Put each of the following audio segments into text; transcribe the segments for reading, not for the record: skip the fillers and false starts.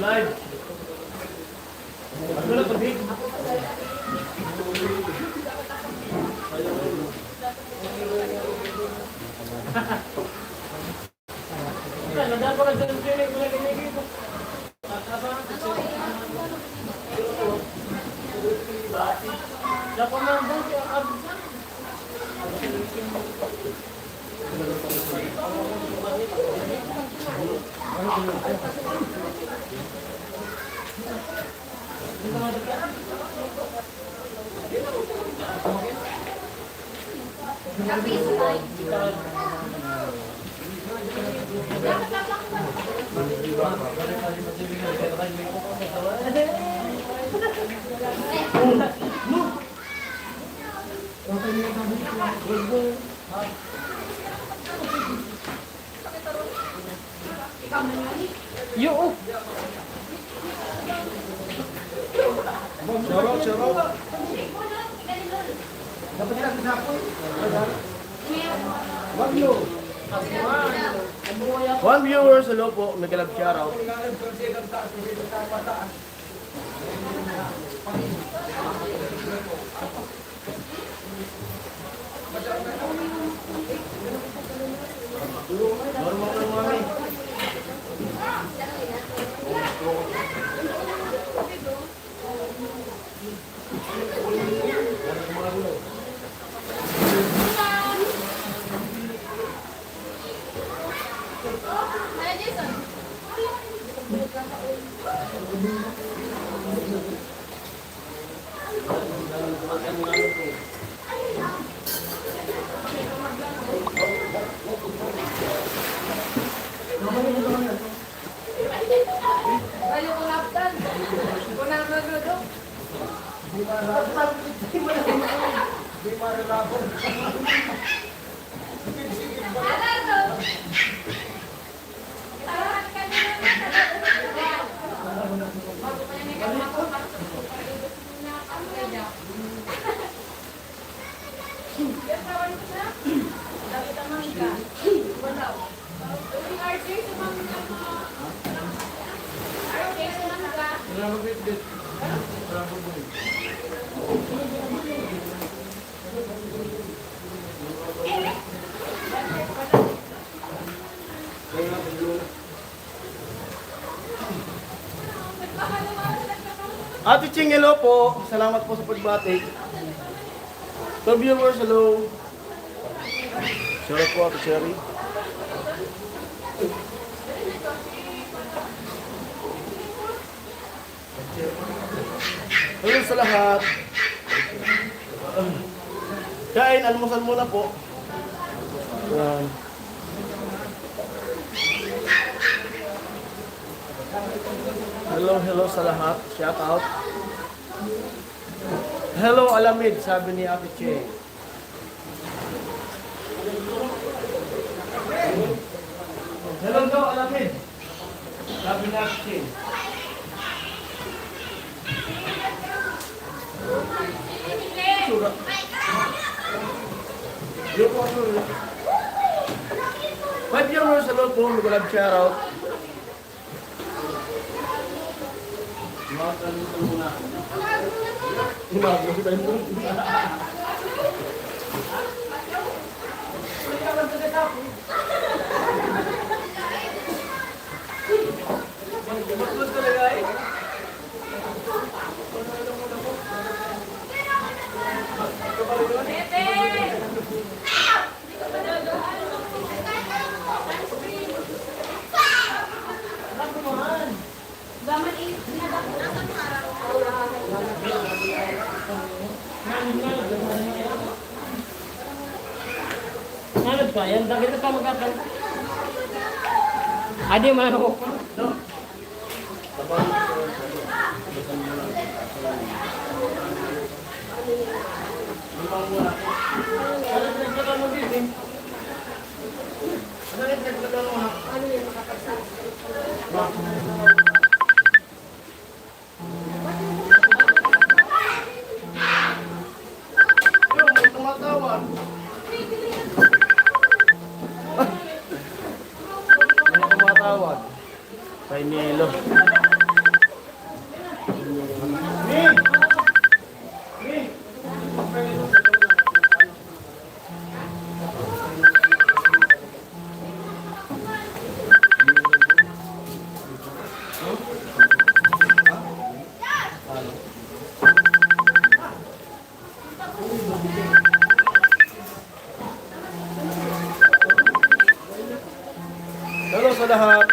Live. Ano na ito, Big? Nandaan pa ka dyan, Jenny. Wala ka may dito. Dapat na ang buti ang absan. Yo. Charo. Dapat kita pinapon. One viewers, hello po. May kalab shoutout. Normal lang mami. Ate Ching, hello po. Salamat po sa pagbati. So viewers, hello. Shoutout po Ate Cherry. Hello sa lahat. Kain, almusal muna po. Yan. Hello sa lahat. Shout out. Hello Alamid, sabi ni Ate Che. Hello daw Alamid. Sabi ni Ate Che. Surat. Five viewers, hello po. Mag-love shout out. Makan ito muna. Makan ito muna. Nanod pa yan, dagit na pa magkatang. Adi man ako. Painilo. Hello sa lahat.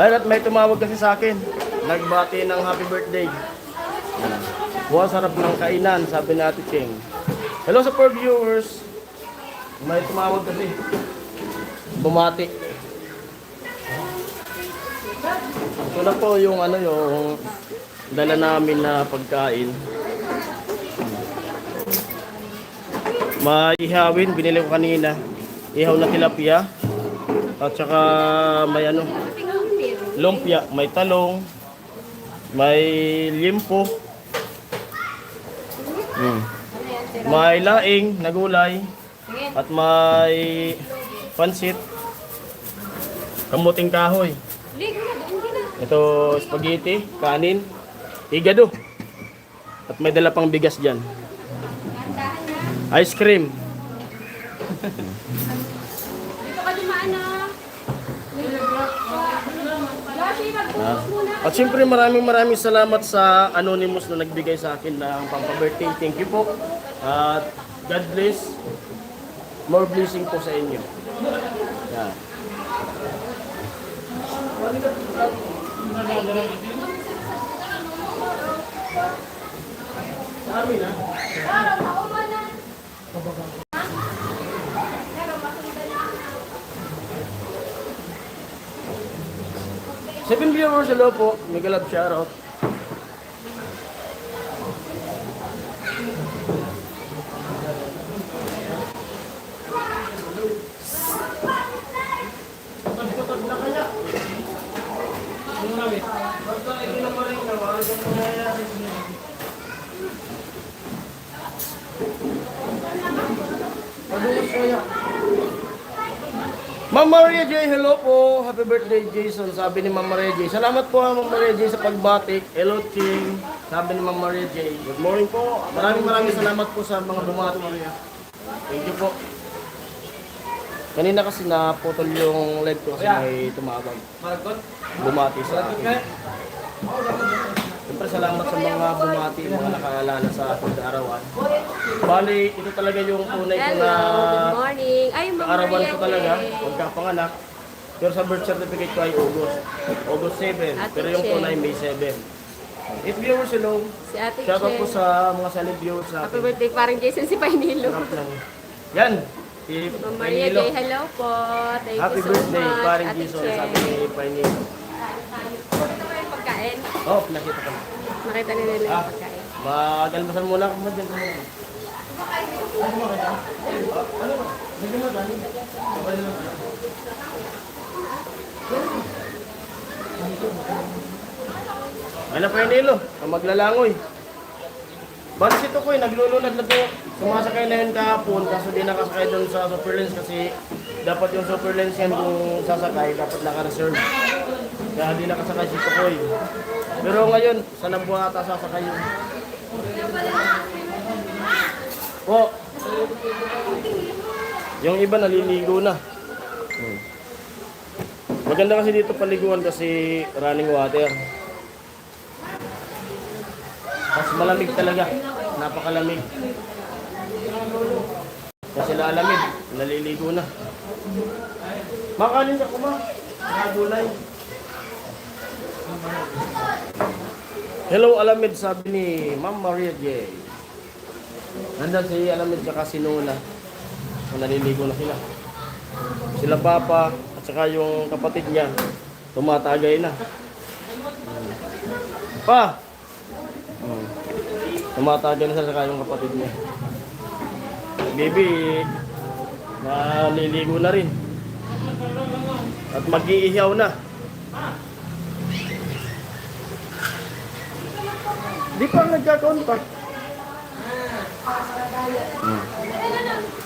Ay, at may tumawag kasi sa akin. Nagbati ng happy birthday. Wow, sarap ng kainan, sabi ni Ate Cheng. Hello sa poor viewers. May tumawag kasi. Bumati. Ito na po yung ano yung dala namin na pagkain. May ihawin, binili ko kanina. Ihaw na tilapia. At saka may ano, lumpia, may talong, may limpo, may laing na gulay, at may pansit, kamuting kahoy. Ito spaghetti, kanin, higado. At may dala pang bigas dyan. Ice cream. Dito ka dumaan na. At siyempre maraming salamat sa Anonymous na nagbigay sa akin ng pampa-birthday. Thank you po. At God bless. More blessing po sa inyo. Yan. Sabi na. 7 viewers, hello po. Mega love shoutout. Ma'am Maria J, hello po. Happy birthday, Jason. Sabi ni Ma'am Maria J. Salamat po, Ma'am Maria J, sa pagbatik. Hello, Ching. Sabi ni Ma'am Maria J. Good morning po. Maraming salamat po sa mga bumati. Thank you po. Kanina kasi naputol yung live ko kasi may tumawag. Bumati sa akin. Siyempre salamat sa mga bumati, mga nakaalala sa pag-aarawan. Bali, ito talaga yung tunay ko na Good morning. Ay, Ma'am kaarawan Maria ko talaga, J. pagkapanganak. Pero sa birth certificate ko ay August 7. Ate Pero yung Che. tunay May 7. If viewers, hello. Si Ate Shoutout po Che. sa mga solid viewers natin. Happy birthday, parang Jason si Painilo. Sarap lang. Yan. Si Ma'am Maria J, Painilo. hello po. Thank Happy you so birthday, much, paring Ate Jason. Che. Sabi ni Painilo. Ito ba yung pagkain? Oh, nakita ko. Makita nila yung pagkain. Mag-almasal muna ako mo dyan. Ano ba? Hindi mo dali. Ano pa yung nilo? Ang maglalangoy. Balis ito ko naglulunad na to. Sumasakay na yun kahapon, kaso di nakasakay doon sa Superlens kasi dapat yung Superlens yan kung sasakay, dapat naka-reserve. Kaya di nakasakay si Tukoy. Pero ngayon, sa Nabuhata sasakay yun. Po, yung iba naliligo na. Maganda kasi dito paliguan kasi running water. Mas malamig talaga. Napakalamig. Kasi lalamig. Naliligo na. Makanin ka kuma. Nagulay. Hello Alamid, sabi ni Ma'am Maria J. Nandan si Alamid tsaka si Nuna. Naliligo na sila. Sila Papa at saka yung kapatid niya. Tumatagay na. Pa! Tumatagay na sila yung kapatid niya. Baby, naliligo na rin. At mag-iihaw na. Di pa nagkakaon pa.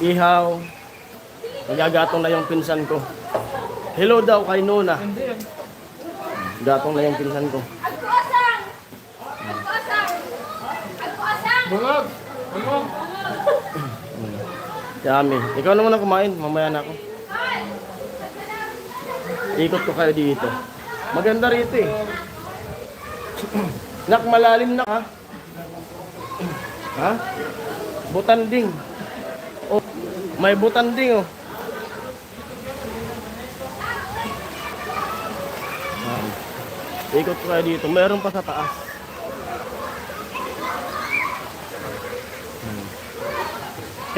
Ihaw. Nagagatong na yung pinsan ko. Hello daw kay Nona. Gatong na yung pinsan ko. Bungag! Bungag! Yummy. Ikaw naman ang kumain. Mamaya na ako. Ikot ko kayo dito. Maganda rito eh. Nak, malalim na ha. Ha? Butanding. Oh, may butanding oh. Ikot ko kayo dito. Meron pa sa taas.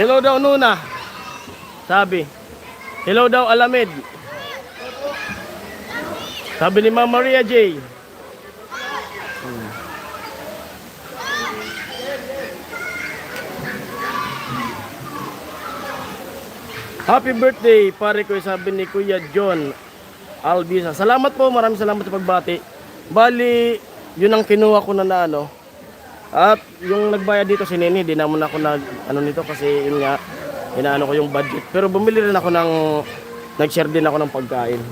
Hello daw Nuna. Sabi. Hello daw Alamid. Sabi ni Ma'am Maria J. Happy birthday, pare ko, sabi ni Kuya John Albisa. Salamat po, maraming salamat sa pagbati. Bali, yun ang kinuha ko na ano. At yung nagbayad dito si Nini, di naman ako nito kasi yun nga, inaano ko yung budget. Pero bumili rin ako nag-share din ako ng pagkain.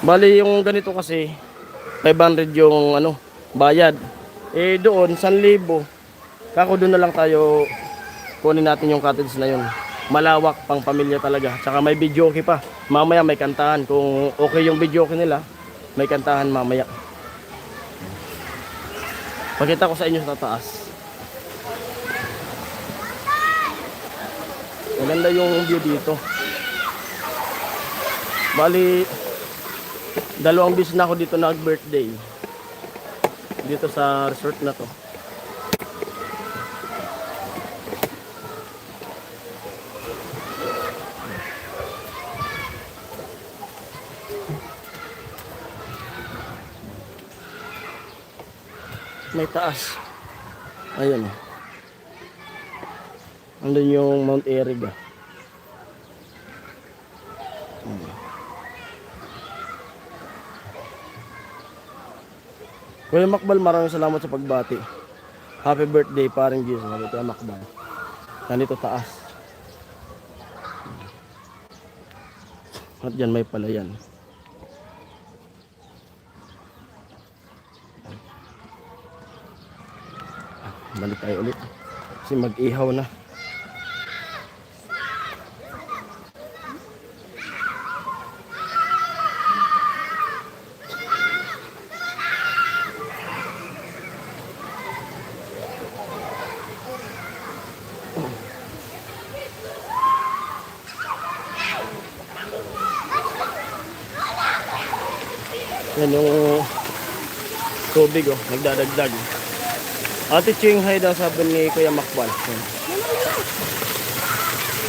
Bali, yung ganito kasi, 500 yung bayad. Eh doon, 1,000. Kako doon na lang tayo, kunin natin yung cottage na yun. Malawak, pang pamilya talaga. Tsaka may videoke pa. Mamaya may kantahan. Kung okay yung videoke nila, may kantahan mamaya. Pakita ko sa inyo sa taas. Maganda yung view dito. Bali, 2 beses na ako dito nag-birthday. Dito sa resort na to. May taas. Ayun. Andun yung Mount Eriga. Kuya Makbal, maraming salamat sa pagbati. Happy birthday, paring Jesus. Kuya Makbal. Nandito taas. At dyan may palayan. Balik tayo ulit kasi mag-ihaw na. Yan yung tubig oh, nagdadagdag. Ate Ching, hi daw, sabi ni Kuya Makbal.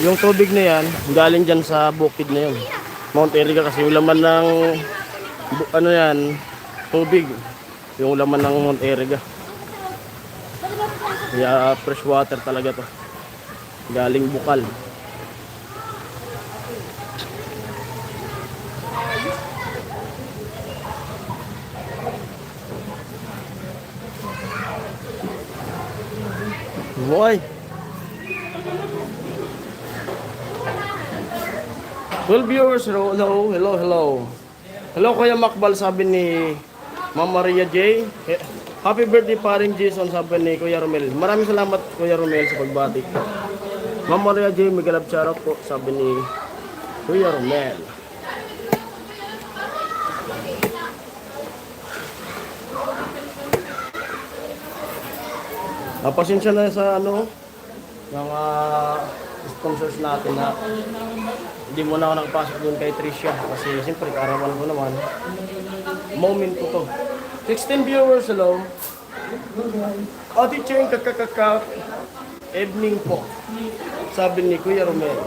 Yung tubig na yan, galing dyan sa bukid na yun. Mount Eriga kasi yung laman ng, tubig. Yung laman ng Mount Eriga. Kaya fresh water talaga to. Galing bukal. Boy. 12 viewers, hello, hello, hello. Hello Kuya Makbal, sabi ni Ma'am Maria J. Happy birthday paring Jason, sabi ni Kuya Romel. Maraming salamat Kuya Romel sa pagbati. Ma'am Maria J, Migalab Charot po, sabi ni Kuya Romel. Pasensya na sa mga sponsors natin na hindi mo na ako nakapasok doon kay Tricia kasi siyempre kaarawan ko naman. Moment ko to. 16 viewers, hello. Ate Cheng, kakakaka. Evening po. Sabi ni Kuya Romero.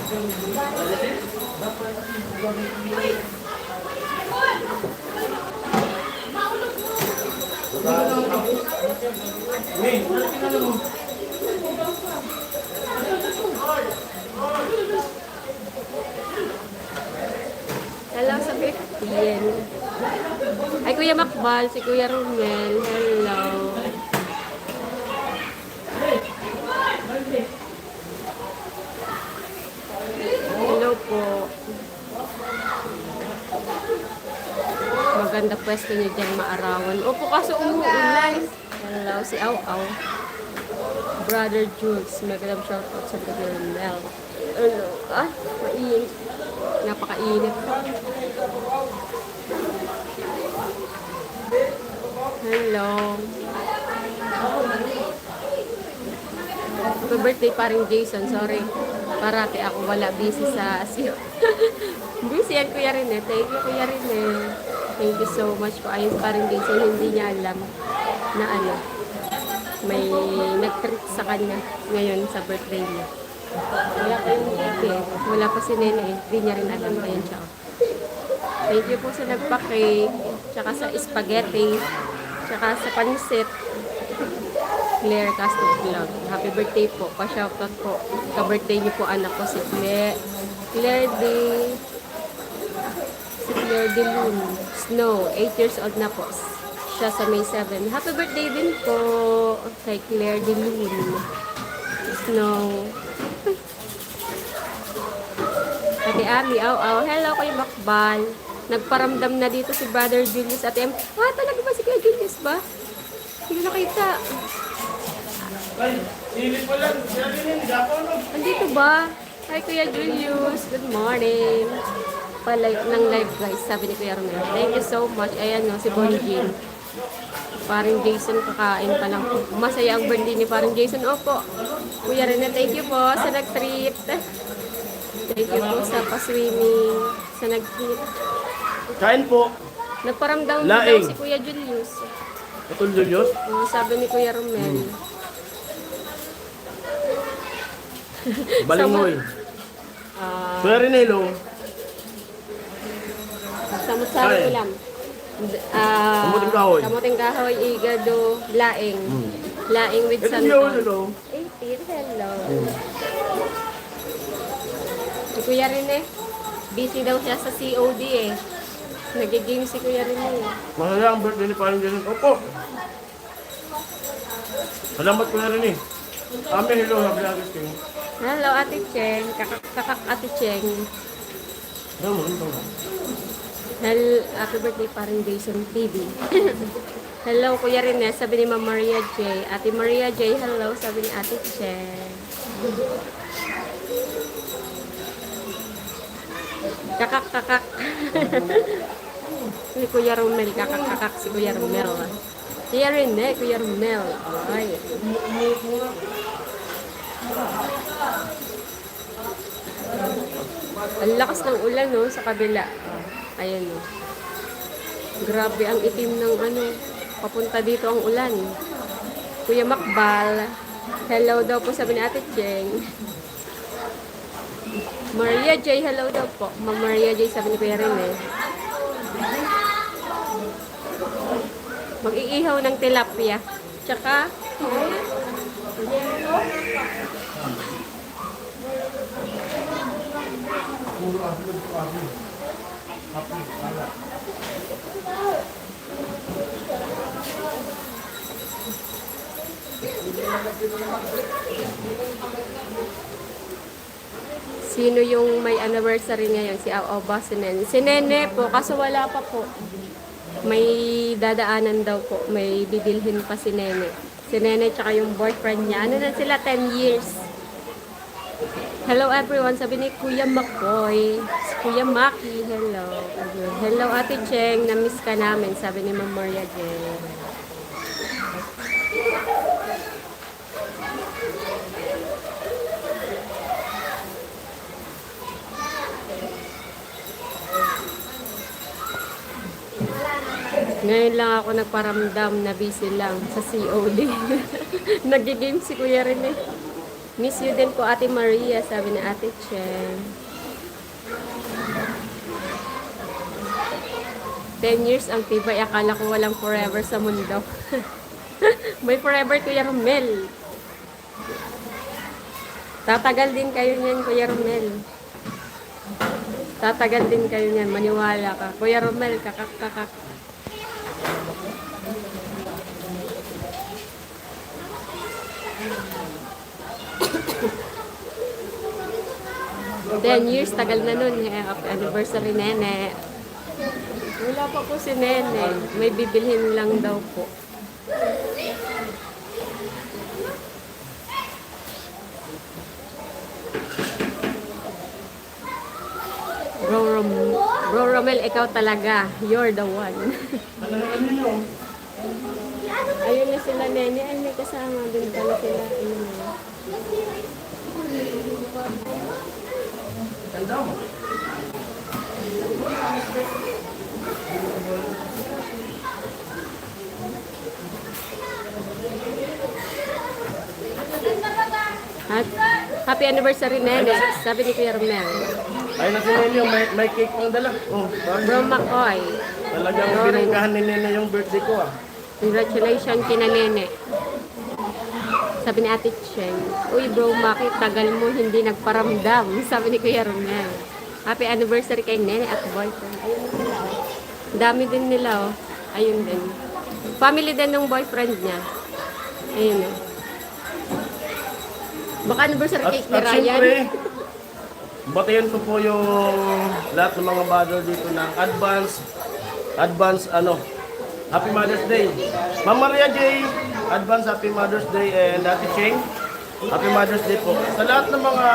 Hello sa 15. Ay, Kuya Makbal, si Kuya Romel. Hello. Hello po. Maganda pwesto niyo dyan maarawan. Opo, kaso umuulan. Hello, si Au Au. Brother Jules, magandang shoutout sa Kuya Romel. Hello. Ah, mainit. Napakainit. Hello. Happy birthday paring Jason. Sorry. Parati ako wala. Busy sa ASIO. Busy yan Kuya Rene. Thank you Kuya Rene. Thank you so much po. Ayun paring Jason. Hindi niya alam na ano. May nag-treat sa kanya ngayon sa birthday niya. Wala pa yung cake eh. Wala pa si Nene eh. Hindi niya rin alam. Ayun siya. Thank you po sa nagpa-cake. Tsaka sa spaghetti. Tsaka sa pansit. Claire Castro Vlog. Happy birthday po. Pa-shoutout po. Ka-birthday niyo po anak ko si Claire. Claire de Lune. Snow. 8 years old na po. Siya sa May 7. Happy birthday din po kay Claire de Lune. Snow. Ate Ami, aw. Hello kay Makbal. Nagparamdam na dito si Brother Julius at M. Talaga ba si Kuya Julius ba? Hindi ko nakita. Ay, silip mo lang. Sinabi niya, gapo no? Andito ba? Hi Kuya Julius. Good morning. Pa-live ng live guys, sabi ni Kuya Romel. Thank you so much. Ayan no, si Bonjin. Paring Jason kakain pa lang. Masaya ang birthday ni Paring Jason. Opo. Kuya Rene, thank you po sa nag-treat. Thank you po sa pa-swimming. Sa nag-treat. Kain po. Nagparamdam daw Laing. si Kuya Julius. Ito Julius. Sabi ni Kuya Romel. Balingoy. Kuya Rinelo. Samot-samot Kain. ulam. Kamuting kahoy. Kamuting kahoy, igado, laing. Laing with Ito santon. yun, hello. 18, hello. Si Kuya Rene, busy daw siya sa COD eh. Nag-game si Kuya Rene. Masaya ang birthday ni Paring Jason. Opo. Salamat Kuya Rini. Ami, hello. Happy August kayo. Hello, Ate Cheng. Kakak Ate Cheng. Hello, hello. Happy birthday paring Jason TV. Hello, Kuya Rene. Sabi ni Ma'am Maria J. Ate Maria J, hello. Sabi ni Ate Cheng. Kakak. Si Kuya Romel. Kakak si Kuya Romel. Kuya Rene, Kuya Romel. Ay. Ang lakas ng ulan no sa kabila. Ayan no. Grabe ang itim ng ano. Papunta dito ang ulan. Kuya Makbal. Hello daw po sabi ni Ate Cheng. Maria J. Hello daw po. Ma'am Maria J. Sabi ni Kuya Rene. Mag-iihaw ng tilapia. Tsaka sino yung may anniversary ngayon? Si Au ba? Si Nene? Si Nene po, kaso wala pa po. May dadaanan daw po. May bibilhin pa si Nene. Si Nene tsaka yung boyfriend niya. Ano na sila? 10 years. Hello everyone. Sabi ni Kuya Makoy. Si Kuya Maki. Hello. Hello Ate Cheng. Na-miss ka namin. Sabi ni Ma'am Maria Jen. Ngayon lang ako nagparamdam na busy lang sa COD. Nag-game si Kuya Rene. Miss you din po, Ate Maria, sabi ni Ate Chen. 10 years ang tibay. Akala ko walang forever sa mundo. May forever, Kuya Romel. Tatagal din kayo niyan, Kuya Romel. Tatagal din kayo niyan. Maniwala ka. Kuya Romel, kakak. 10 years, tagal na nun. Anniversary, Nene. Wala pa po si Nene. May bibilhin lang daw po. Bro Romel, ikaw talaga. You're the one. Ayun na sila, Nene. Ay, may kasama din pala sila. Ayun na. Happy anniversary, Nene. Sabi ni Kuya Romel. Ayun na si Nene yung may cake pang dala. Bro Makoy. Talagang binunggahan ni Nene yung birthday ko ah. Congratulations kina Nene. Sabi ni Ate Cheng, uy bro, bakit tagal mo hindi nagparamdam? Sabi ni Kuya Romel. Happy anniversary kay Nene at boyfriend. Ayun na sila oh. Dami din nila oh. Ayun din. Family din ng boyfriend niya. Ayun oh. Baka anniversary cake ni Ryan. Siyempre, batayan ko po yung lahat ng mga mother dito ng advance Happy Mother's Day. Ma'am Maria J, advance Happy Mother's Day, and Ate Cheng, Happy Mother's Day po. Sa lahat ng mga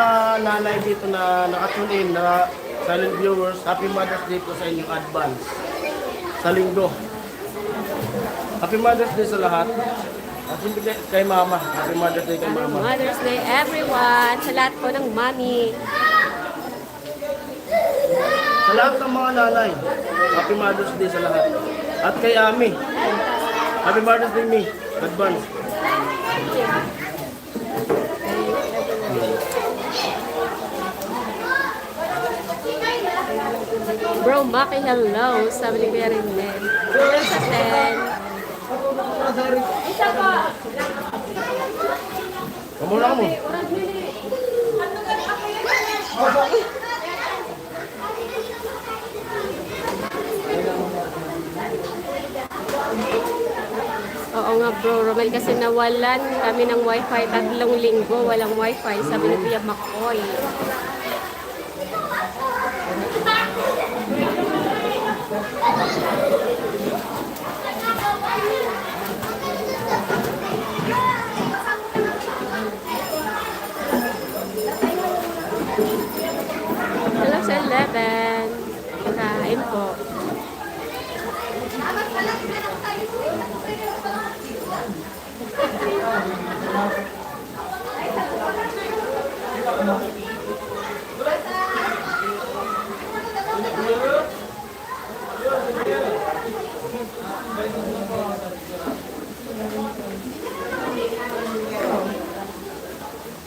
nanay dito na nakatune in, na silent viewers, Happy Mother's Day po sa inyong advance sa linggo. Happy Mother's Day sa lahat. At hindi kay Mama. Happy Mother's Day kay Mama. Mother's Day everyone. Sa lahat po ng mami. Sa lahat ng mga nanay, Happy Mother's Day sa lahat. At kay Ami, Happy Mother's Day, me. Advance. Bro, Maki, hello. Sabi ni Kuya Rinel. Hello sa 10. Isa pa. Kamula mo. Oo nga bro, Romel, kasi nawalan kami ng wifi 3 linggo, walang wifi, sabi ni Kuya Makoy. Hello sa 11. Kain po.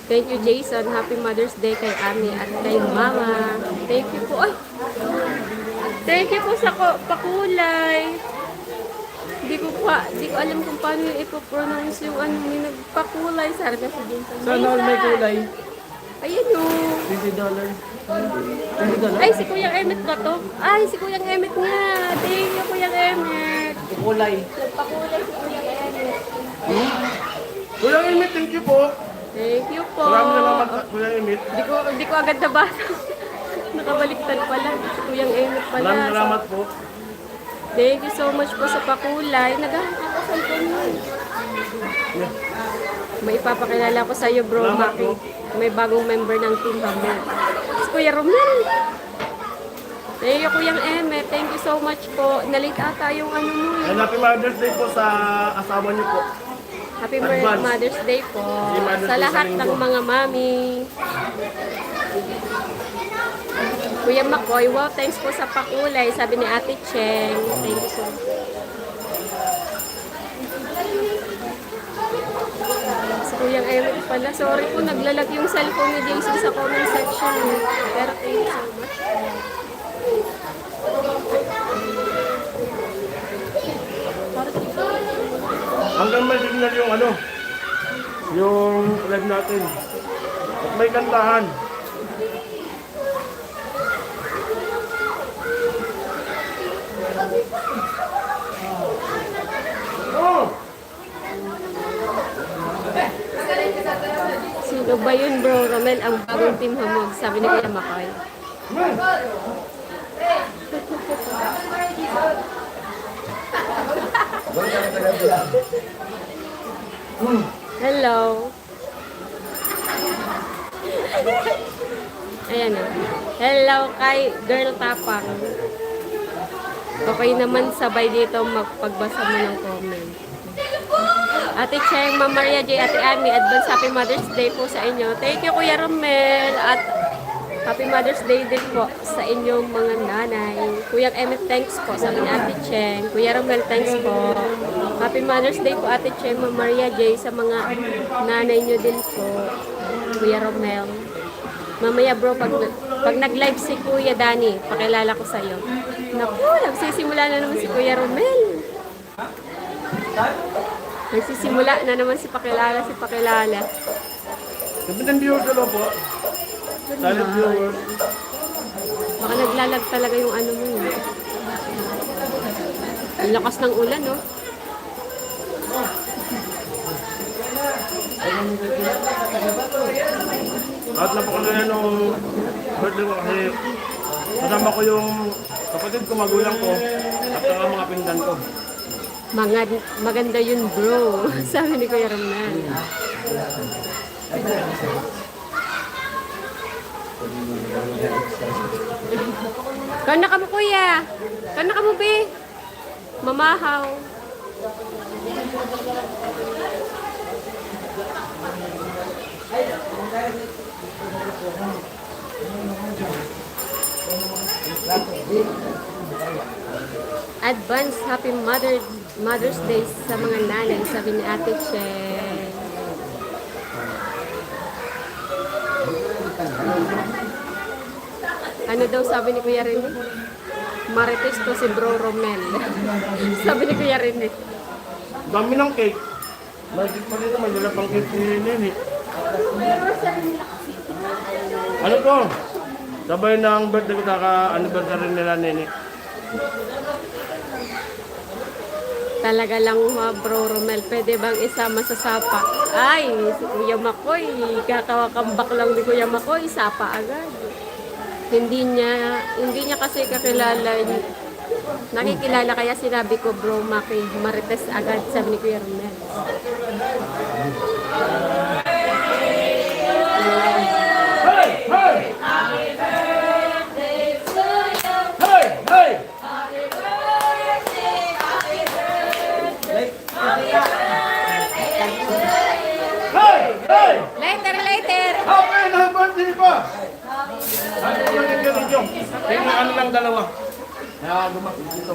Thank you, Jason. Happy Mother's Day kay Ami at kay Mama. Thank you po. Ay! Thank you po sa pakulay. Hindi ko alam kung paano yung ipopronounce yung yung nagpakulay. Sabi kasi din sa Sana all may kulay. Ayun o. $20. Ay, si Kuya Emmet ba to? Ay, si Kuya Emmet nga. Thank you, Kuya Emmet. Kulay. Nagpakulay si Kuya Emmet. Kuya Emit, thank you po. Thank you po. Maraming salamat, Kuya Emit. Hindi ko agad nabasa. Nakabaliktad pala. Si Kuya Emmet pala. Maraming salamat po. Thank you so much po sa pakulay. Naghahanap ako sa cellphone. May ipapakilala ko sa iyo, bro. Salamat Maki. po. May bagong member ng Team Bamboo. Si Kuya Romel. Thank you, Kuya Emmet. Thank you so much po. Nalate ata yung ano mo. And Happy Mother's Day po sa asawa niyo po. Happy Advance. Mother's Day po. Happy Mother's Sa Day lahat sa ng linggo. mga mami. Kuya Makoy, wow, thanks po sa pakulay. Sabi ni Ate Cheng. Thank you so much. Si Kuyang Eric pala. Sorry po, naglalag yung cellphone ni Jason sa comment section. Pero thank you so much. Hanggang may signal yung ano, yung live natin. At may kantahan. Oh! Sino ba yun, bro? Romel, ang bagong team hamog. Sabi ni Kuya Makoy. Hello. Ayan na. Hello kay Girl Tapang. Okay naman sabay dito magpagbasa mo ng comment. Ate Cheng, Ma'am Maria J, Ate Ami, advance Happy Mother's Day po sa inyo. Thank you, Kuya Romel. At Happy Mother's Day din po sa inyong mga nanay. Kuya Emmett, thanks po sa amin, Ate Cheng. Kuya Romel, thanks po. Happy Mother's Day po, Ate Cheng, Ma'am Maria J, sa mga nanay nyo din po. Kuya Romel. Mamaya bro, pag nag-live si Kuya Danny, pakilala ko sa'yo. Naku, nagsisimula na naman si Kuya Romel. Nagsisimula na naman si pakilala. Sabi ng viewers ano po? Silent viewers. Baka naglalag talaga yung ano mo yun. Ang lakas ng ulan, no? At napakalala nung birthday ko kasi kasama ko yung kapatid ko, magulang ko, at ang mga pindan ko. Maganda yun, bro. Sabi ni Kuya Ramnan. Kana ka mo, Kuya. Kana ka mo, be. Mamahaw. Advance Happy Mother's Day sa mga nanay, sabi ni Ate Chen. Ano daw sabi ni Kuya Rene? Marites to si Bro Romel. Sabi ni Kuya Rene. Dami ng cake. Magic pa dito, may dala pang cake ni Nene. Ano to? Sabay ng birthday ko, kaka-anniversary nila Nene. Talaga lang Bro Romel, pwede bang isama sa sapa? Ay, si Kuya Makoy, kakawakambak lang ni Kuya Makoy, sapa agad. Hindi niya kasi kakilala, nakikilala kaya sinabi ko, Bro Maki, marites agad, sabi ni Kuya Romel. Hey! Hey! Happy birthday to you. Hey! Hey! Happy birthday, happy birthday. Happy birthday to you. Hey! Hey! Later! Happy na birthday pa! Ano ba yung ganito? Tingnan ano lang dalawa. Kaya lumakit dito.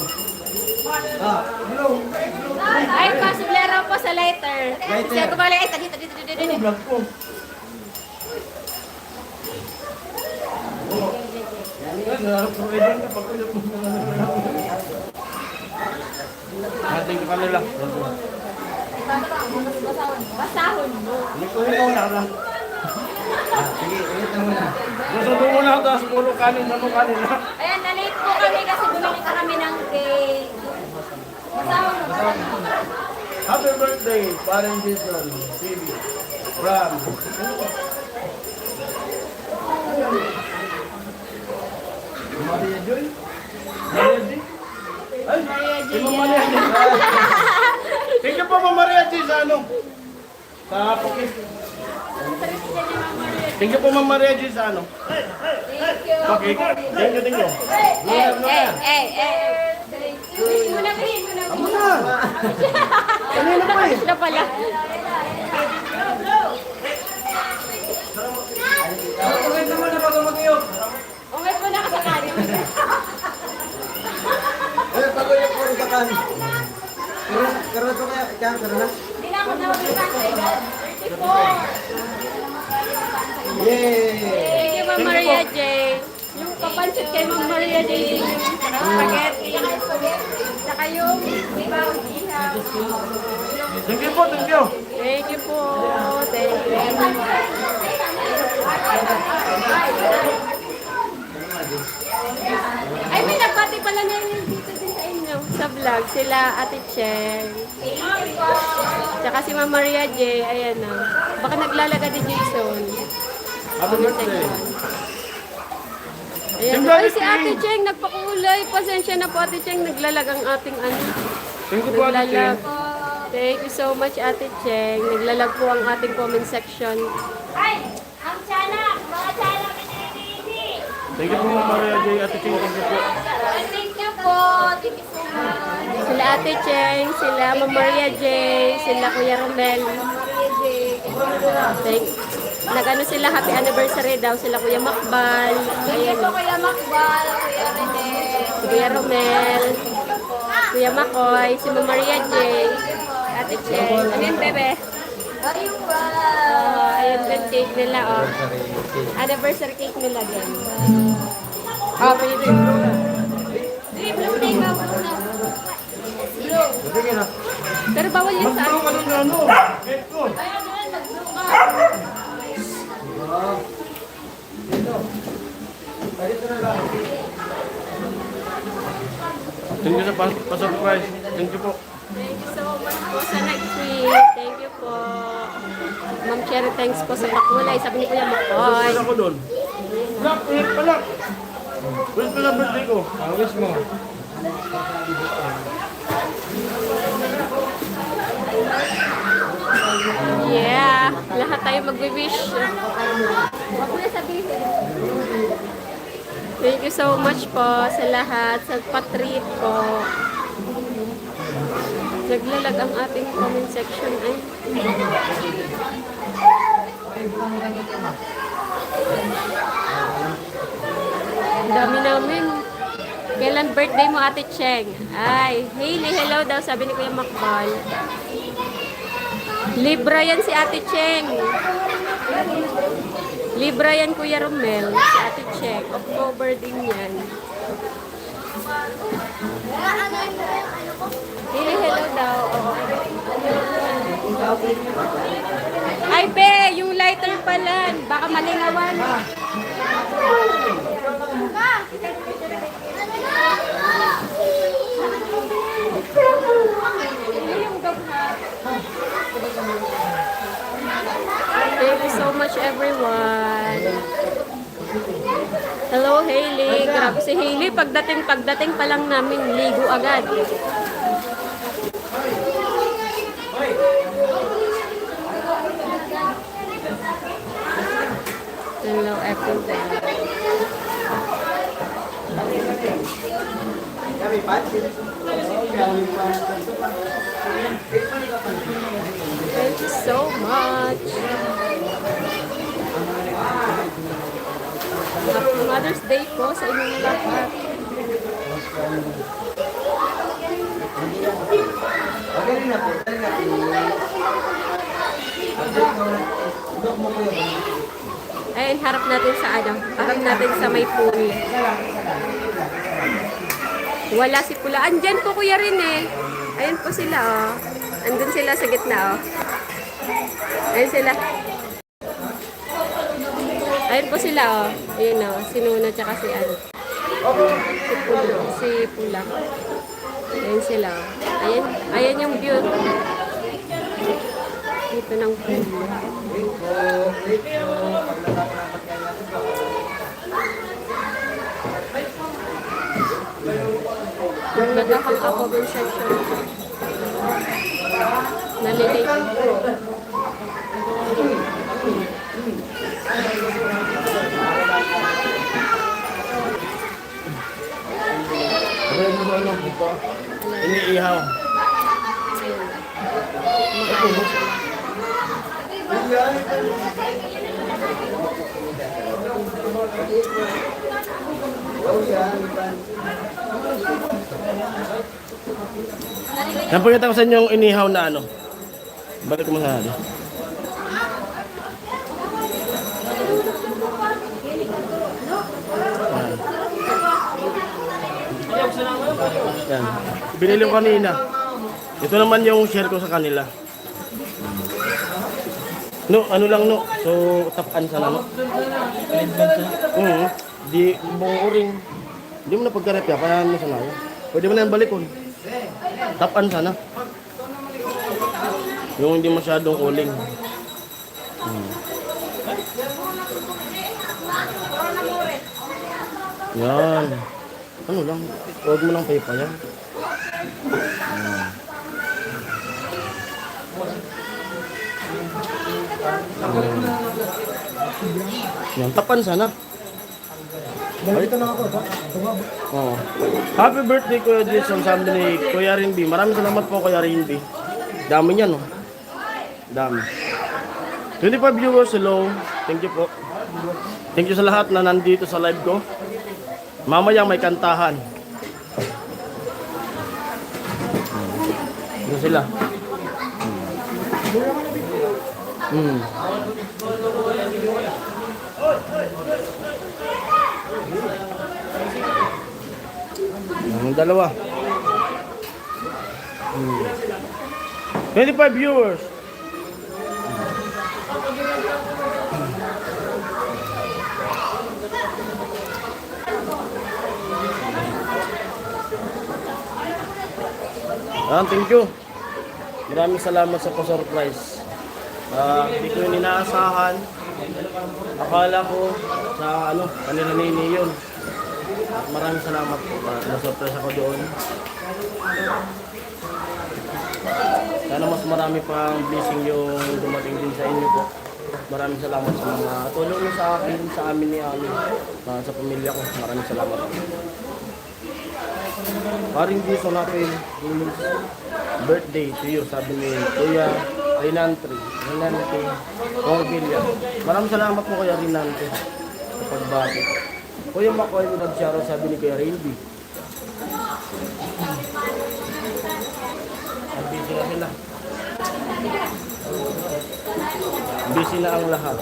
Ay, pasiblero po sa later. Kasi ako balik, ay, dito. Ano vlog ko? Ating ka kanila. Basahon mo. Hindi ko na lang. Gusto mo muna ako, tapos puro kanin na na. Ayan, na-late po kami kasi bumili ka kami ng cake. Basahon mo. Happy birthday, Parang Jason, TV, Ram. Maria Joy? Maria Joy? Ay, si Ma'am Maria Joy. Thank you po, Ma'am Maria Joy, sa ano? Sa Pukis. Thank you po, Ma'am Maria Joy, sa ano? Thank you. Okay, thank you. Wish mo na, wish mo na. Amo na! Kanina pa eh. Siya pala. Okay po na kasakali. Pagod yung puro kakan. Karoon to kaya, kaya karoon na. Hindi na ako nawag yung Yay! Thank you, Ma'am Maria J. Yung kapansit kay Ma'am Maria J. Spaghetti. Saka yung ihaw. Thank you po, thank you. Thank you po. Thank you. Ay, may nagbati pala na yun dito din sa inyo. Sa vlog, sila Ate Cheng. Tsaka si Ma'am Maria J. Ayan na. Baka naglalaga din Jason. Happy birthday. Ayan. Ay, si Ate Cheng, nagpakulay. Pasensya na po, Ate Cheng. Naglalag ang ating ano. Thank you po, Ate Cheng. Naglalag. Thank you so much, Ate Cheng. Naglalag po ang ating comment section. Ay, ang tiyanak, mga tiyanak pinipili. Thank you po, Ma'am Maria J. Ate Cheng, thank you po. Thank you po. Thank you so much. Sila Ate Cheng, sila Ma'am Maria J, sila Kuya Romel. Thank Nagano sila, happy anniversary daw, sila Kuya Makbal. Thank you Ayan. po, Kuya Makbal, Kuya Rene. Si Kuya Romel, Kuya Makoy, si Ma'am Maria J, Ate Cheng. Ano yun, bebe? Ay, wow. Ayun din cake nila, oh. Anniversary cake nila din. Oh, pwede. Blue, blue na, blue na. Blue. Sige na. Pero bawal yun sa Mag-blue ka nun na ano. Cake ko. Ayan, ayan, mag-blue ka. Thank you sa pa-surprise. Thank you po. Thank you so much po sa nag-tweet. Thank you po. Ma'am Cherry, thanks po sa pakulay. Sabi ni Kuya Makoy. Wala ko doon. Wala, ulit pala. Ulit pala birthday ko. Wish mo. Yeah, lahat tayo mag-wish. Huwag mo na sabihin. Thank you so much po sa lahat, sa patreat po. Naglalag ang ating comment section ay. Ang dami namin. Kailan birthday mo, Ate Cheng? Ay, Hailey, hello daw, sabi ni Kuya Makbal. Libra yan si Ate Cheng. Libra yan, Kuya Romel, si Ate Cheng. October din yan. Hailey, hello daw. Oo. Ay, be, yung lighter pala. Baka malingawan. Thank you so much, everyone. Hello, Hailey. Grabe si Hailey. Pagdating pa lang namin, ligo agad. Hello, everyone. Thank you so much. Happy Mother's Day po sa inyong lahat. Ayun, harap natin sa ano, harap natin sa may pool. Wala si Pula. Andyan po Kuya rin eh. Ayun po sila oh. Andun sila sa gitna oh. Ayun sila. Ayun po sila oh. Ayun oh. Si Nuna tsaka si ano. Si Pula. Ayun sila oh. Ayun. Ayun yung view. Dito ng pool. Nagdahang ako dun section. Nalilate. Sabi mo ano dito? Iniihaw. Yan po yung sa inyo yung inihaw na ano. Balik mo sa ano. Yan. Binili ko kanina. Ito naman yung share ko sa kanila. No, ano lang no. So, tapan sana no. Di buong uring. Hindi mo na pagkarep ya, paano mo sana. Pwede mo na yung balikon. Tapan sana. Yung hindi masyadong uling. Yan. Ano lang, huwag mo lang paypayan. Yan, tapan sana. Dito na ako. Oo. Happy birthday Kuya Jason, sabi ni Kuya Rinby. Maraming salamat po Kuya Rinby. Dami niyan, no? Dami. 25 viewers, hello. Thank you po. Thank you sa lahat na nandito sa live ko. Mamaya may kantahan. Ito sila. Ang dalawa. 25 viewers. Thank you. Maraming salamat sa pa-surprise. Hindi ko yun inaasahan. Akala ko sa kanila nini yun. Maraming salamat po. Na-surprise ako doon. Sana mas marami pang blessing yung dumating din sa inyo po. Maraming salamat sa mga tulong niyo sa akin, sa amin ni Ami, sa pamilya ko. Maraming salamat. Paring Jason, happy birthday to you, sabi ni Kuya Rinante Orvilla. Maraming salamat po Kuya Rinante sa pagbati. Kuya Makoy, nag-shoutout, sabi ni Kuya Rinby. Ang busy na sila. Busy na ang lahat.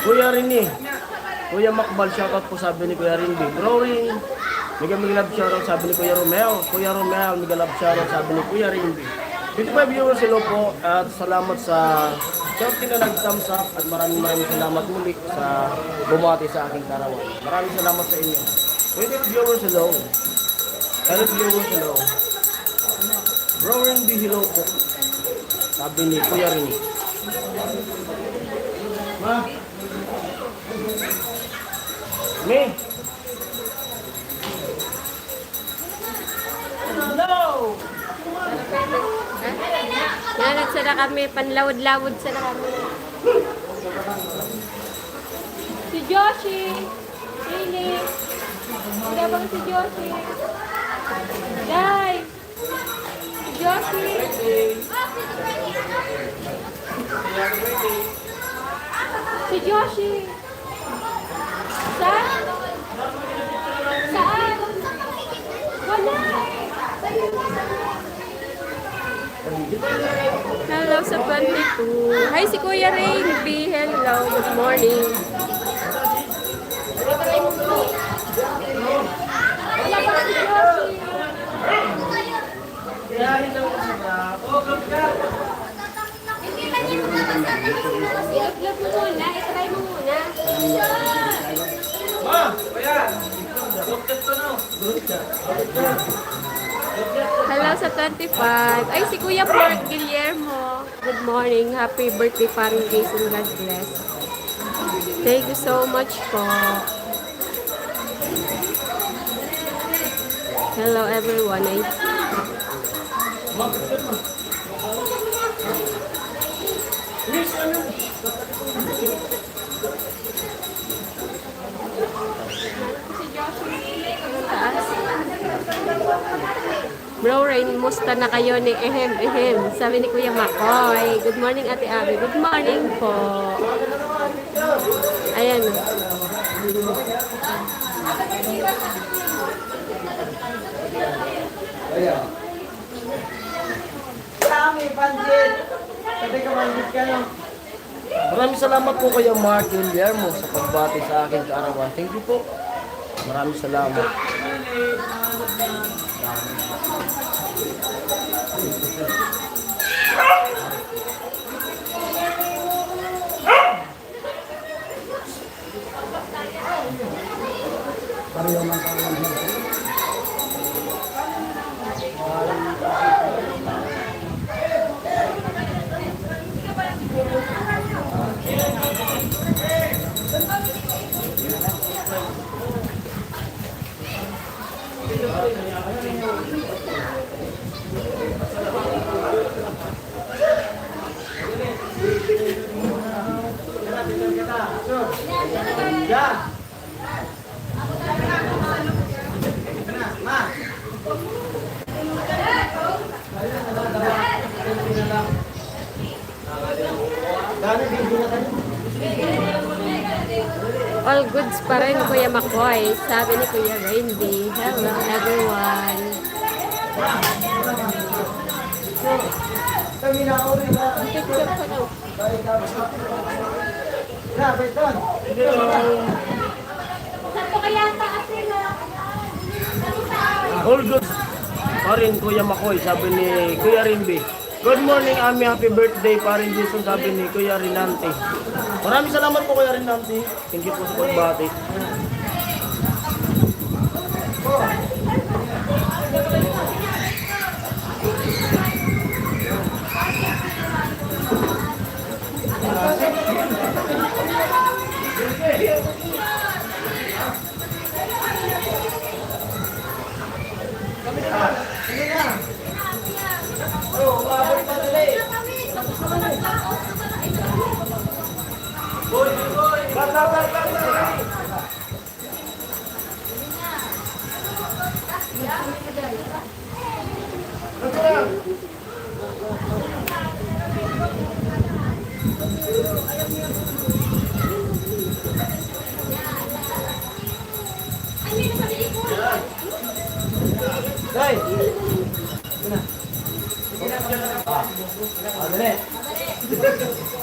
Kuya Rini, Kuya Makbal, shoutout po sabi ni Kuya Rinby. Growing, mega love shoutout sabi ni Kuya Romeo. Kuya Romeo, mega love shoutout sabi ni Kuya Rinby. 25 viewers, hello po at salamat sa shouting na nag-thumbs up at maraming salamat muli sa bumati sa aking karawan. Maraming salamat sa inyo. 20 viewers, hello. 12 viewers, hello. Growing, hello po. Sabi ni Kuya Rini. Ma. Me. Hello. Yan, sana kami, panlawad-lawad sana kami. Si Joshi. Lili. Wala bang si Joshi? Dai. Si Joshi. Si Joshi. Saan? Saan? Wala. Hello sa 22. Hi si Kuya Rainby. Hello. Good morning. Wala pa si Joshi. Ilog-log mo muna. I-try mo muna. Hello sa 25. Ay, si Kuya Port Guillermo. Good morning. Happy birthday, paring Jason. God bless. Thank you so much po. Hello everyone. Bro Rain, musta na kayo ni Ehem Ehem? Sabi ni Kuya Makoy. Good morning Ate Abby. Good morning po. Ayan. Kami, pansit. Sabi ka, pansit ka, no? Maraming salamat po kay Mark Guillermo sa pagbati sa aking kaarawan. Thank you po. Maraming salamat. Pareho man tayo. All goods pa rin, Kuya Makoy. Sabi ni Kuya Randy. Hello, everyone. Kami na ako, di ba? Picture ko daw. Grabe, Ton. Saan ko kaya taas nila? All good pa rin, Kuya Makoy, sabi ni Kuya Rimby. Good morning, Ami. Happy birthday, parin Jason, sabi ni Kuya Rinante. Maraming salamat po, Kuya Rinante. Thank you po sa pagbati. Day! Dali.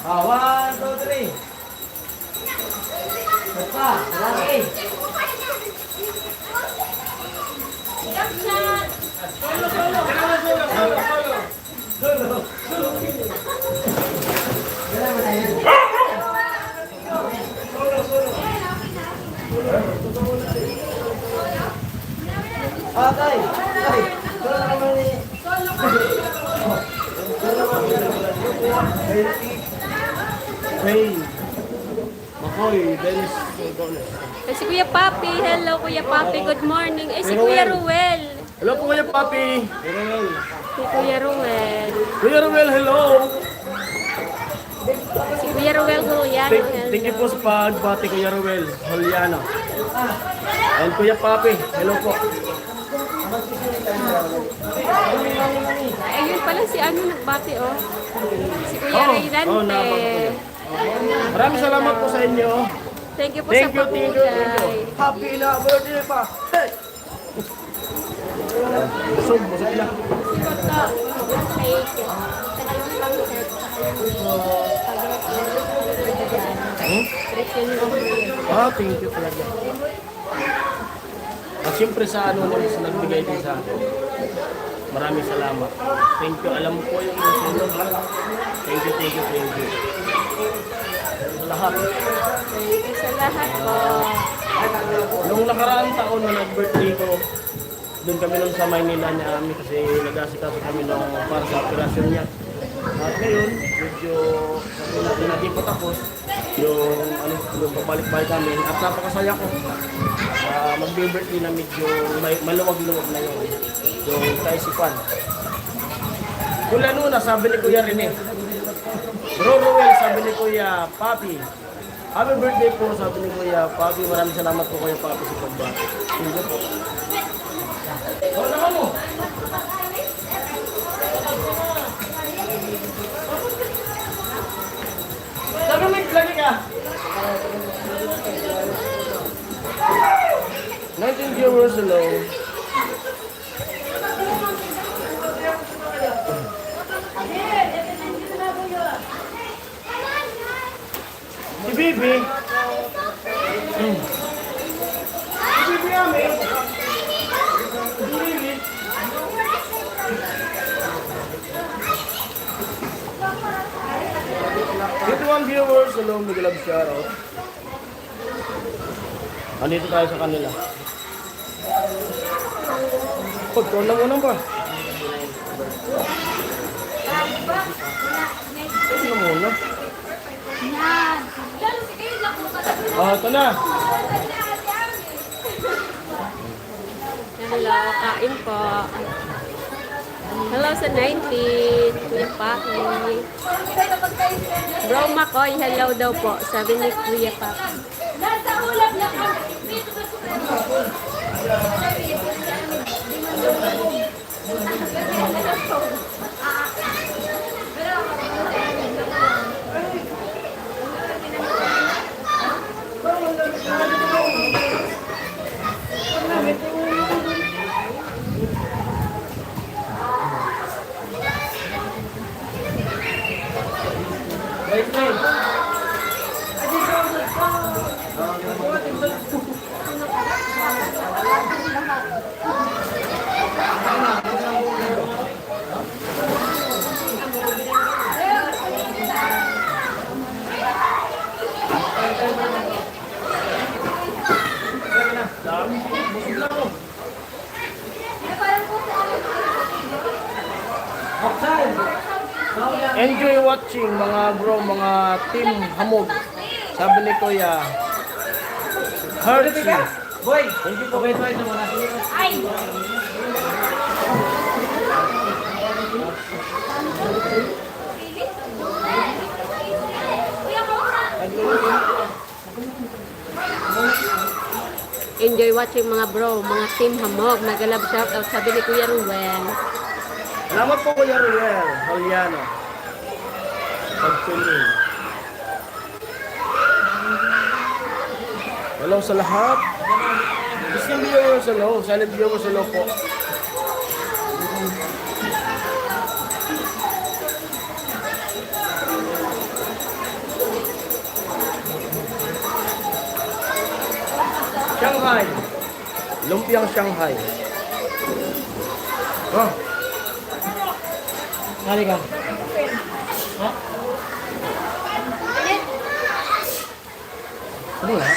1, 2, 3. Pa, lagi. Tay. Solo naman ni. Hey, Makoy, Dennis. Eh, si Kuya Papi. Hello, Kuya Papi. Good morning. Eh, si Kuya Ruel. Hello po, Kuya Papi. Si Kuya Ruel. Kuya Ruel, hello. Si Kuya Ruel Juliano. Thank you po sa pagbati, Kuya Ruel Juliano. And Kuya Papi, hello po. Ayun pala si ano nagbati, oh. Si Kuya Raydante. Maraming salamat po sa inyo. Thank you po Thank sa you, thank you, thank you. pagkulay. Happy na birthday pa. Hey! Busog, busog na. Thank you. Thank you talaga. At siyempre sa ano naman sa nagbigay din sa akin. Maraming salamat. Thank you. Alam mo po yung susunod. Thank you, thank you, thank you. Sa lahat. Thank you sa lahat po. Nung nakaraang taon na nag-birthday ko, doon kami nung sa Maynila niya kami kasi nag-asikaso kami nung para sa operasyon niya. At ngayon, medyo sabi natin natin patapos yung pabalik-balik kami at napakasaya ko. Mag-birthday na medyo maluwag-luwag na yun. Yung kaisipan. Kula nuna, sabi ni Kuya Rene. Bro Ruel, sabi ni Kuya Papi. Happy birthday po, sabi ni Kuya Papi. Maraming salamat po Kuya Papi sa pagbati. Thank you po. viewers, hello. Si Bibi. Si Bibi Ami. Bibi. 51 viewers, hello, Miguel Love shoutout. Andito tayo sa kanila. Pagkulang mo lang ba? Ano muna? Ito na. Hello, kain po. Hello sa 19, Kuya Paki. Bro Makoy, hello daw po. Sabi ni Kuya Paki. Nasa ulap lang ang dito sa Enjoy watching mga bro, mga team hamog. Sabi ni Kuya. Hearty. Boy, thank you po. Wait na muna. ay. Enjoy watching mga bro, mga team hamog. Nagalab shoutout. Sabi ni Kuya Ruel. Salamat po Kuya Ruel Holiano. Pagtuloy. Hello sa lahat. Gusto ng viewers, hello. Silent viewers, hello po. Shanghai. Lumpiang Shanghai. Oh. Nari ka. Ha? Ano nga?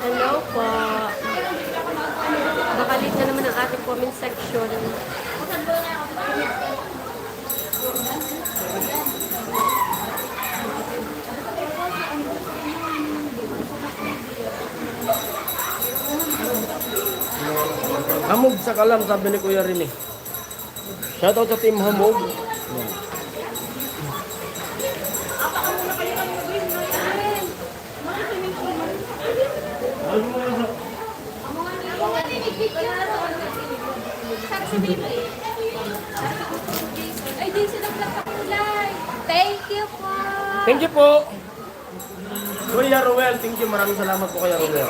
Hello po. Bakalit na naman ang ating comment section. Hamog sa kalam, sabi ni Kuya Rini. Shoutout sa team Hamog. Ay, di sila nagkakulay. Thank you po. Thank you po. Kuya Ruel, thank you. Maraming salamat po Kuya Ruel.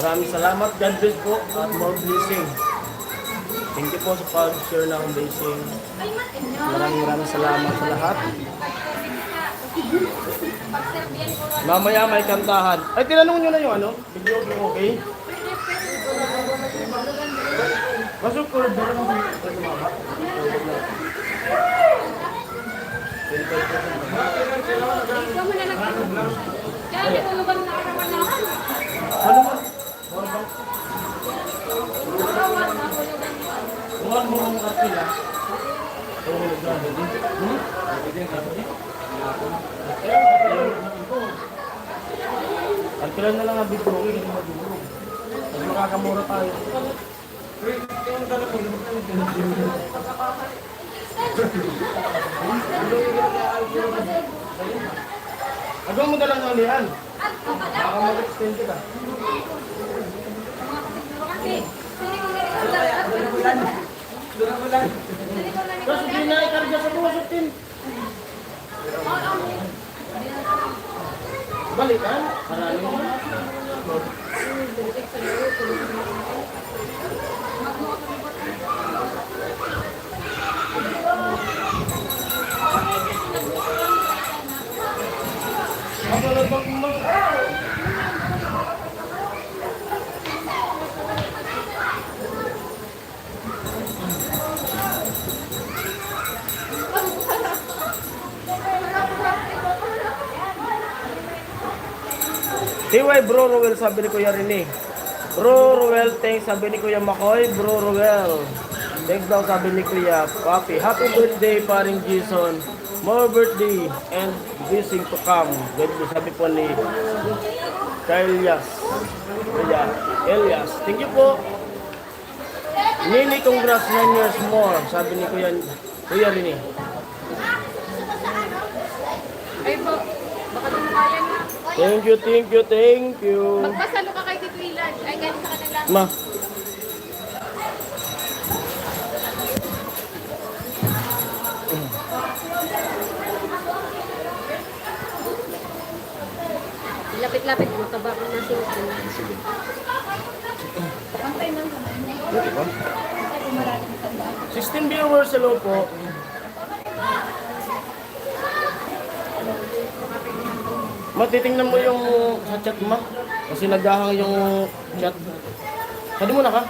Maraming salamat. God bless po at more blessing. Thank you po sa pag-share ng blessing. Maraming salamat sa lahat. Pagserbian ko ron. Mamaya may kantahan. Ay, tinanong nyo na yung ano? Video, yung okay? Masuk ko, dala mo tumama. Ikaw mo na nag- Kaya hindi ko naman nakakawalahan. Ano mo? Nakakawan na ako yung ganyan. Tuhan mo ang kapila. Alpilan na lang ang video, hindi magulog. Pag makakamura tayo. Agaw mo dalang ano yan? Baka mag-extend ka. Kasi, hindi ko narinig. Tapos hindi na ikarga sa tuwa sutin. Balikan? Marami mo. Ako lang bang TY Bro Roel, sabi ni Kuya Rene. Bro Roel, thanks, sabi ni Kuya Makoy. Bro Roel, thanks daw, sabi ni Kuya Papi. Happy birthday, paring Jason. More birthday and blessing to come. God bless, sabi po ni Elias. Kuya Elias, thank you po. Nini, congrats, 9 years more, sabi ni Kuya Rene. Ay po, baka di mo kaya na. Thank you, thank you, thank you. Magpasalo ka kay Tito Ilan. Ay, ganun sa kanila. Ma. Lapit-lapit, mataba ka na singkin. Pantay lang naman. 16 viewers, hello po. Matitingnan mo yung sa chat mo. Kasi naghahang yung chat. Kadi mo na ka?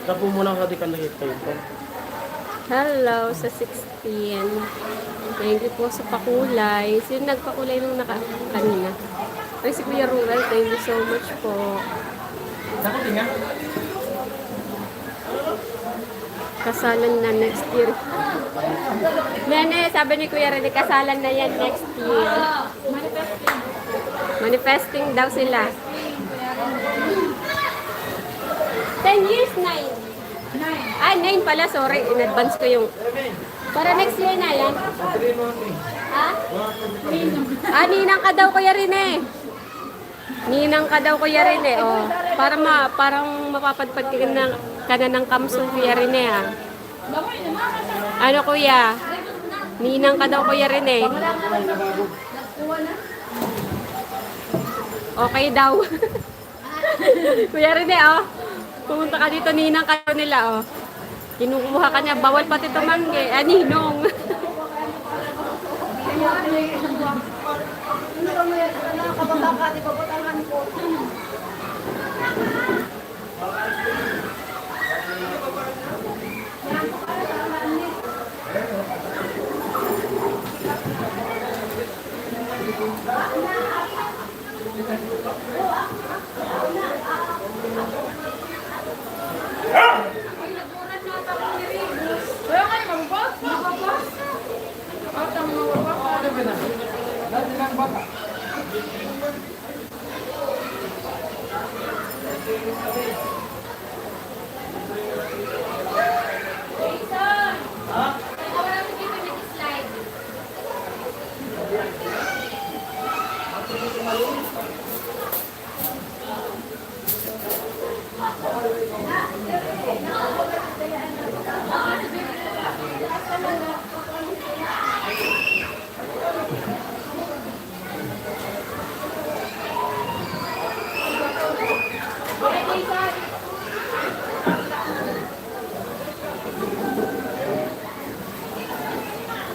Tapo muna ka di ka nahit kayo. Hello sa 16. Thank you po sa pakulay. Sino nagpakulay nung kanina? Ay, si Kuya Rural. Thank you so much po. Kasalan na next year. Nene, sabi ni Kuya Rene, kasalan na yan next year. Manifesting daw sila. 10 years, 9. Ah, 9 pala, sorry. In advance ko yung... Para next year na yan. Ha? Ninang ka daw, Kuya Rene. Ninang ka daw, Kuya Rene. Oh, parang mapapadpad ka na ng kamso, Kuya Rene, ha? Ano, Kuya? Ninang ka daw, Kuya Rene. Okay daw. Kuya Rene, oh. Pumunta ka dito, ninang ka daw nila, oh. Kinukuha ka niya. Bawal pati tumanggi. Ninong.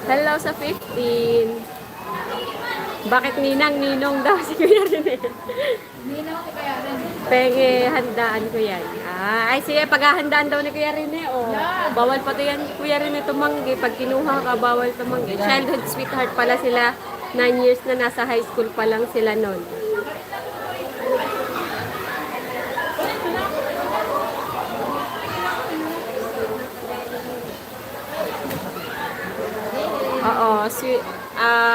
Hello sa 15. Bakit ninang, ninong daw si Kuya Rene? Ninaw ko kaya rin. Penge, handaan ko yan. Ah, ay sige, paghahandaan daw ni Kuya Rene, oh. Bawal pa to yan, Kuya Rene, tumanggi. Pag kinuha ka, bawal tumanggi. Childhood sweetheart pala sila. 9 years na nasa high school pa lang sila nun. Oo,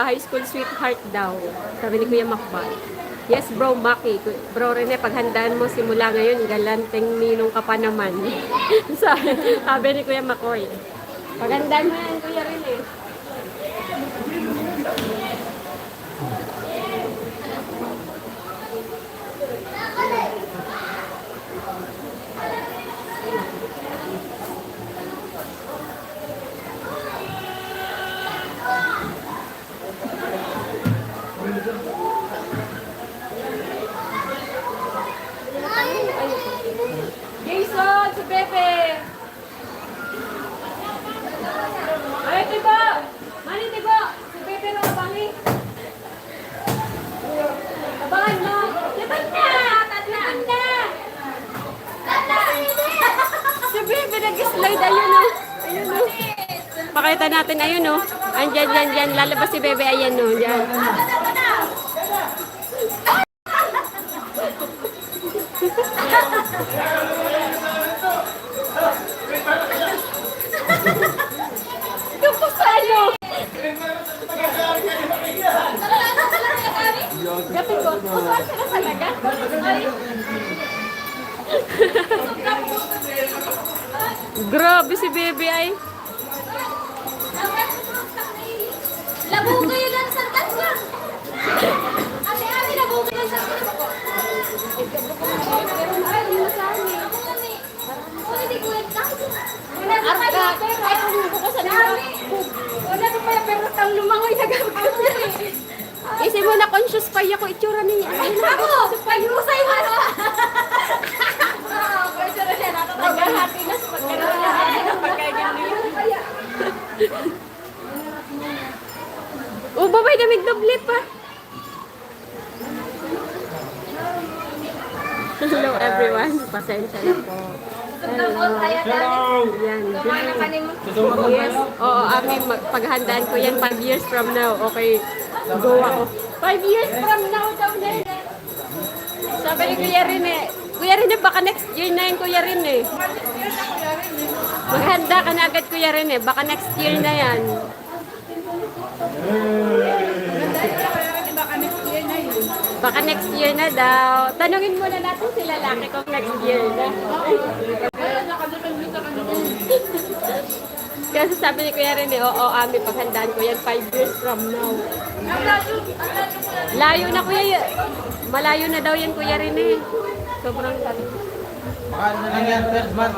high school sweetheart daw. Sabi ni Kuya Makbal. Yes, bro, Maki. Bro, Rene, paghandaan mo simula ngayon, galanteng ninong ka pa naman. Sabi ni Kuya Makoy. Paghandaan mo yan, Kuya Rene. Jason, si Pepe. Ay, Tibo. Mani, Tibo. Si Pepe na kabangi. Abangan mo. Lipat na. Lipat na. Si Pepe nag-slide. Ayun o. Ayun o. Pakita natin. Ayun o. Andyan, dyan, dyan. Lalabas si Bebe. Ayan o. Dyan. Kapos ano? Gabi ko, kusuan ka na talaga? Grabe si Bebe ay. Labugo yun lang sa tatlo. Ate, labugo yun sa tatlo. Pero ay, yun sa amin. Hindi ko lang kasi. Arga, ay kumukukusan mo. Wala ko pa pero tang lumangoy na gagawin. Kasi mo na conscious pa ako itsura niya. Ako, pag-usay mo na. Naghahati na sa pagkaroon niya. Pagkaigin niya. Oh, babay na may doble pa. Hello everyone. Pasensya na po. Hello. Yan. Yes. Oo, amin paghandaan ko yan 5 years from now. Okay. Go ako. 5 years from now daw na. Sabi ni Kuya Rene. Kuya Rene, baka next year na yun, Kuya Rene. Maghanda ka na agad, Kuya Rene. Baka next year na yan. Baka next year na daw. Tanungin muna natin sila laki kung next year na. Kasi sabi ni Kuya Rene, oo, Ami, paghandaan ko yan 5 years from now. Layo na, Kuya. Malayo na daw yan, Kuya Rene. Sobrang layo. Baka na lang yan, first month.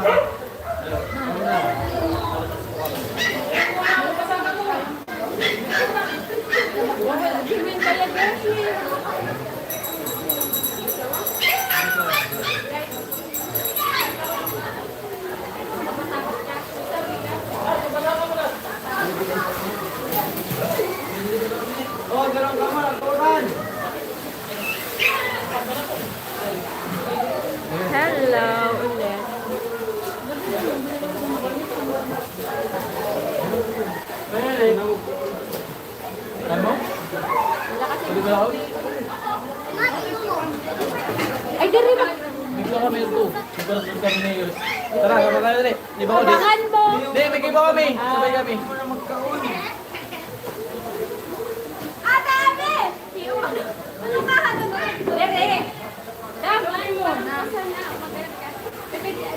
Oh, garang kamar, turan. Hello, ulit. Ano? Ay, dali ba? Bigla kami ito. Bigla kami na yun. Tara, kapag tayo dali. Di ba ko di? Abangan mo. Di, may kiba kami. Sabay kami. Ate, ate! Ano ka? Dere! Damay mo na.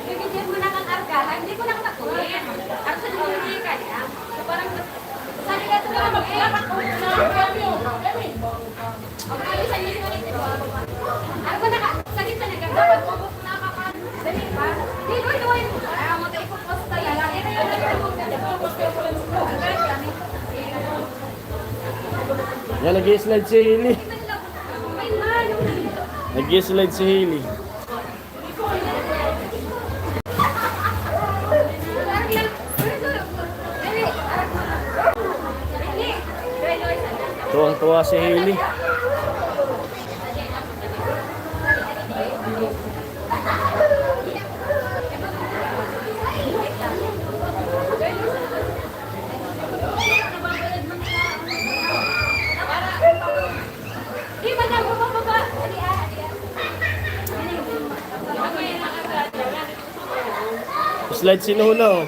Bibigyan mo na kang argala. Hindi ko lang natuloyin. Ako sa hindi ka niya. So parang sabi ka ito na mag-iapak ko na. Okay, sa inyo ulit ito. Ako na ka. Sa gitna na gagawin mo. Na ka pa. Dali ba? Dito, ito. Ayaw mo tayo ipupos tayo. Ito yung nagpapos Yan, nag-i-slide si Hailey. Nag-i-slide si Hailey. Tuwang-tuwa si Hailey. Di ba na bumababa? Ali ah. Slide sinuhula oh.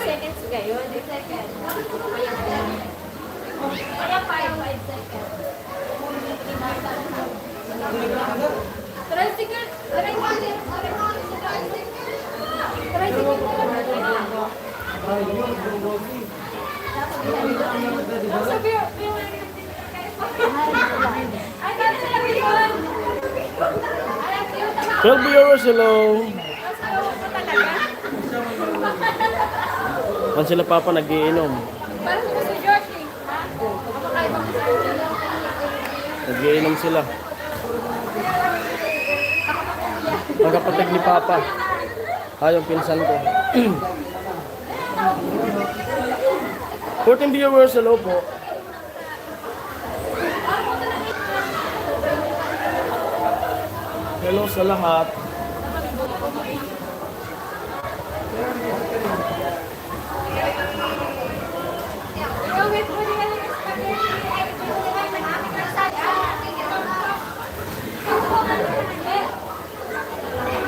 Seconds kayo. Kaya 5 seconds. Tricycle. Ay, dami sila yun. 12 viewers, hello. Pan sila papa nagiinom. Parang si George eh. Ha? Kapakain mo sa Nagiinom sila. Ang kapatid ni papa. Yung pinsan ko. 14 viewers, hello po. Hello sa lahat. Gawin mo nila yung spaghetti.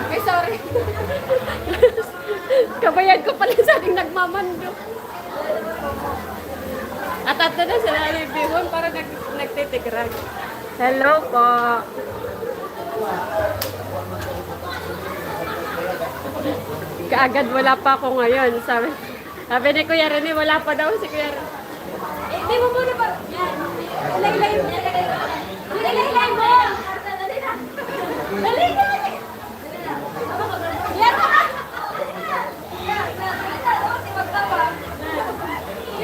Ay, sorry. Kabayan ko pala sa ating nagmamando. At ato na sila ni Bihon para nagtitigrag. Hello po. Kaagad wala pa ako ngayon. Sabi ni Kuya Rene, wala pa daw si Kuya Rene. Eh, di mo muna ba? Yan. Laylay mo. Laylay mo. Dali na. Dali na. Yan.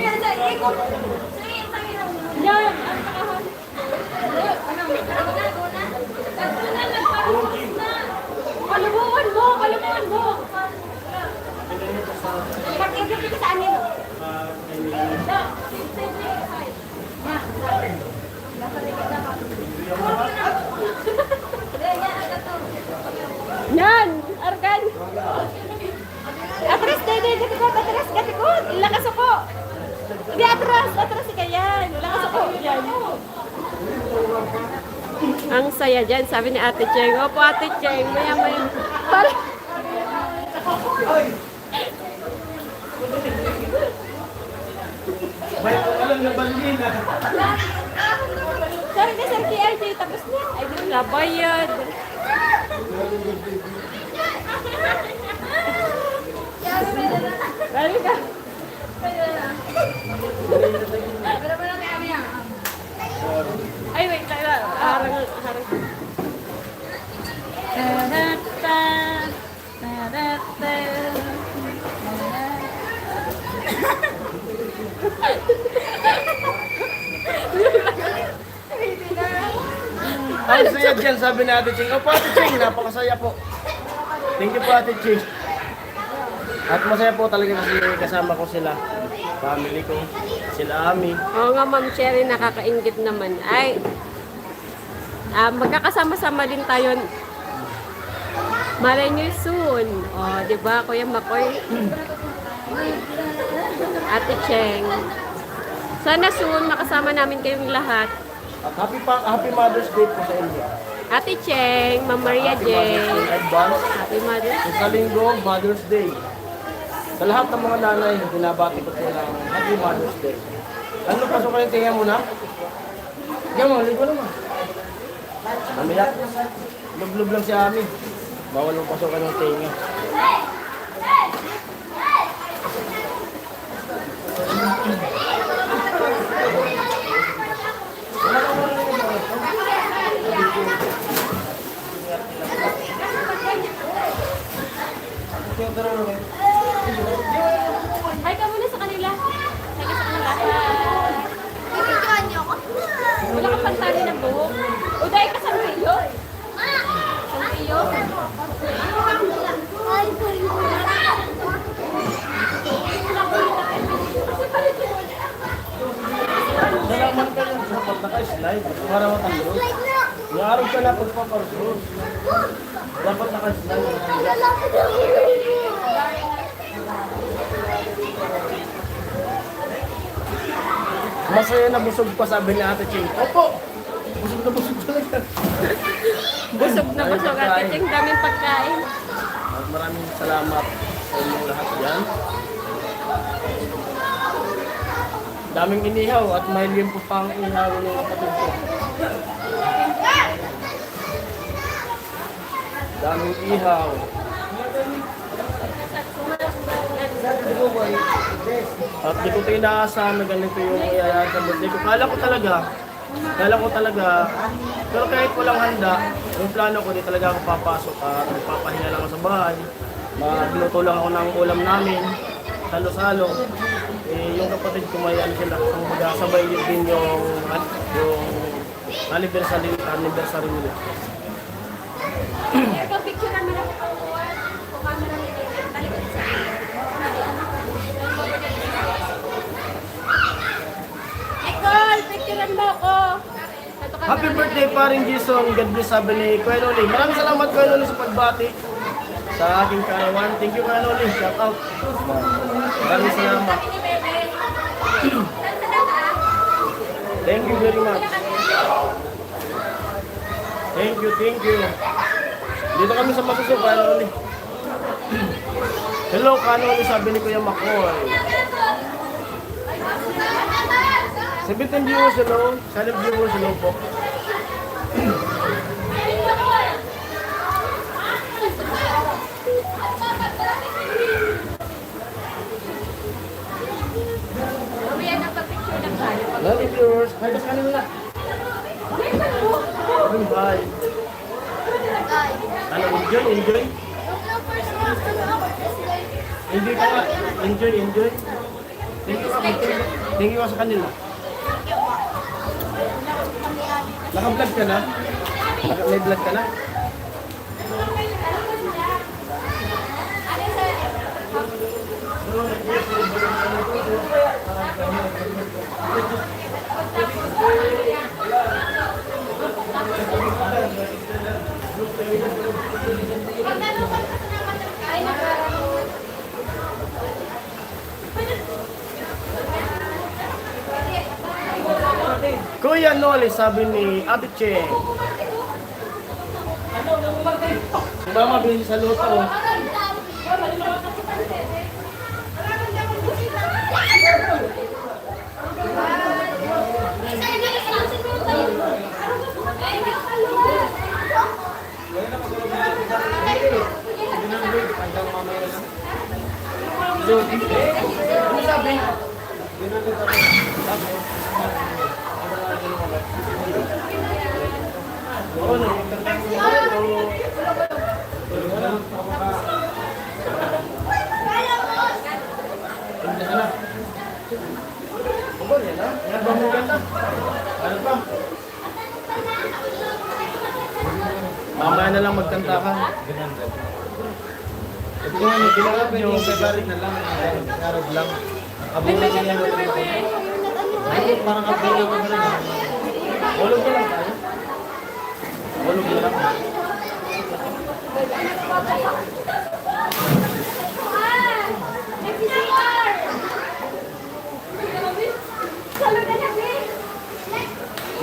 Yan, sa ikot. Sige, sige. Yan. Kalumuan mo. Mag-ibig ka sa amin. Yan! Arkan! Atras, dede, katikot, atras, katikot! Ilakas ako! Hindi, atras ka yan! Ilakas ako! Yan! Ang saya dyan, sabi ni Ate Cheng. Opo, Ate Cheng, maya. Parang... May alam na balin na. Sabi na, Sir KRJ, tapos na. Ay, di na bayad. Balik ka. Ay, wait, harang. Ang saya dyan, sabi ni Ate Ching. Opo, Ate Ching, napakasaya po. Thank you po, Ate Ching. At masaya po talaga kasi kasama ko sila. Family ko, sila Ami. Oo nga, Ma'am Cherry, nakakaingit naman. Ay, magkakasama-sama din tayo. Malay nyo soon. O, di ba, Kuya Makoy? Ate Cheng. Sana soon makasama namin kayong lahat. At happy Mother's Day po sa inyo. Ate Cheng, Ma'am Maria Happy Mother's J. Day in advance. Happy Mother's Day. Sa linggo, Mother's Day. Sa lahat ng mga nanay, binabati ko po ng Happy Mother's Day. Ano, pasok ka yung tinga muna? Diyan mo, ligo naman. Mamaya, lub-lub lang si Ami. Bawal mong pasokan ng tinga. Hi ka muna sa kanila. Hi ka sa kanila. Bibigyan niyo ako. Wala kang pantali ng buhok. O dahil ka sa iyo. Sa iyo. Ay, slide. Para matangos. Yarog ka na pagpaparsos. Dapat naka-slide. Masaya na busog pa, sabi ni Ate Ching. Opo! Busog na busog talaga. Busog na busog at Cheng, daming pagkain. Maraming salamat sa inyong lahat dyan. Daming inihaw at mahilim po pang ihaw ng kapatid ko. Daming ihaw. At di ko tayo inaasahan na ganito yung iyayari sa birthday ko. Kala ko talaga, pero kahit walang handa, yung plano ko, di talaga ako papasok at magpapahinga lang ako sa bahay. Magluto lang ako ng ulam namin, salo-salo. Yung kapatid ko may ano sila, kung magasabay din yung anniversary nila. Picture mo lang ako. Kung camera nila, balik sa Nicole, picturean mo ako. Happy birthday paring Jason, God bless, sabi ni Kuya Noli. Maraming salamat Kuya Noli sa pagbati sa aking karawan. Thank you Kuya Noli, shout out. Maraming salamat. Thank you very much. Thank you. Dito kami sa Masuso, Kuya Noli. Hello Kuya Noli, sabi ni Kuya Makoy. 17 viewers, hello. 7 viewers, hello po. Mamaya na pag-picture lang tayo. Love viewers. Hi, kas kanila na. Bye. Ano, enjoy. Enjoy ka nga. Enjoy. Thank you ka sa kanila. Naka-vlog ka na? May vlog ka na? Kuya Noli, sabi ni Ate Cheng. Mama, bilhin sa luto. Ano sabi? Oo, mamaya na lang magkanta ka. Ito nga, may ginarap yung kabarik na lang. Narag lang. Abulog niya yung ay, parang abulog ko na lang. Hulog na lang tayo. Hulog na lang.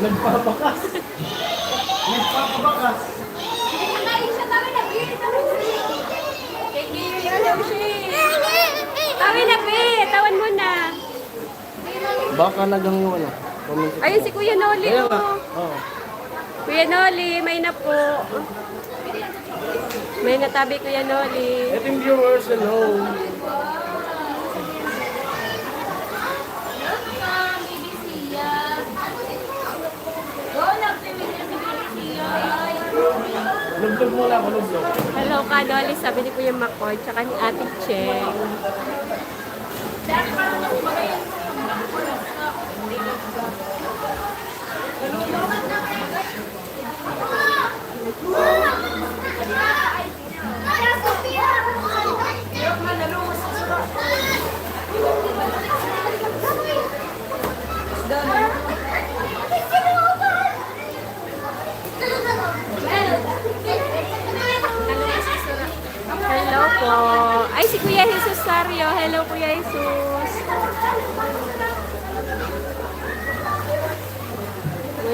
Nagpapakas. Tawi na, Pe. Tawan mo na. Baka nagang yung ano. Ayun si Kuya Noli. Kaya nga. Oh. Oo. Kuya Noli, may na po. May natabi Kuya Noli. Ito yung viewers, hello. Lublog muna ako, lublog. Hello, Kanoli. Sabi ni Kuya Makoy, tsaka ni Ate Cheng.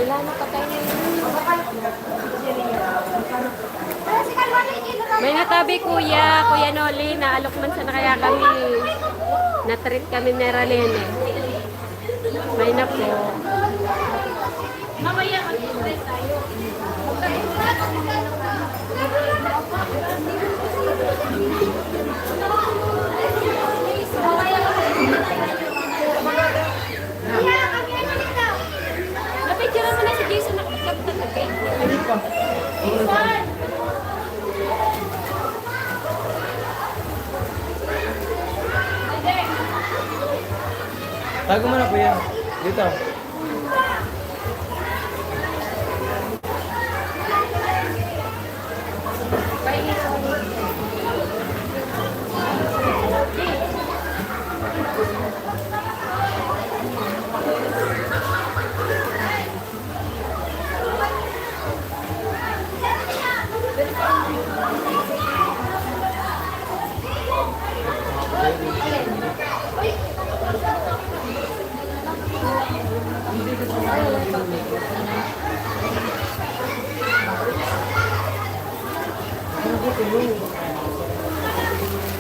Wala na, patay na yun. May natabi kuya, Kuya Noli, naalok man sana kaya kami. Na-treat kami ni Ralene. May na po. Mamaya mag-stress tayo. Napicturean mo na si Jason nakikagtatagay. Jason! Tago mo na kuya. Dito.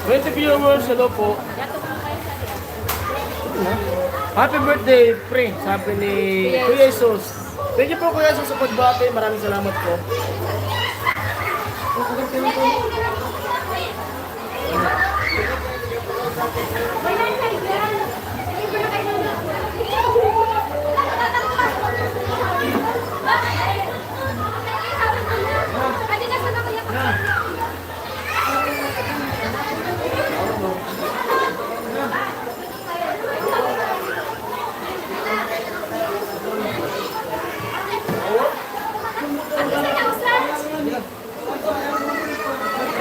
Twenty viewers, hello po. Happy birthday, Pre, sabi ni Kuya Jesus. Thank you po Kuya Jesus sa pagbati. Maraming salamat po.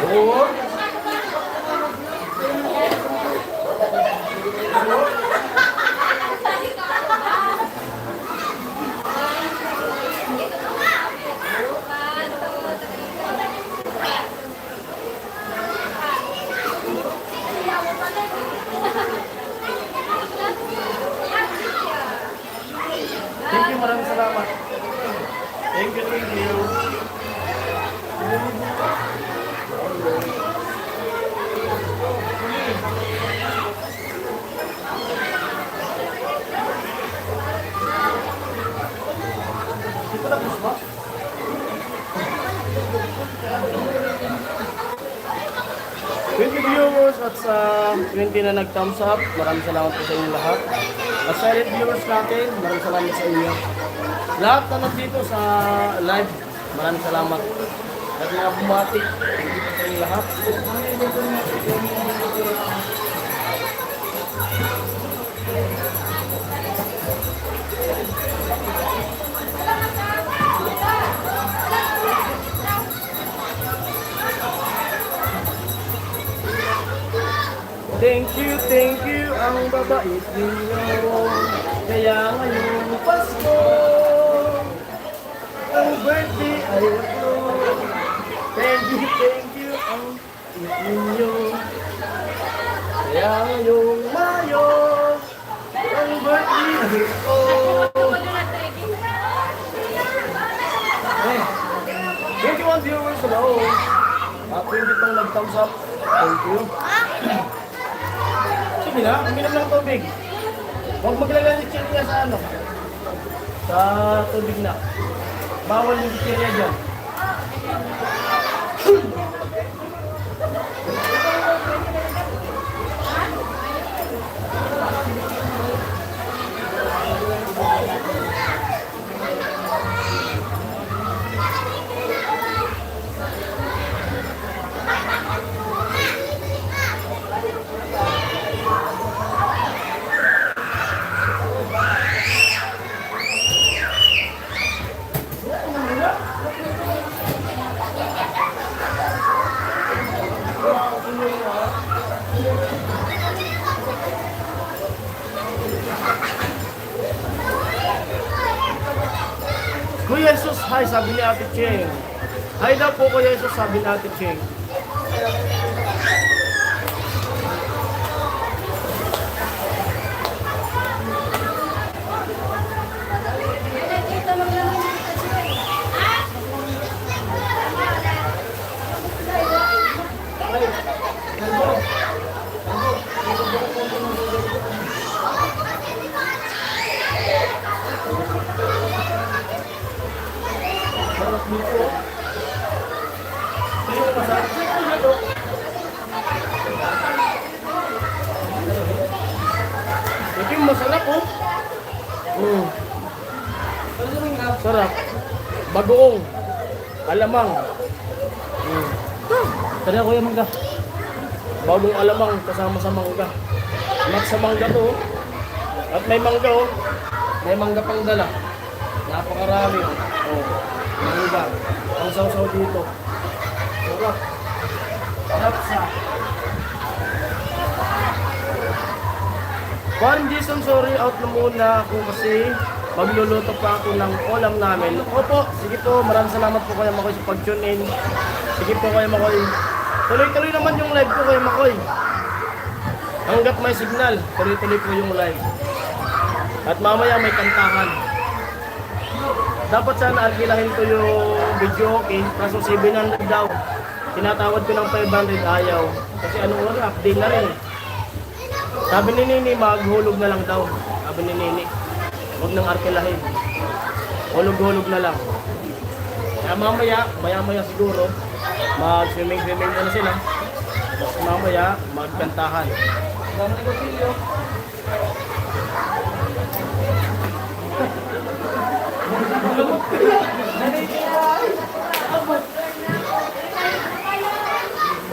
Oh. Thank you, maraming salamat. Thank you, thank you. Thank you viewers at sa 20 na nag-thumbs up, maraming salamat po sa inyo lahat. At silent viewers natin, maraming salamat sa inyo. Lahat na nandito sa live, maraming salamat. At nga bumati, thank you po sa inyo lahat. Thank you, ang babait ninyo. Kaya ngayong Pasko, ang birthday ay ito. Thank you, ang babait ninyo. Kaya ngayong Mayo, ang birthday ay ito. Thank you, viewers, hello. At 20 pang nag-thumbs up. Thank you. Sige na, uminom ng tubig. Huwag maglalagay ng chichirya sa ano. Sa tubig na. Bawal yung chichirya dyan. Kuya Jesus, hi, sabi ni Ate Cheng. Hi daw po Kuya Jesus, sabi ni Ate Cheng. Sarap. Bagoong. Alamang. Tara kuya mangga. Bagong alamang kasama sa mangga. Mat sa mangga to. Oh. At may mangga oh. May mangga pang dala. Napakarami. Oh. Mangga. Ang sausaw dito. Sarap. Sarap sa. Juan Jason, sorry, out na muna ako kasi magluluto pa ako ng ulam namin. Opo, sige po, maraming salamat po Kuya Makoy sa pag-tune in. Sige po Kuya Makoy. Tuloy-tuloy naman yung live ko Kuya Makoy. Hanggat may signal, tuloy-tuloy po yung live. At mamaya may kantahan. Dapat sana alkilahin ko yung video okay, kaso 700 daw. Tinatawad ko ng 500, ayaw. Kasi anong oras, update na rin. Sabi ni Nini, maghulog na lang daw. Sabi ni Nini, huwag nang arkilahin. Hulog-hulog na lang. Kaya maya-maya siguro, mag-swimming-swimming na sila. Tapos mamaya, magkantahan.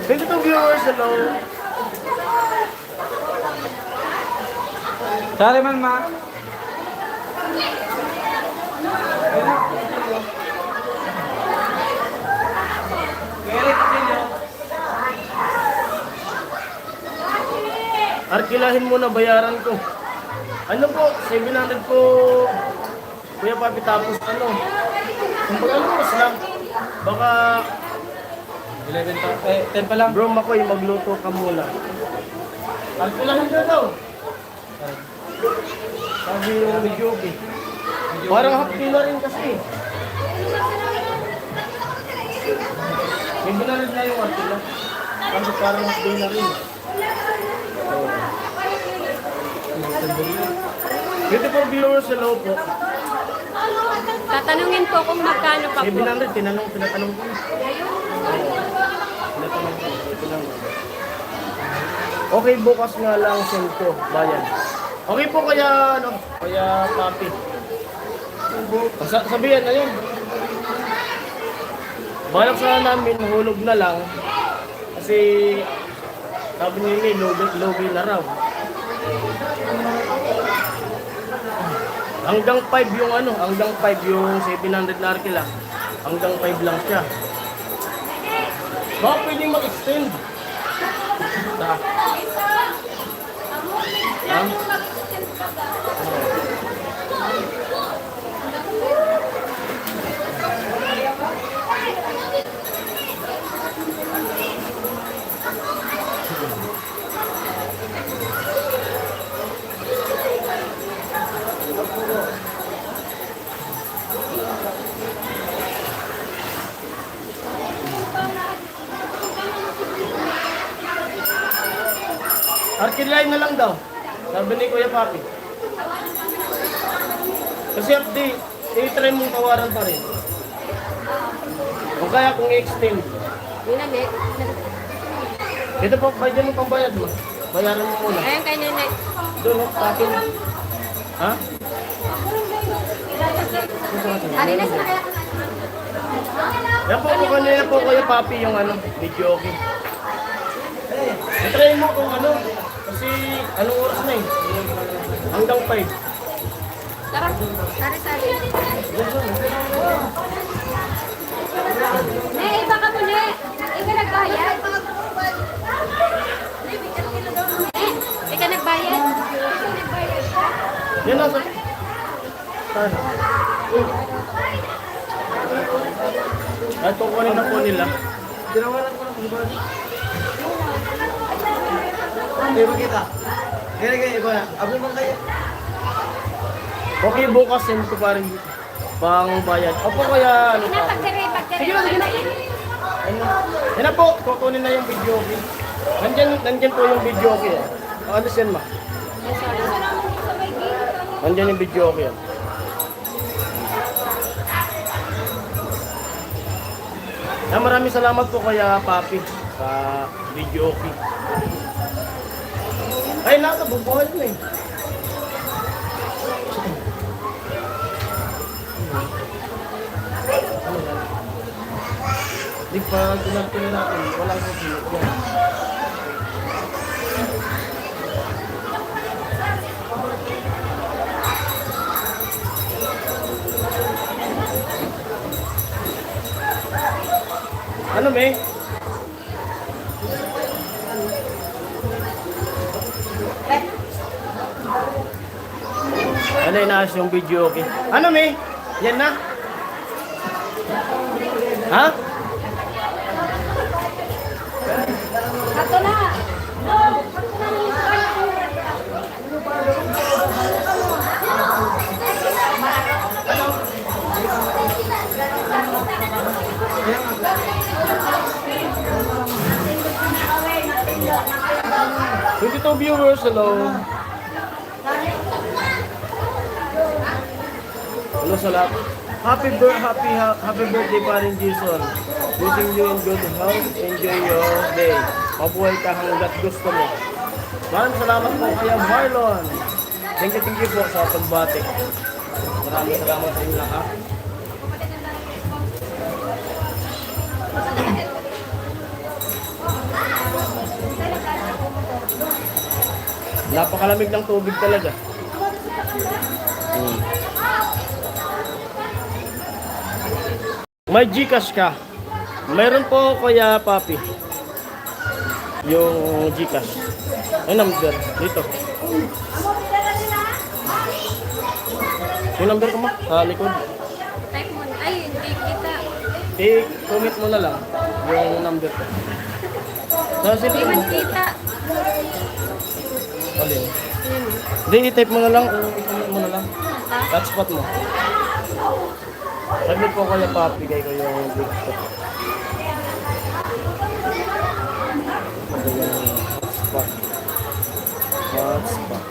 Thank you viewers, hello. Sari man ma. Arkilahin mo na bayaran ko. Ano po, 700 po. Kuya Papi, tapos ano? Kung baga oras lang. Baka 11 pa. 10 pa lang. bro Makoy, magluto ka muna. Arkilahin ka daw. Sabi yung video okay. Parang half kilo rin kasi. May binarid na yung arkila. Kasi parang half kilo rin. Beautiful viewers, hello po. Tatanungin po kung magkano pa po. 700, tinatanong ko. Okay, bukas nga lang send ko, bayan. Okay po kaya, ano, kaya Papi. Sabihan na yun. Balak sana namin, hulog na lang. Kasi, sabi nila, logi na raw. Hanggang 5 yung ano, hanggang 5 yung 700 na arkila. Hanggang 5 lang siya. Baka pwedeng mag-extend. Ha? Arkilain na lang daw. Sabi ni Kuya Papi. Kasi update, i-try mong tawaran pa rin. O kaya kung i-extend. Yun na, Nek. Ito po, bayad mo pambayad mo. Bayaran mo muna. Ayan kay Nenay. Doon, no? Papi. Ha? Ari na sila kaya. Yan po, kung kanina po Kuya Papi yung ano, video okay. I-try mo kung ano. Kasi anong oras na eh? Hanggang 5. Tara, sari-sari. Ne, iba ka mo, ne. Ikaw nagbayad. Ikaw nagbayad? Yan na, sir. Saan? At kukunin na po nila. Tinawalan ko na kung ba? Iba kita. Kaya iba na. Abo man kayo. Okay, bukas send ko pa rin pang bayad. Opo kaya ano pa? Pagdiri. Sige na, sige na. Ano? Yan na po, kukunin na yung video okay. Nandyan po yung video okay. Ano yan ma? Nandyan yung video okay. Maraming salamat po kaya Papi sa video okay. Ay, nasa bubuhay na eh. Di pa tinagpili natin, walang susunod yan. Ano, May? Ano, inaas yung video, okay? Ano, May? Yan na? Ha? Ato na! Two viewers, hello. Hello sa lahat. Happy birthday pa rin, Jason. Wishing you in good health. Enjoy your day. Mabuhay ka hanggat gusto mo. Maraming salamat po kaya Marlon. Thank you po sa pagbati. Maraming salamat sa inyo lahat. Napakalamig ng tubig talaga. May Gcash ka. Mayroon po Kuya Papi. Yung Gcash. Ay, number. Dito. Yung number ko mo? Sa likod. Type mo na. Ay, hindi kita. I-comment mo na lang yung number ko. Sa Hindi cellphone man mo. kita. Alin? Yun. Hindi, i-type mo na lang. I-comment mo na lang. Hotspot mo. Sabi po Kuya Papi, kay ko yung big shot. Ito yung hotspot. Hotspot.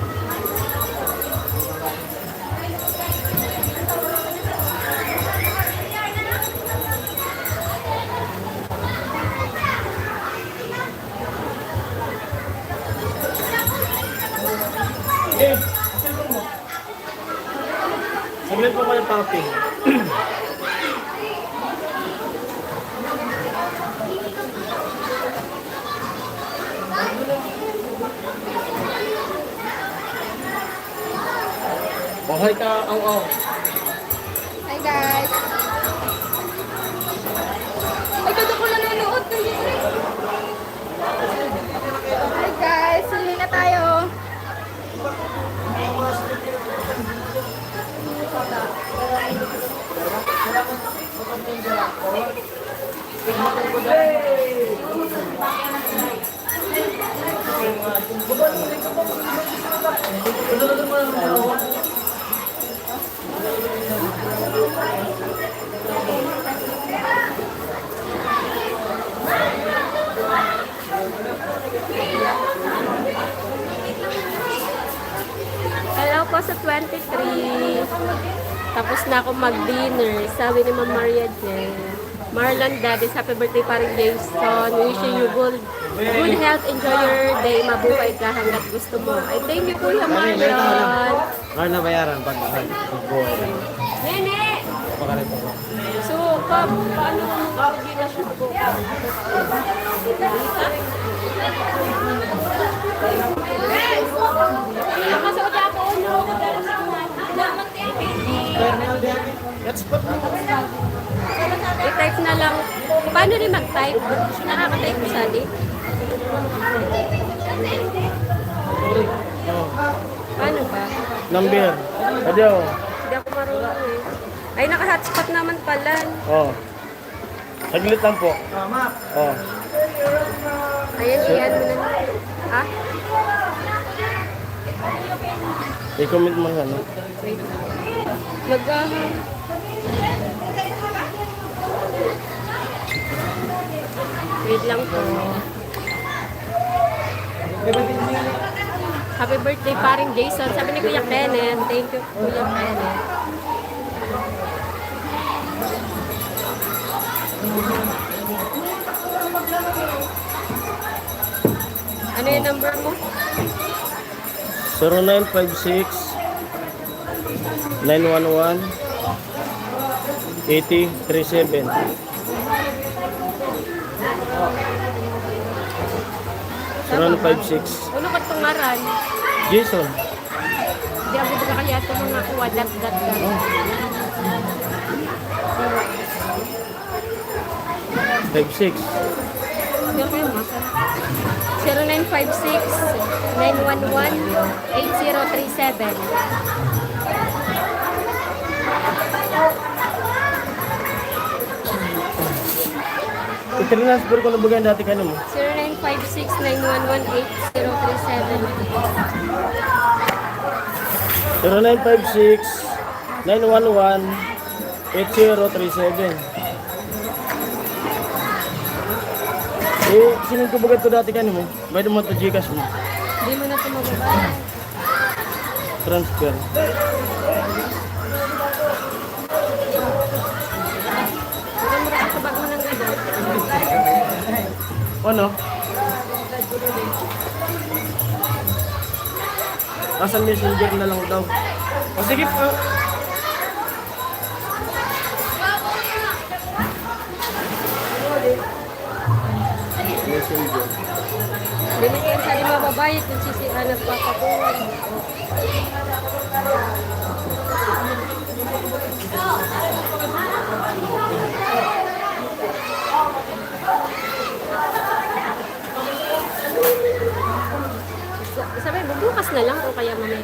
Eh, cellphone mo. Saglit po Kuya Papi. Okay ka, ang. Hi guys! Ay, kada ko nanonood. Hi guys! Huli na tayo. Hello po sa 23. Tapos na ako mag-dinner. Sabi ni Ma'am Maria Jen. Marlon Daddy, happy birthday pa rin Jason. Wishing you good health. Enjoy your day. Mabuhay ka hanggat gusto mo. Ay, thank you Kuya Marlon. Ano na bayaran pag buhay? Nene! Pakalit ako. So, paano mo mag-gcash mo po? Nakasuot ako, no? Hotspot mo. I-type na lang. Paano rin mag-type? Nakaka-type mo sa di? Paano ba? Number. Adyo. Hindi ako marunong eh. Ay, naka-hotspot naman pala. Oh. Saglit lang po. Oh. Ayan, iyan mo na. Ha? I-comment mo ano. Wait. Wait lang po. Happy birthday paring Jason. Sabi ni Kuya Kenneth. Thank you, Kuya Kenneth. Ano yung number mo? 0956 911 8037. 0156. Uno ka tungaran. Jason. Di ako ba kaya ito mga kuwadat dat. 56. Hindi ako yung masa. 0956-911-8037. I-transfer ko na bagay dati ka mo. 0956-911-8037. 0956-911-8037. Sinong ko bagay to dati ka mo? May naman to Gcash mo. Hindi mo na ito mababayan. Transfer. Hindi mo rin sa bag mo ng gano'n. Ano? Nasa messenger na lang daw. O sige pa. Messenger. Binigyan sa lima babae kung sisihan at papakuhan. Sabi mo, bukas na lang o kaya mamaya.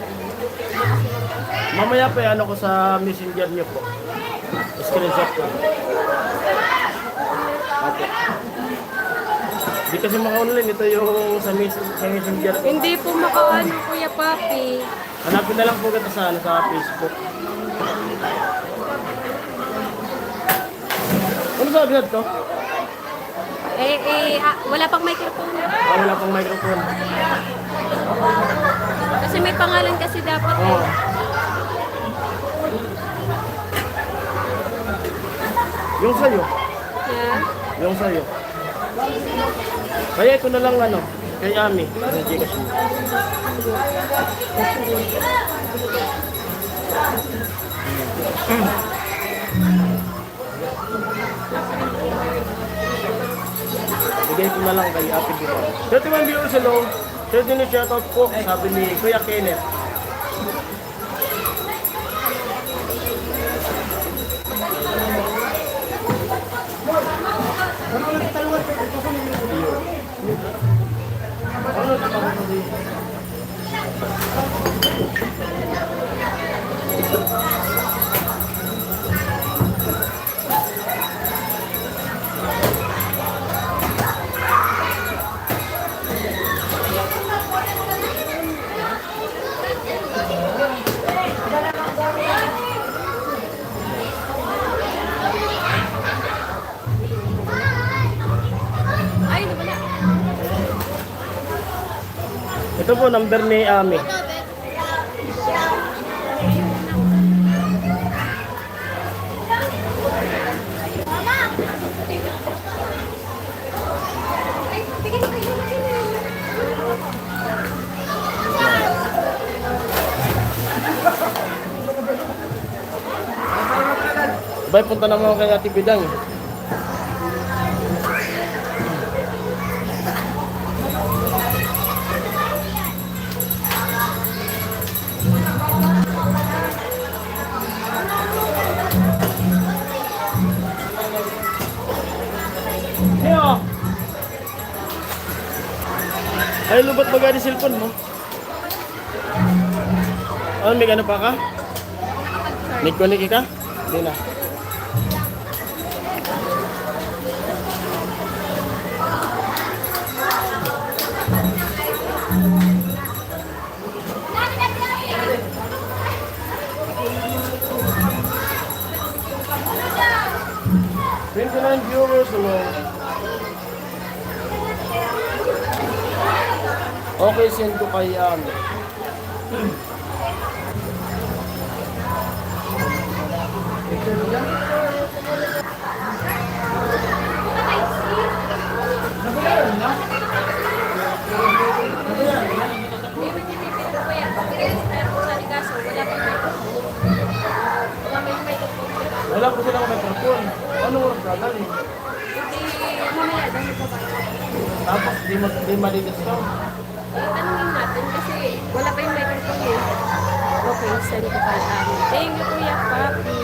Mamaya pa ano ko sa messenger niyo po. Screenshot ko. Opo. Di kasi maka-online ito yung sa messenger ko. Hindi po makaano, Kuya Papi. Hanapin na lang po kita sa, sa Facebook. Ano sabi na ito? Wala pang microphone. Wala pang microphone. Kasi may pangalan kasi dapat eh. Oo. Yung sa'yo. Yeah. Yung sa'yo. Kaya ito na lang ano, kay Ami. Yung Gcash mo. Bigay ko na lang kay Ate Biro. 31 viewers hello. 30 na shoutout po, sabi ni Kuya Kenneth. Ay, wala. Ito po, number ni Ami. Sabay, punta naman kay Ate Bidang. Yo! Ay, lubat ba gani cellphone mo? Oh, may ano pa ka? May connect ka? Hindi na. Viewers, hello. Okay, send ko kay Ami. Wala pang microphone. Wala po sila may microphone. Ano oras dadali? Hindi, mamaya Ano pa ba? Tapos di malinis to. Tanungin natin kasi wala pa yung microphone eh. Okay, send ko pala. Thank you, Kuya Papi.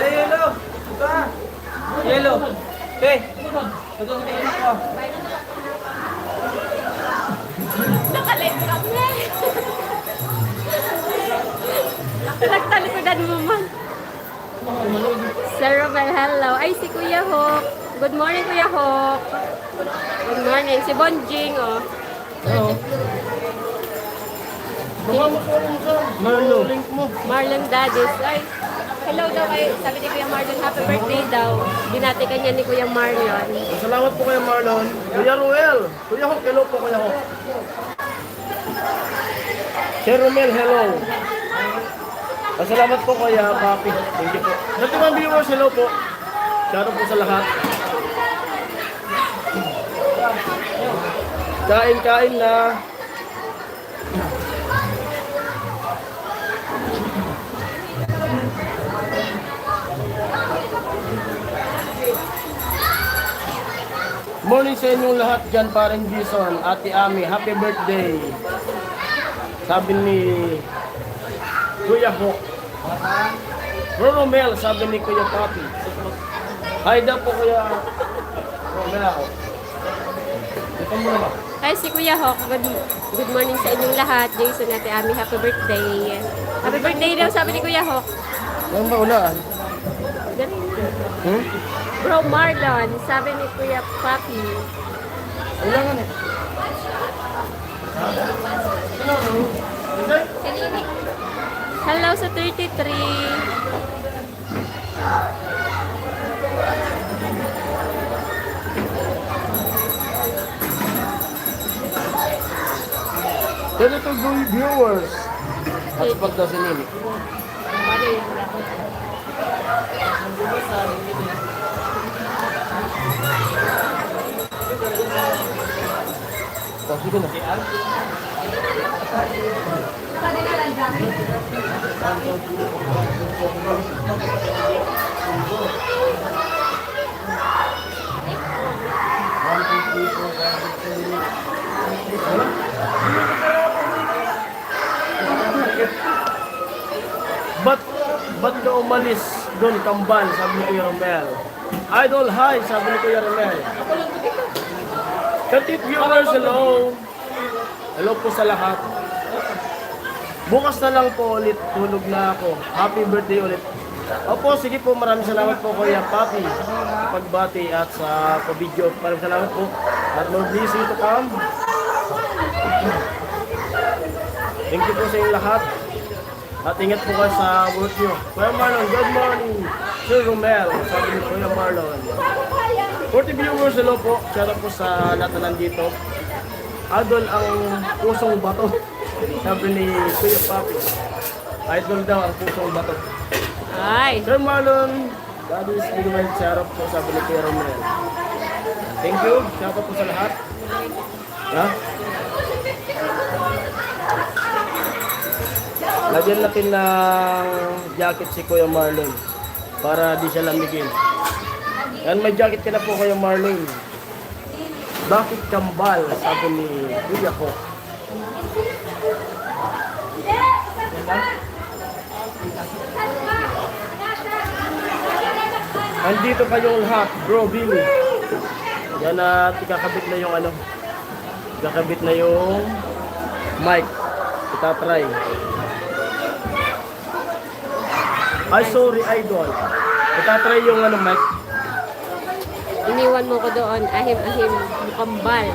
Yelo! Ito! Yelo! Okay! Ito ang tingin ko. Naka-live kami. Nagtalikodan mo man. Sir Romel, hello. Ay, si Kuya Hawk. Good morning, Kuya Hawk. Good morning. Si Bonjing, oh. Oo. Baka mo po Marlon. Link mo. Marlon Dadis. Ay, hello daw kay, sabi ni Kuya Marlon, happy birthday daw. Binati ka niya ni Kuya Marlon. Salamat po kay Marlon. Kuya Ruel. Kuya Hok, hello po Kuya Hok. Sir Romel, hello. Salamat po Kuya Papi. Thank you po. Dati mga viewers, hello po. Shoutout po sa lahat. Kain-kain na. Morning sa inyong lahat dyan, parang Jason, Ate Ami, happy birthday. Sabi ni Kuya Hok. Romel, sabi ni Kuya Papi. Hi daw po Kuya Romel ako. Ito mo na ba? Hi, si Kuya Hawk. Good morning sa inyong lahat. Jason, Ate Ami, happy birthday. Happy birthday daw, sabi ni Kuya Hawk. Yung ba ulaan? Bro Marlon, sabi ni Kuya Papi. Ulangan eh. Hello sa 33. Ganito yung viewers. At pag daw si Nini. Oh, sige na. Ba't ka umalis doon, kambal, sabi ni Kuya Romel. Idol, hi, sabi ni Kuya Romel. Katit viewers, hello. Hello po sa lahat. Bukas na lang po ulit, tulog na ako. Happy birthday ulit. Opo, sige po, maraming salamat po Kuya Papi sa pagbati at sa pabidyo. Maraming salamat po. At more blessing to come. Thank you po sa inyong lahat. At ingat po kayo sa work nyo. Kuya Marlon, good morning. Sir Romel, sabi ni Kuya Marlon. 40 viewers, hello po. Shout out po sa lahat na nandito. Idol ang pusong bato. Sabi ni Kuya Papi. Idol daw ang pusong bato. Ay. Sir Marlon, that is Edwin. Shout out po sabi ni Kuya Romel. Thank you. Shout out po sa lahat. Ha? Lagyan natin ng jacket si Kuya Marlon para di siya lamigin. Yan, may jacket ka na po Kuya Marlon. Bakit kambal? Sabi ni Kuya ko. Andito kayong lahat, bro Billy. Yan at ikakabit na yung ano. Ikakabit na yung mic. Itatry. Ay, sorry, idol. Itatry yung ano, mic. Iniwan mo ko doon. Ahim-ahim. Mukambal.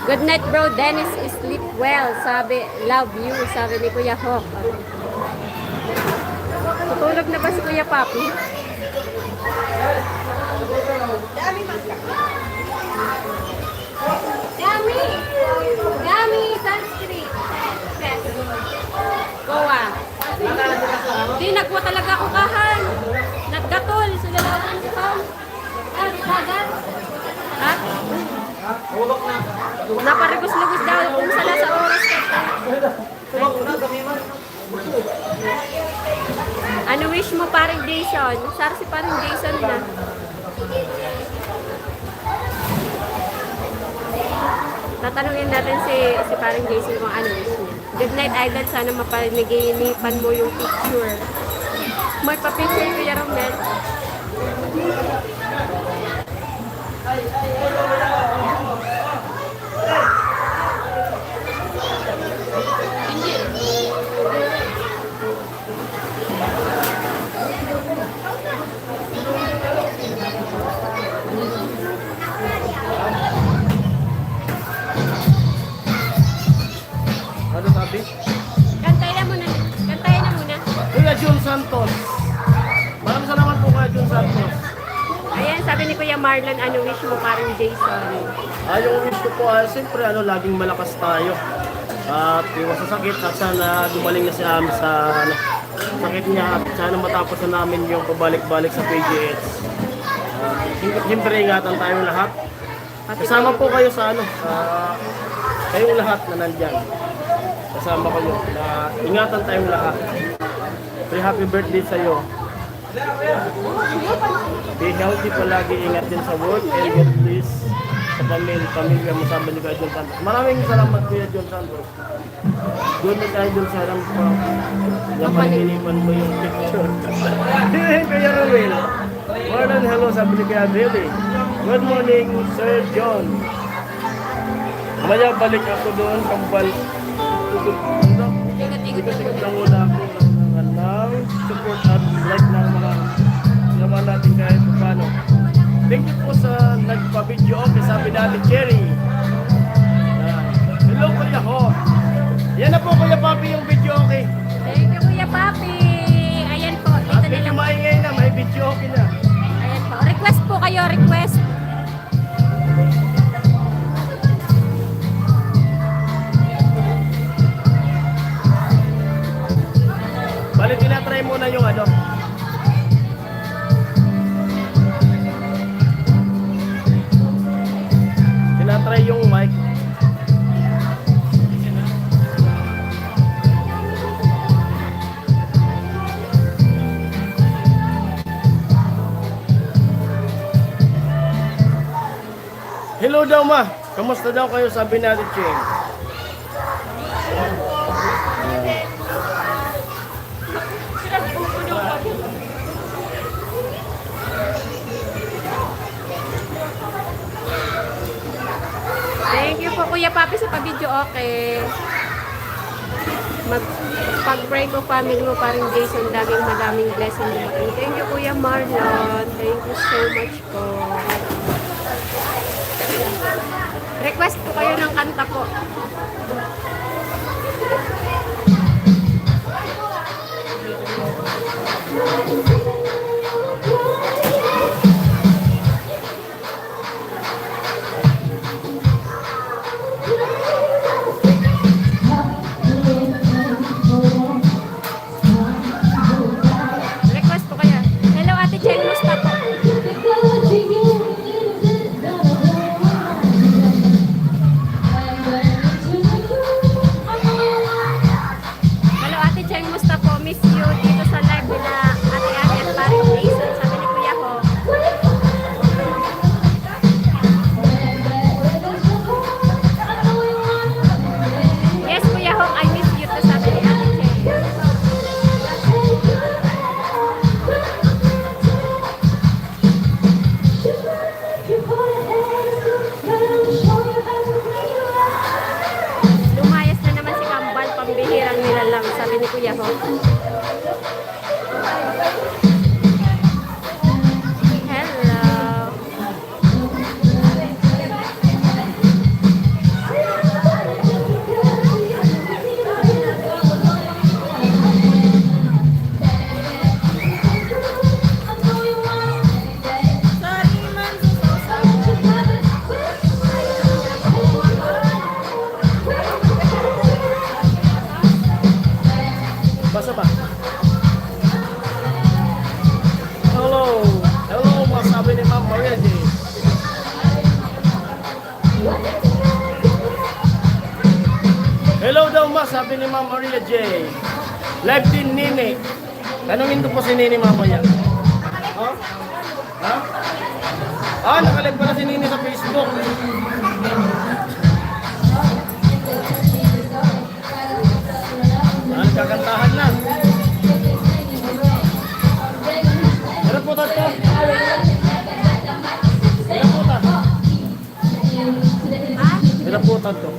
Good night, bro. Dennis, sleep well. Sabi, love you. Sabi ni Kuya Hawk. Tutulog na ba si Kuya Papi? Gami! Gami! Sunscreen! Goa. Hindi, nagwa talaga ako kahan. Nagkatol. Sila lang ang Ulok na. Naparigos-lugos daw kung sala sa oras ka. Ulok na, kamiman. Ano wish mo paring Jason? Sar si paring Jason na. Tatanungin natin si paring Jason kung ano wish niya. Good night, Idol. Sana mapanaginipan mo yung picture. May pa-picture ko yung Romel. Ano sabi? Kantayin na muna. Kantayin na muna. Kuya Jun Santos. Maraming salamat po Kuya Jun Santos. Ayan, sabi ni Kuya Marlon, ano wish mo paring Jason? Yung wish ko po ay siyempre laging malakas tayo. At iwas sa sakit at sana gumaling na si Am sa sakit niya at sana matapos na namin yung pabalik-balik sa PGH. Siyempre ingatan tayong lahat. Kasama po kayo sa kayong lahat na nandyan. Kasama kayo na ingatan tayong lahat. Very happy birthday sa iyo. Be healthy palagi, ingat din sa work and God bless sa pamilya mo, sabi ni Kuya John Santos. Maraming salamat Kuya John Santos. Good night tayo dun sa alam ko na paninipan mo yung picture. Kuya Ruel. Marlon, hello, sabi ni Kuya Billy. Good morning, Sir John. Maya balik ako doon, kambal. Ikot-ikot Lang muna ako ng support at like ng mga naman natin kahit paano. Thank you po sa nagpa-video okay, sabi natin Cherry. Hello Kuya Ho. Yan na po Kuya Papi yung video okay. Thank you, Kuya Papi. Ayan po, dito At na medyo lang. maingay na, may video okay na. Ayan po. Request po kayo, request. Bali, tinatry muna yung tinatry yung mic. Hello daw ma, kamusta daw kayo sabi natin Cheng? Thank you po, Kuya Papi, sa pag-video okay. Pag-pray ko family mo paring Jason, madaming blessing dumating. Thank you, Kuya Marlon. Thank you so much po. Request po kayo ng kanta po. Request po kayo. Hello, Ate Chen, musta po? Hello, Ate Chen, musta po? Miss you dito sa live nila Ate Ani at paring Jason. Sabi ni Kuya Ho. Yes, Kuya Ho, I miss you to sabi ni Ate Chen. Lumayas na naman si Kambal, pambihirang nilalang, sabi ni Kuya Ho. Hello. Basa ba? Hello. Hello, mga sabi ni Ma'am Maria J. Hello daw ma, sabi ni Ma'am Maria J. Live din Nini. Tanungin ko po si Nini mamaya. Oh? Ha? Ah, nakalive pala si Nini sa Facebook. Kakantahan na. Meron po tayo. Meron po tayo.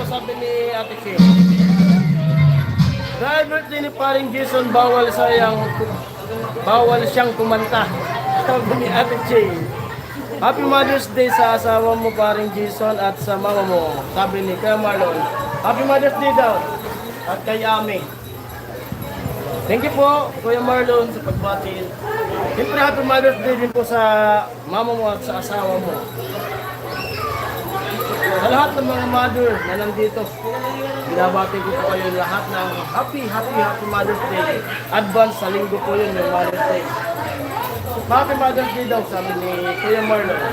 Sabi ni Ate Kim. Dahil birthday ni paring Jason, bawal siyang kumanta. Sabi ni Ate Kim. Happy Mother's Day sa asawa mo paring Jason at sa mama mo. Sabi ni Kuya Marlon. Happy Mother's Day daw. At kay Ami. Thank you po Kuya Marlon sa pagbati. Siyempre Happy Mother's Day din po sa mama mo at sa asawa mo. Sa lahat ng mga mother na nandito, binabati ko po kayo lahat ng happy Mother's Day. Advance sa linggo po yun yung Mother's Day. Happy Mother's Day daw sabi ni Kuya Marlon. Thank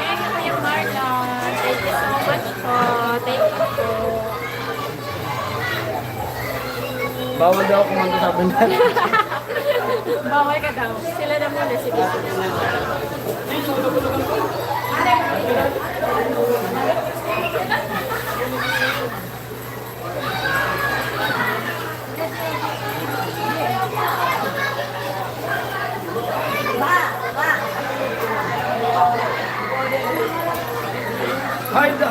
you, Kuya Marlon. Thank you so much po. Thank you po. Bawal daw kumanta sabi niya. Bawal ka daw. Sila na muna. Sige.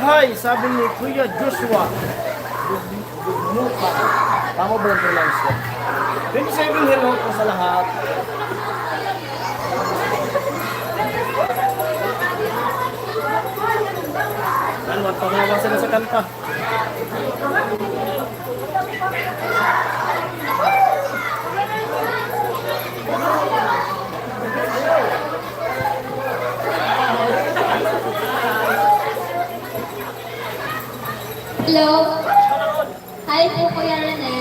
Hi, sabi ni Kuya Joshua. Dugmuka. Tama ba ang pronounce ko? 27 hello po sa lahat. Ano, pagkawa sila sa kanta. Hello. Hi po, Kuya Rene.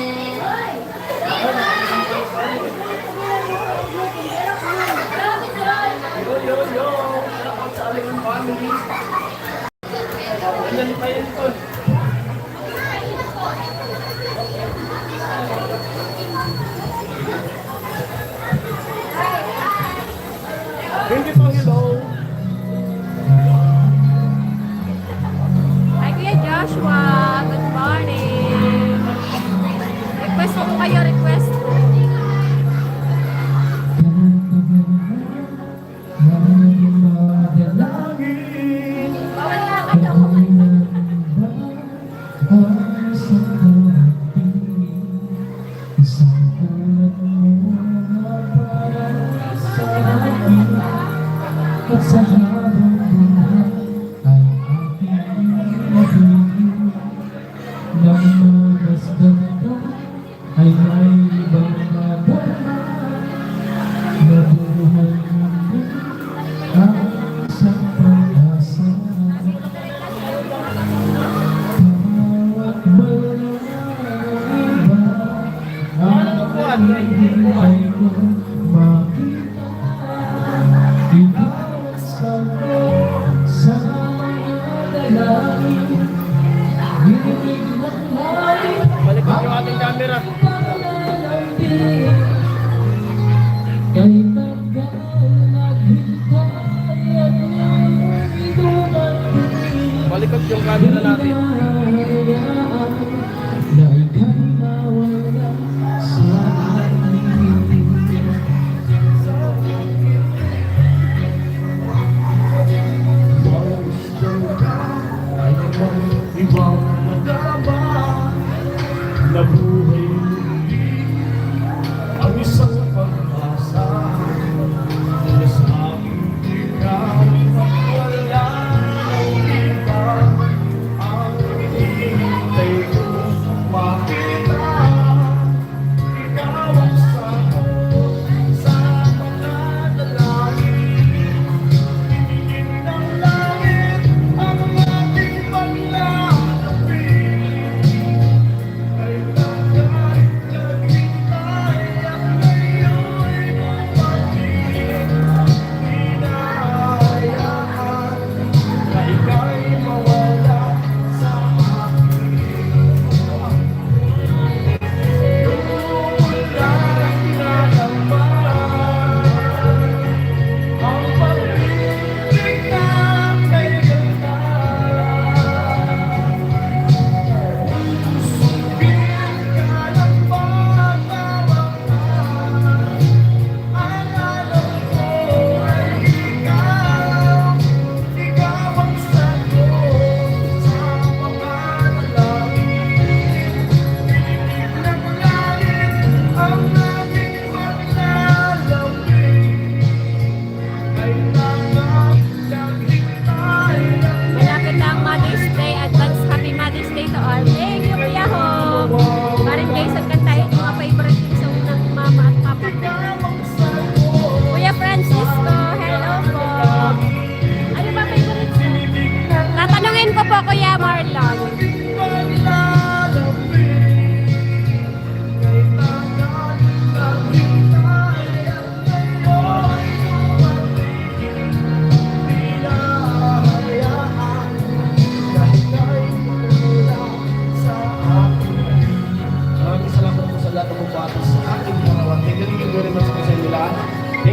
Yo. Sa aling family. Ganyan pa yun po. Thank you po, hello. Hi, Kuya Joshua. Good morning. Request ko kayo, request. Bawal nga ka daw. Ay may ibang madama nabuhay ang isang pag-asa. Bawat balaiba ang buhay ko makita. Ibawat sa mga dalangin, hinilig ng langit. Balikan yung ating camera. Kay tagal naghintay at na'y dumating. Balikan yung camera natin.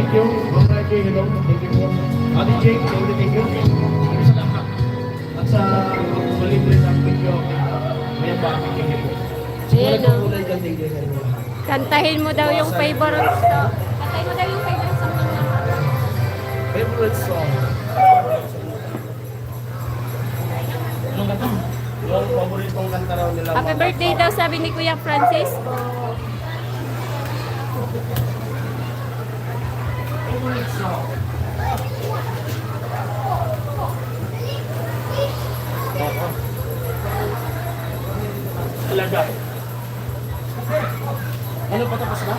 Thank you. Ma'am Ray J, hello. Thank you po. Ate Jake, thank you. Sa lahat. At sa malibre sa video. May bago, thank you po. Ayan, Wala oh. kulay dyan, thank you sa inyo. Kantahin mo daw yung favorite song. Kantahin mo daw yung favorite song ng mga. Favorite song. Anong kanta? Yung paboritong kanta raw nila. Happy birthday daw sabi ni Kuya Francisco. Favorite song. Oo. Talaga. Ano pa tapos na?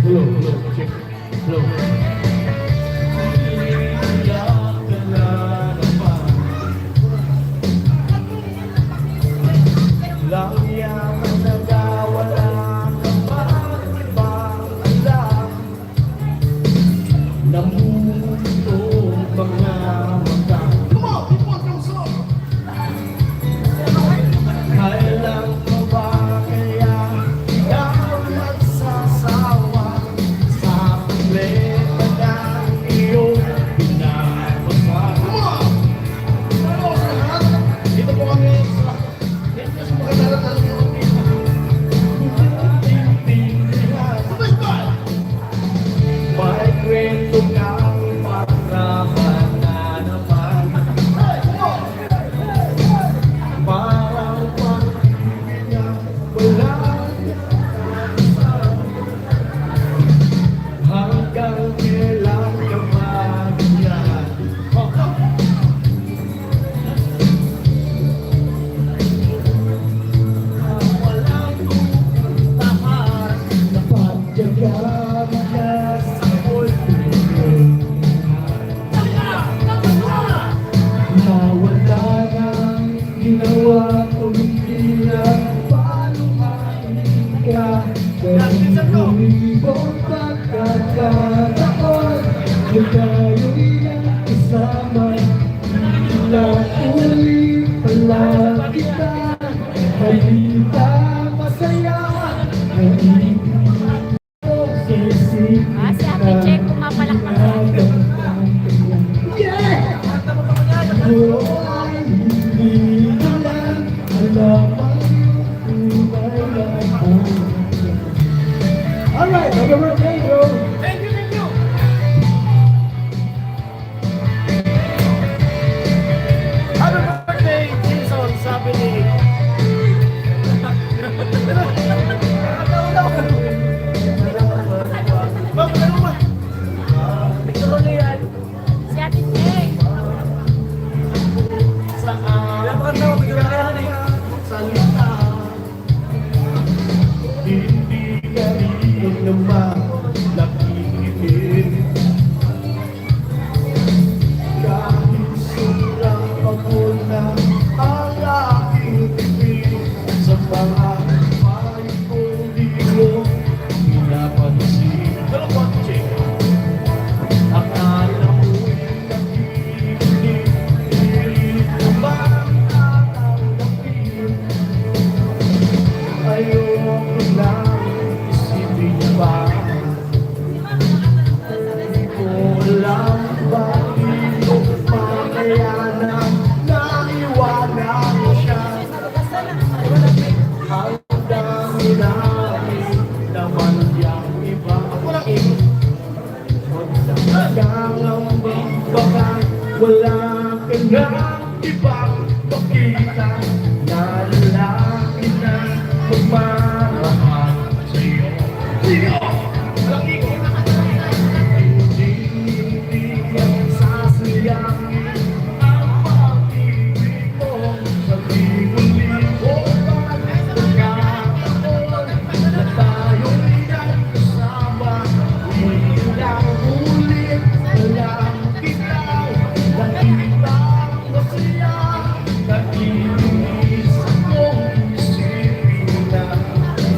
Hello, check. Hello. Lang yaman nagawala ka ba ibang alam ng mundo mga mata. Kailan mo ba kaya ikaw nagsasawa sa problema ng iyong pinapasama? Dito po kami sa may kwento kang paraman na naman. Parang pag-ibig na walang katapusan. Hanggang kailan ka ba ganyan? Walang pupuntahan na pagyagaan na sa pulpito. Nawala nang ginawa kung hindi na palumain ka. Pero lumibong pagkakataon kung tayo'y nagkasama. Ilang uli pala kita, halita masaya. Ah, si Ate Jake pumapalakpak na. Yeah! Oh, ay hindi ko lang alam ang tunay na buhay. Alright, happy birthday, bro! Thank you, thank you! Happy birthday, Jason, sabi ni... Ma'am, ano ba? Picture ko na yan. Si Ate Jake. Salita hindi ka rin naman nakikipin. Kahit sobrang pagod na ang aking pipin, sa mga bahay ko di mo pinapansin. Dalawang check. Akala mo'y nakikinig, hindi ko ba tatanggapin? Ayoko lang isipin pa. Hindi ko alam bakit ko pa kaya na naiwanan mo siya. Hanggang hinahin naman niyang iba. Walang iba. Hanggang baka wala ka na ibang pakita na lalaki na magmamahal sa'yo. Walang iba. Hindi ang sasayangin ang pag-ibig mo sa libo-libong pagkakataon na tayo'y nagkasama. Ilang ulit na lang bitaw, nakita masaya, nakikinis akong isipin na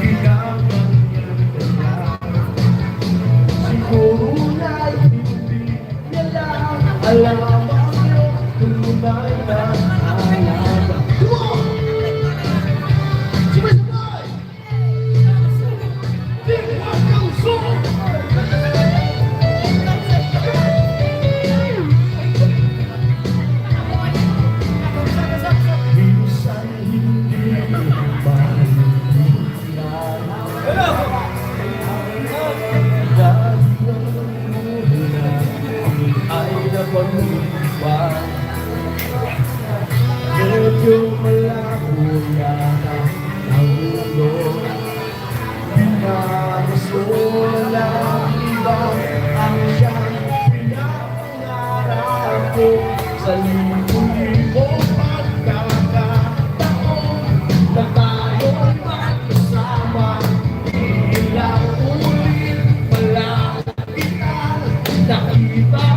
ginaganyan ka na. Alam mo yung tunay na alaga. Come on! Sabay-sabay! Big Michael Song! Minsan hindi ay napag-iwan. Medyo malabo yata ang mundo. Di na gusto lang iba ang siyang pinapangarap ko sa libo-libong pagkakataon na tayo'y magkasama. Ilang ulit pala kita nakita.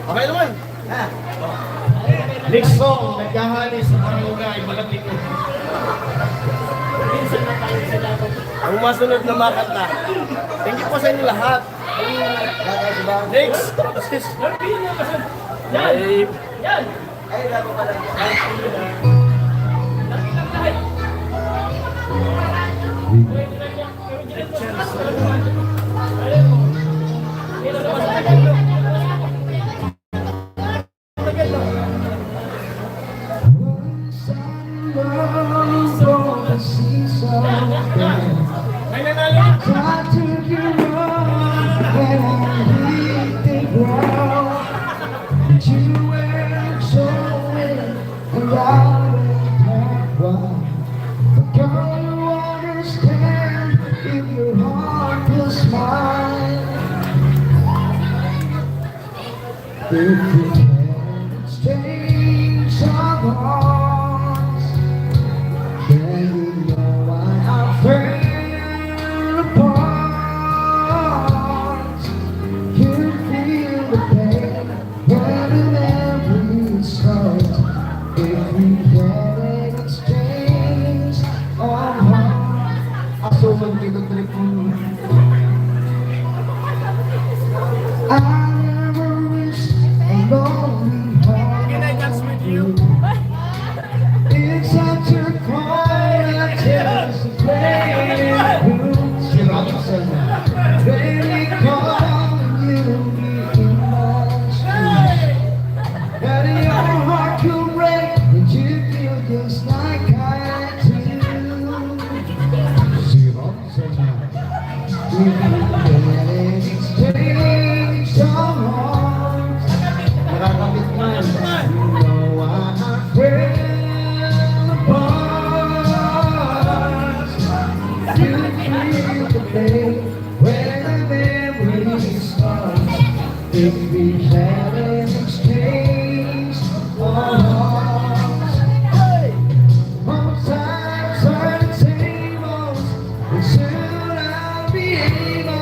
Okay naman. Next song, nagkahali sa barangay Malapico. Ang masunod na makanta. Thank you po sa inyo lahat. Next, Dave. If you can exchange some hearts, then you know I have fell apart. You feel the pain when the memory starts. If we can exchange our hearts. Aso man kita telepon. It's such a quiet test to play. Baby, calling you in my street. That your heart could break, but you feel just like I do. We can exchange some hearts. Nakakabit man, you know I'm afraid. If we had an exchange our hearts, both sides are the same old, and soon I'll be able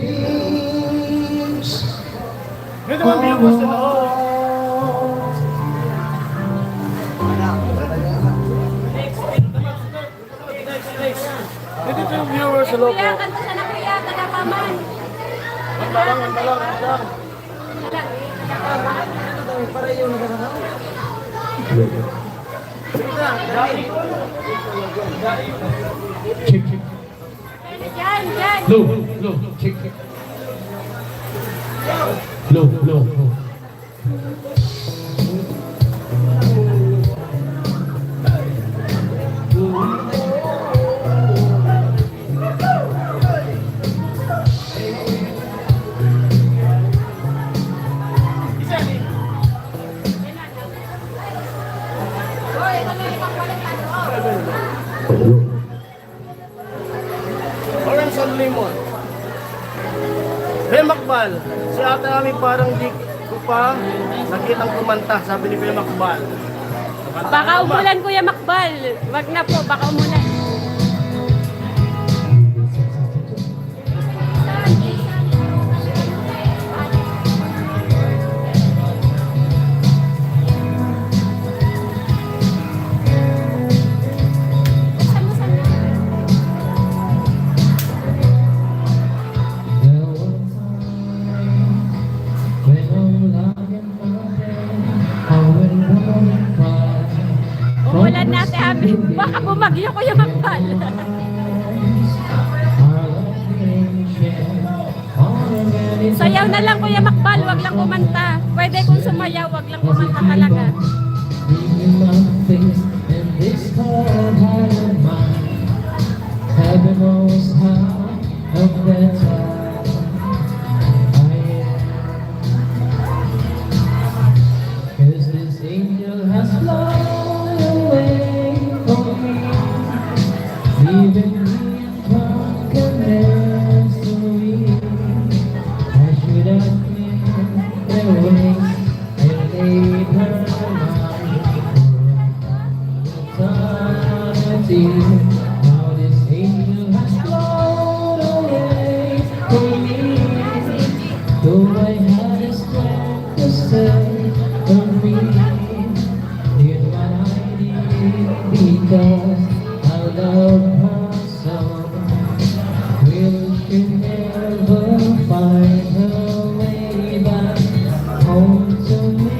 dreams May naman viewers na ako. Dito yung viewers, hello po. Kuya, kanta siya na kuya, tagapaman. Ang talang. Check, check. Yan, yan. Low, check, check. Low. Orange and lemon. Kuya Makbal, si ate kami parang di ko pa nakitang kumanta, sabi ni Kuya Makbal. Baka umulan, Kuya Makbal. Wag na po, baka umulan. Umulan natin, Abi. Baka bumagyo, Kuya Makbal. Sayaw na lang, Kuya Makbal. Wag lang kumanta. Pwede kung sumayaw, wag lang kumanta talaga. Heaven knows how of that time I am. 'Cause this angel has flown away from me, leaving me in darkness to me. I should have been their ways and laid her mind for eternity. Now this angel has flown away from me, though I had a strength to stay for me. Did what I did because I love her so. Will she never find her way back home to me?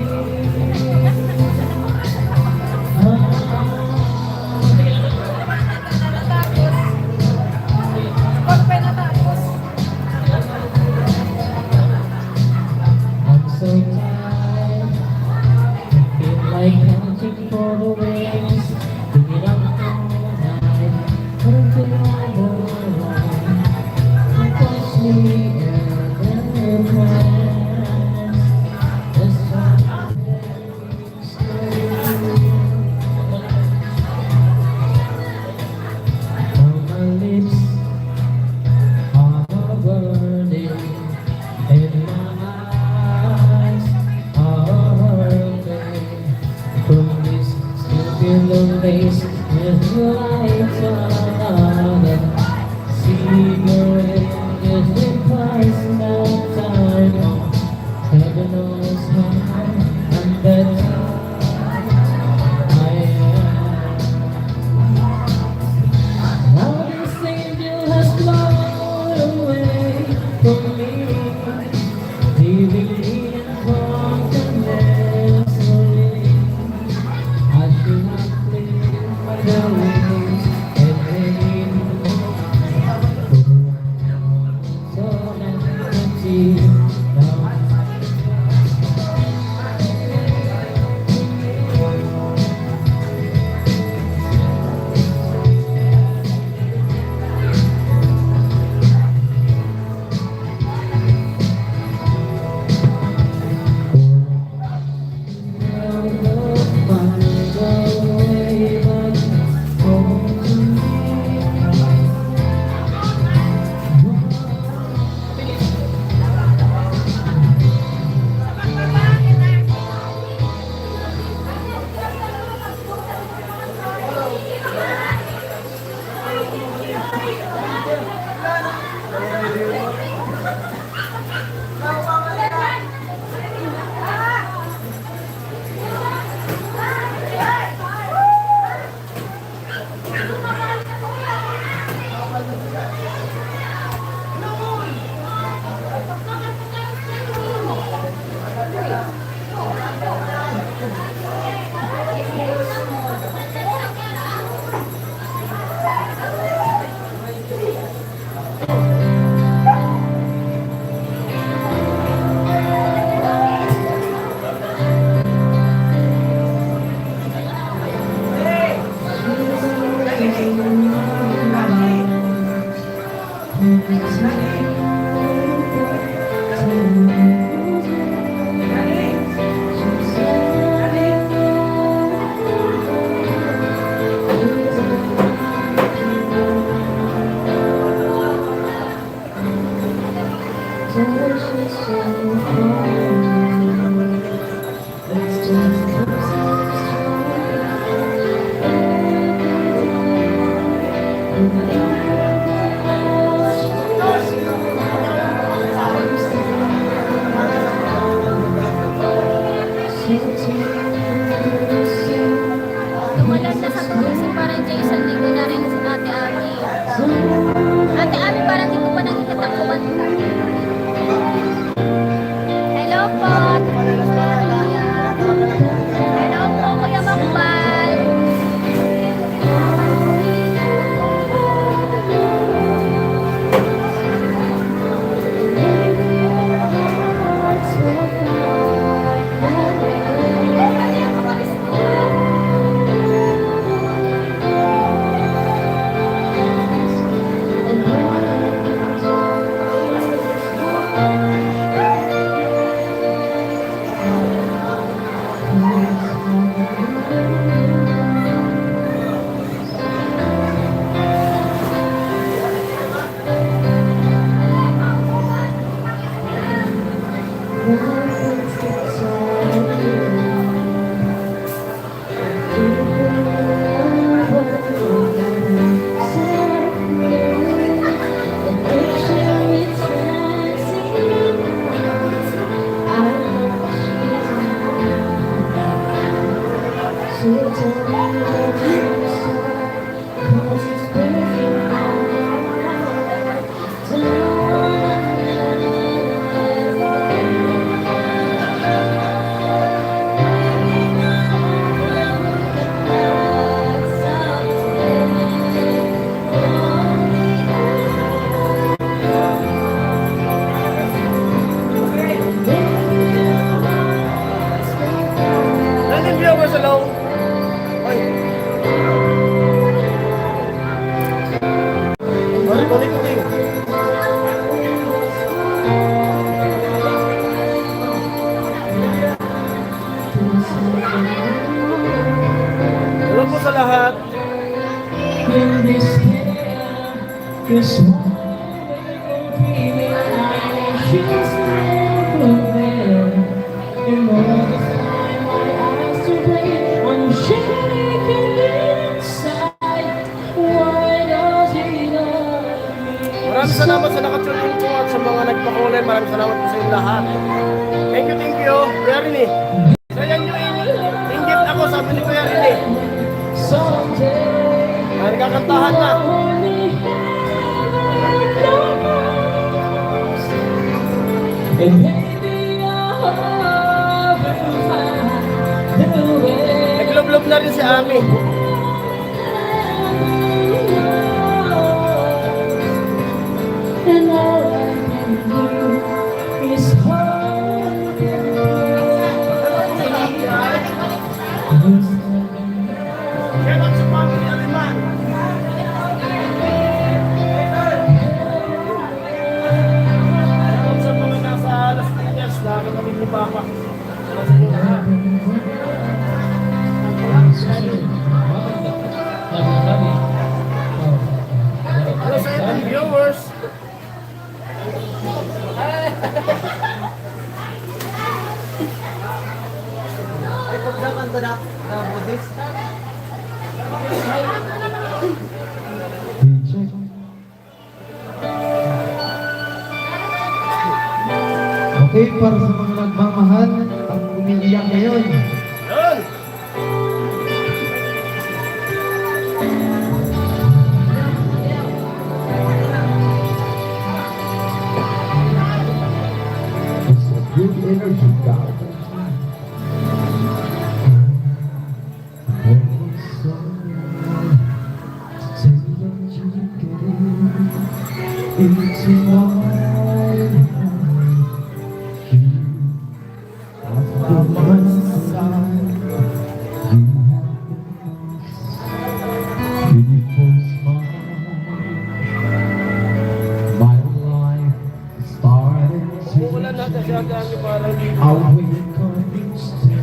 I'm so tired. I feel like counting for the wings. Bring it up all night. Until I go alone. I touch me and then plans. This time on my lips are burning. And my eyes are hurting from this stupid face with lights on it. Cigarette is the price of time. Heaven knows how I'm better. I am. Now this angel has flown away from me, leaving me in darkness only. I should not live the ways and pain so empty now. Tumalad na sa tulog si parang Jason, hindi ko na rin si Ate Ami. Ate Ami, parang hindi ko pa nakikita ang kumanta. Hello po. Hello po, Kuya Makbal. Nandun viewers, hello. Ay. Balik. Hello po sa lahat. In this care, this one feeling I just never there. And all the time my eyes to play, I'm shaking inside. Why does he love me? Maraming salamat sa nakatuloy po at sa mga nagpakulay. Maraming salamat po sa inyo lahat. Thank you. Kuya Rini. So yan yung inggit ako, sabi ni Kuya Rini. Someday, Ay, nagkakantahan na. only heaven knows. And maybe our heart will find the way. Naglob-lob na rin si Ami. And all I can do is hold you close. Kaya lang sa family Aliman. Kaya sa mga nasa Las Piñas na kami ni Papa. Salamat sa inyo lahat. Hello sa ating viewers. Ay, pagkakanta na Buddhist. Okay, para sa mga nagmamahal at umiiyak ngayon. Yun. It's a good energy, God. Into my heart, after my side, you have beautiful smile. My life started Umulan to natin siya kami parang dito. I wake up each day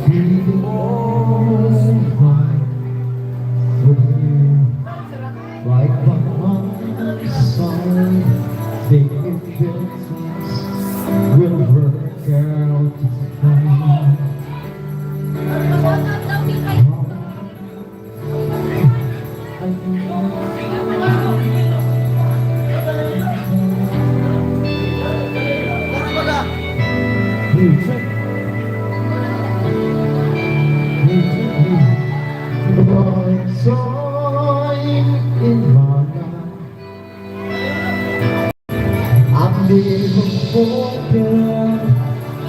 feeling alright with you, right by my side. Baby, things will work out fine. In my life, I've never forget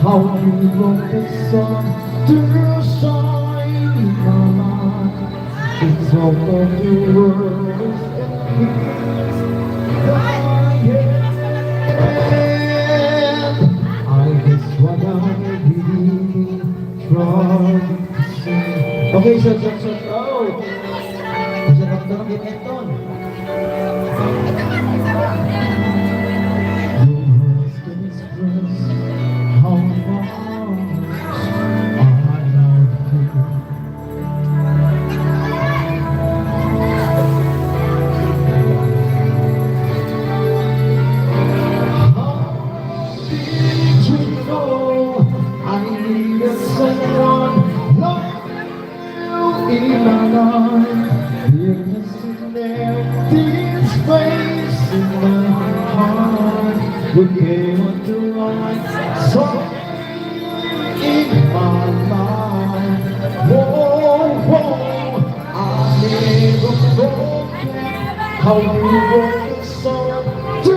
how you wrote the song to shine in my life. It's all of the words and feelings that I have. I guess what I really trying to say. Okay, so, oh! Kasi nagtanong din Anton. Your words can express how much I love you. How did you know I needed someone like you in my life? There's an empty space in my heart. You came on the right side in my life. Whoa, whoa, I never forget how you wrote the song to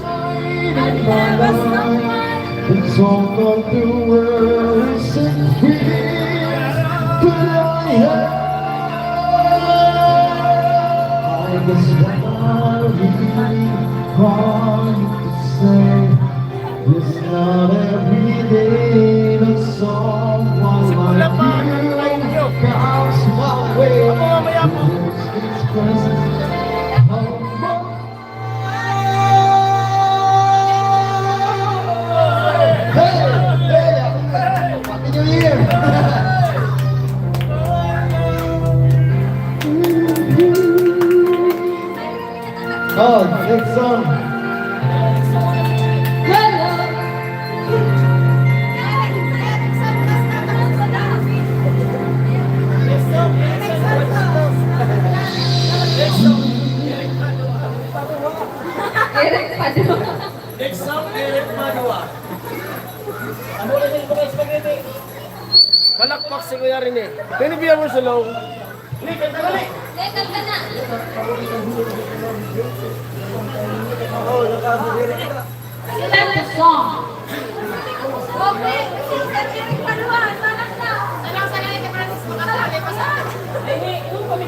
fight in my life. It's all of the words and feelings that I have. I guess what I really want to say is not every day that someone like you comes my way. Just expresses how much. Hey, Happy New Year! Oh, next song. Next song, Eric Madua. Ano ulit yung mga spaghetti? Palakpak si Kuya Rene. Pinibigyan mo sa low. Nick, ang tagali! Oo, nakasagiri kita. Select the song. Okay, Sister Eric Paluan, salam na. Salam sa lahat kay Francis Makasali. Pasan? Hindi, ito kami.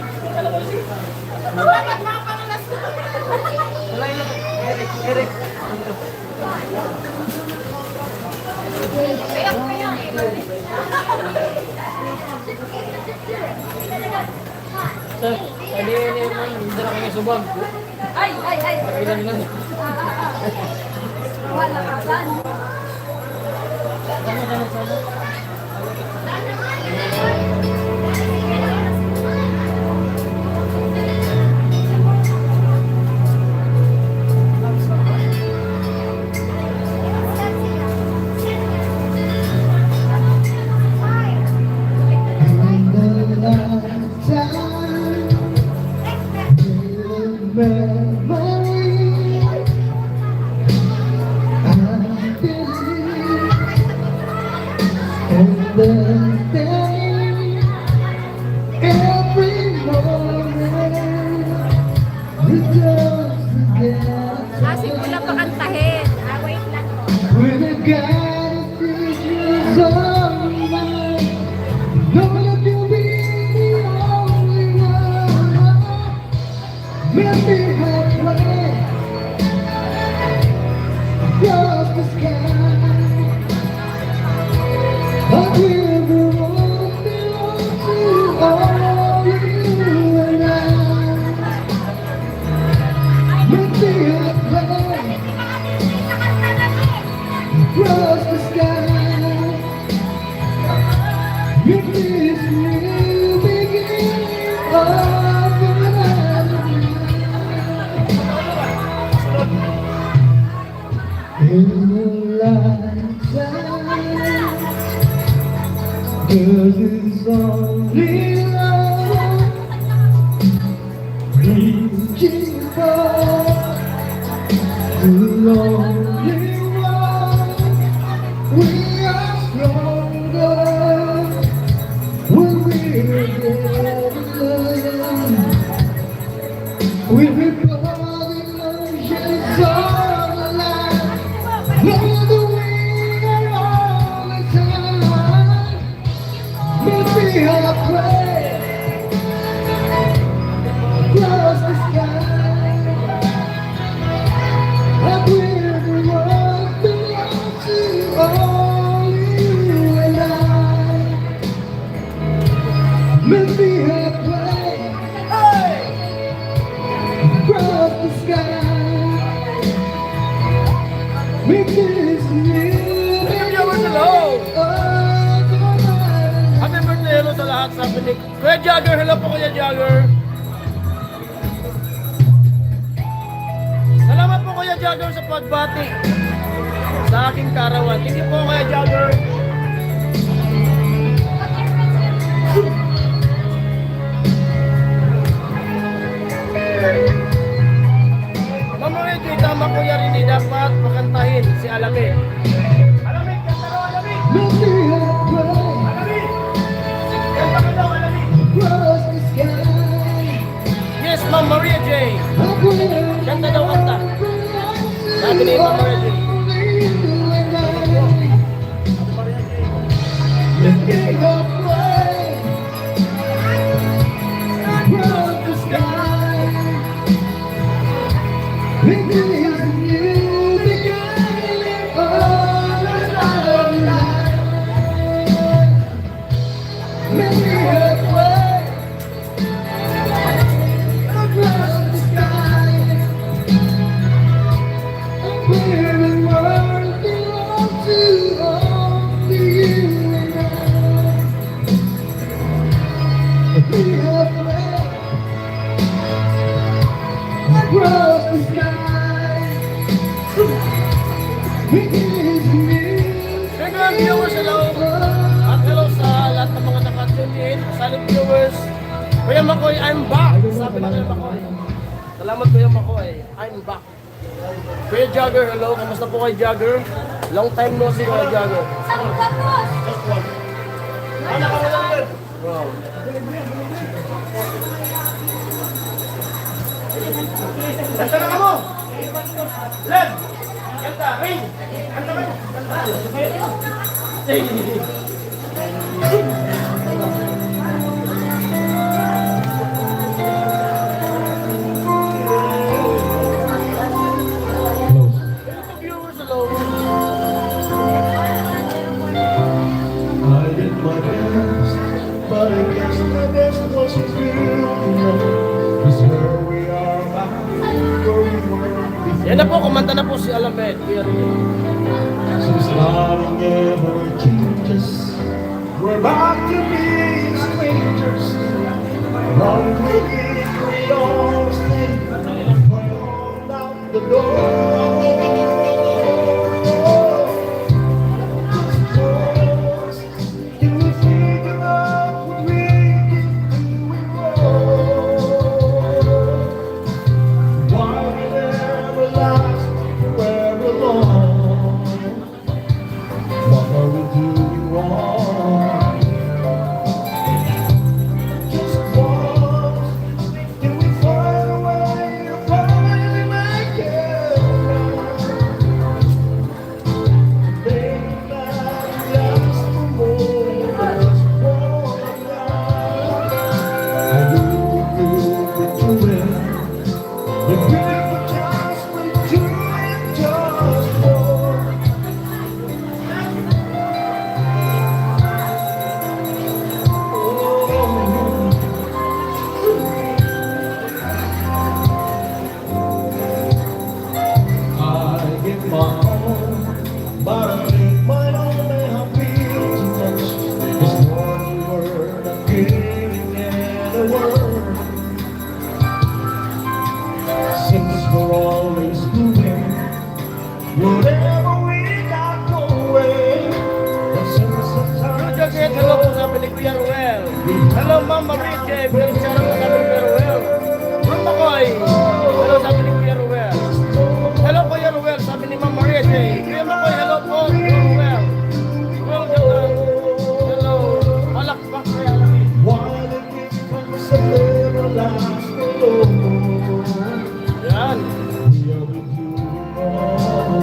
Bakit mga pangalas? Eric. Tadi ini man, hindi na kami subag. Ay. Ilan lang. Wala ka plan. Kasi ko lang pakantahin. Wait lang. When I got visions of mine, know that you'll be the only one. Let me have planned across the sky. A river won't belong to all of you and I. Let me have planned across the sky. With this new beginning of the night. in a lifetime. 'Cause it's only love reaching for the lonely one. We are stronger when we're together. We recall emotions all alive. Know the way all the time. Maybe I'll pray across the sky. I will the world belong to only you and I. Maybe I'll pray across the sky. Make this new. Hello! Happy birthday, hello sa lahat. Sabi ni Kuya Jagger, hello po Kuya Jagger. Salamat po Kuya Jagger sa pagbati sa aking karawan. Thank you po Kuya Jagger. Mama Reggie, tama Kuya Rini, dapat makantahin si Alamid. Alamid, kanta daw Alamid! Maybe I'll pray Alamid! Kanta ka daw Alamid! across the sky. Yes, Ma'am Maria J. I will Kanta daw kanta. Sabi ni Ma'am Maria J. only you and I. Maybe I'll pray across the sky. Maybe it's a new beginning of another life. Maybe I'll pray across the sky. Where the world belongs to only you and I. Maybe I'll pray across the sky. Maybe it's a new Mga viewers, hello. At hello sa lahat ng mga nakatune in. Silent viewers. Kuya Makoy, I'm back. Sabi na Kuya Makoy. Salamat Kuya Makoy. I'm back. Kuya Jagger, hello. Kamusta po kay Jagger? Long time no see Kuya Jagger. Wow. Kanta na ka mo! Led! Kanta! Ring! Kanta ka mo! Viewers, hello. I did my best, but I guess my best wasn't good enough. 'Cause where we are back, where we were before. Yan na po, kumanta na po si Alamed. Kuya Rini. Since nothing ever changes, we're back to being strangers. Long way we all stay, found out the door. Can we figure out what we can do and why we never last forever long? What are we doing wrong? Just once, can we find a way to finally make it Hello, Ma'am Marie J. Pero siya lang sabi ni Kuya Ruel. Ma'am Makoy. Hello, sabi ni Kuya Ruel. Hello, Kuya Ruel. Sabi ni Ma'am Marie J. Kuya Makoy, hello po, Kuya Ruel. Hello. Palakpak kaya lang eh. While the gift comes a little last Yan.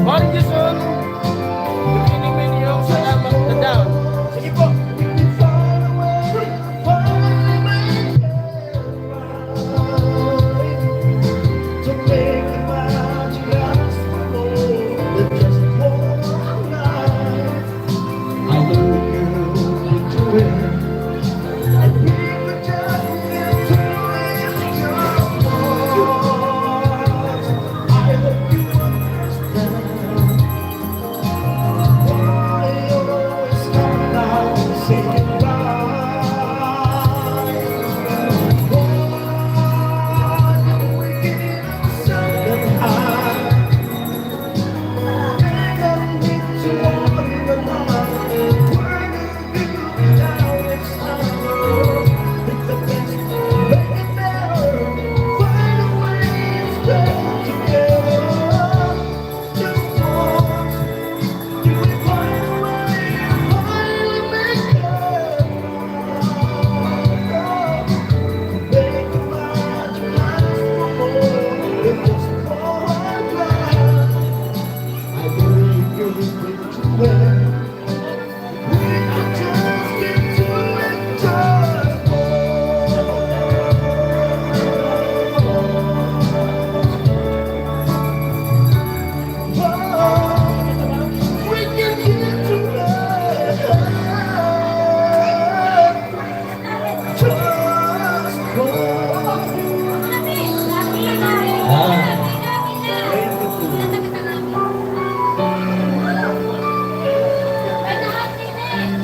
Ma'am Jason. Beginning med yung salamat na down. Sige po.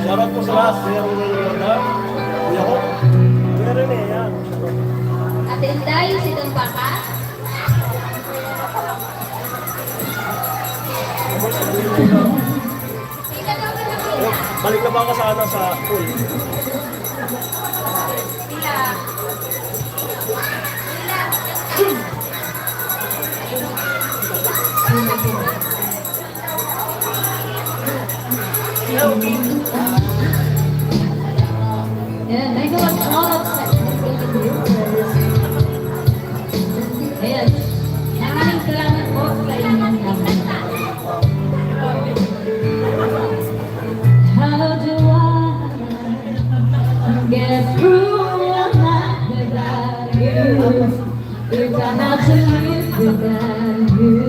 Shoutout po sa lahat. Kuya Ruel Yorda. Kuya ko. Kuya Rene, yan. Ate Inday, sinong baka? Balik na ba ka sa ano sa pool? Sila. Ayan, I know I'm all upset. Ayan. Maraming salamat po sa inyong lahat. How do I get through a night without you? If I have to live without you,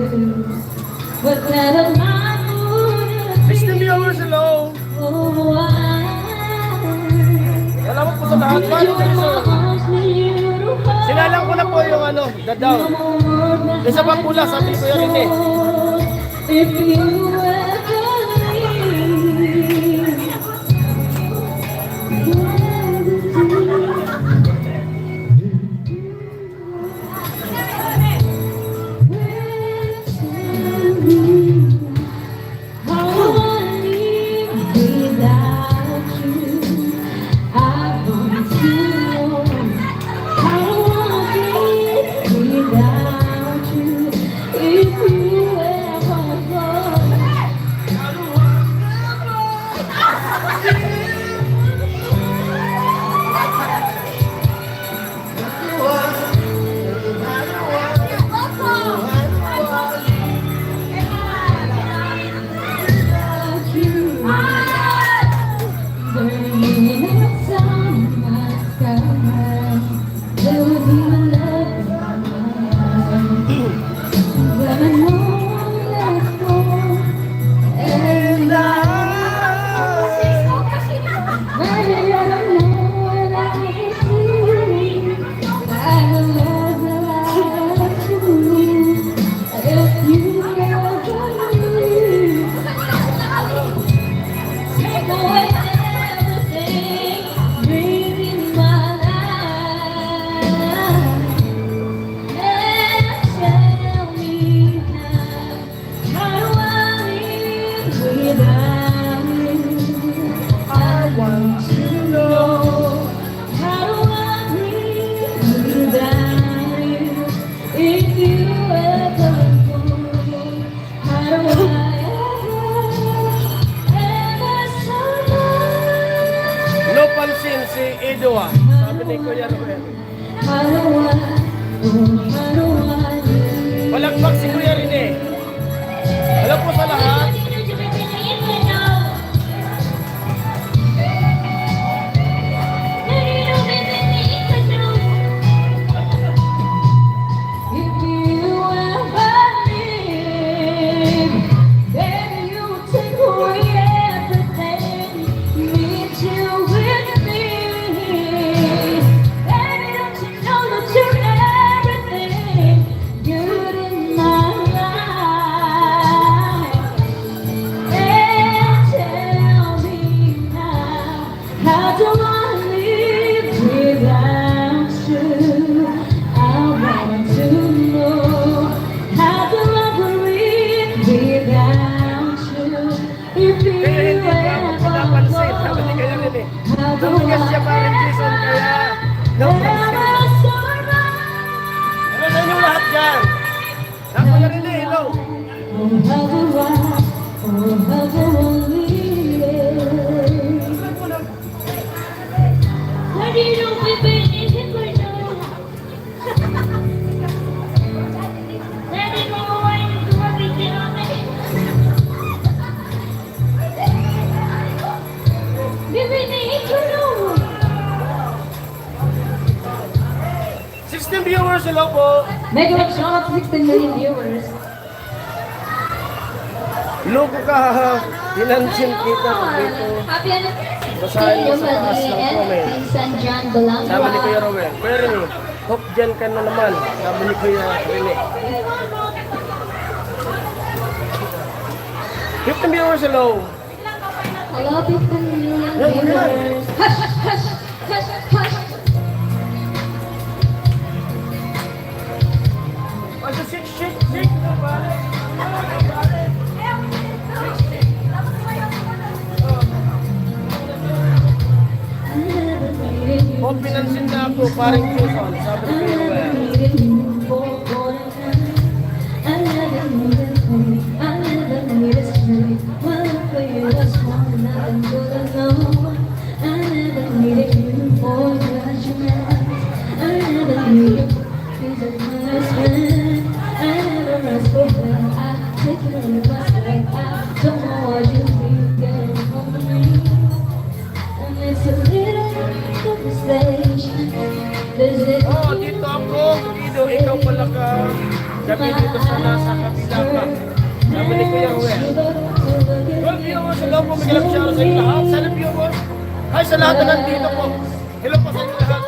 but that of my mood, 60 viewers, hello! oh, I Salamat po sa lahat. Paano kayo sa... Sinalang ko na po yung ano, the down. Isa pa pula, sabi ko yun eh. If you ever leave, how I live without you, I want to know how I live without you. If you ever go. ni Kuya Ruel. How do I live? Palakpak si Kuya Rene. Alam po sa lahat. If you ever leave, then you take away everything, leave you with me. Baby, don't you know that you're everything good in my life? And tell me now, how do I live without you? I want to know, how do I breathe without you? If you Kaya hindi pa ako ever pinapansin. Sabi ni Kuya go, Rene. how do Namagas siya parang Jason kaya napansin. ever survive? Ano sa inyong lahat dyan? Kuya Rene, hello. Oh, how do I, oh, how do I live? Lagi nung pipilitin ko ito. Lagi mo maway ng tumabitin ako. Pipilitin ko ito. 16 viewers, hello po. Mega Love shout out to 16 million viewers. Loko ka, pinansin kita dito. Happy anniversary. Basahin mo sa taas ng comment. San John Balanga. Sabi ni Kuya Ruel. Kuya Rene, hope dyan ka na naman. Sabi ni Kuya Rene. 15 viewers, hello. Hello, 15 million viewers. Hush, hush, hush, hush. Ano, shake na ba? Hope pinansin na ako, paring Jason. Sabi ni Kuya Ruel. Oh, dito ako. Dito, ikaw pala ka. Gabi dito sa nasa kabila ka. Sabi ni Kuya Ruel. Well, viewers, hello po. Magandang shout sa inyo lahat. Sana viewers. Hi sa lahat na nandito po. Hello po sa inyo lahat.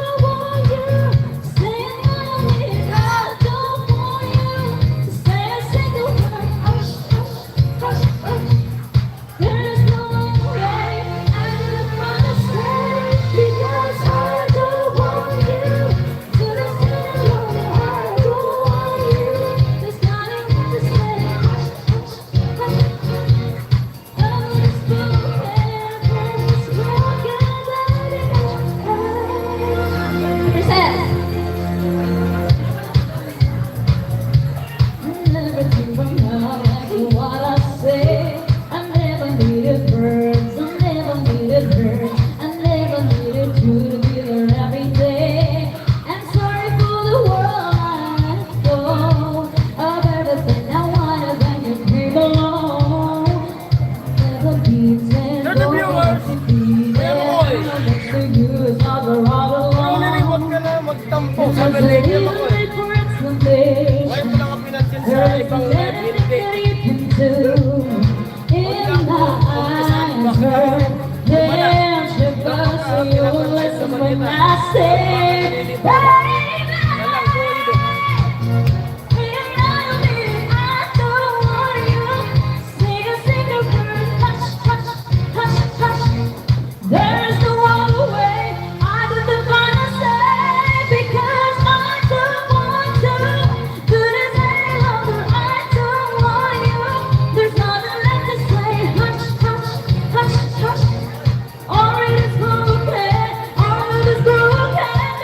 Magtampo sa galing ako eh. Ngayon ko lang ang pinansin sa ibang There's no other way other than gonna say, because I don't want to. Good as any longer, I don't want you. There's nothing left to say. Hush, hush, hush, hush. All it is broken, all it is broken.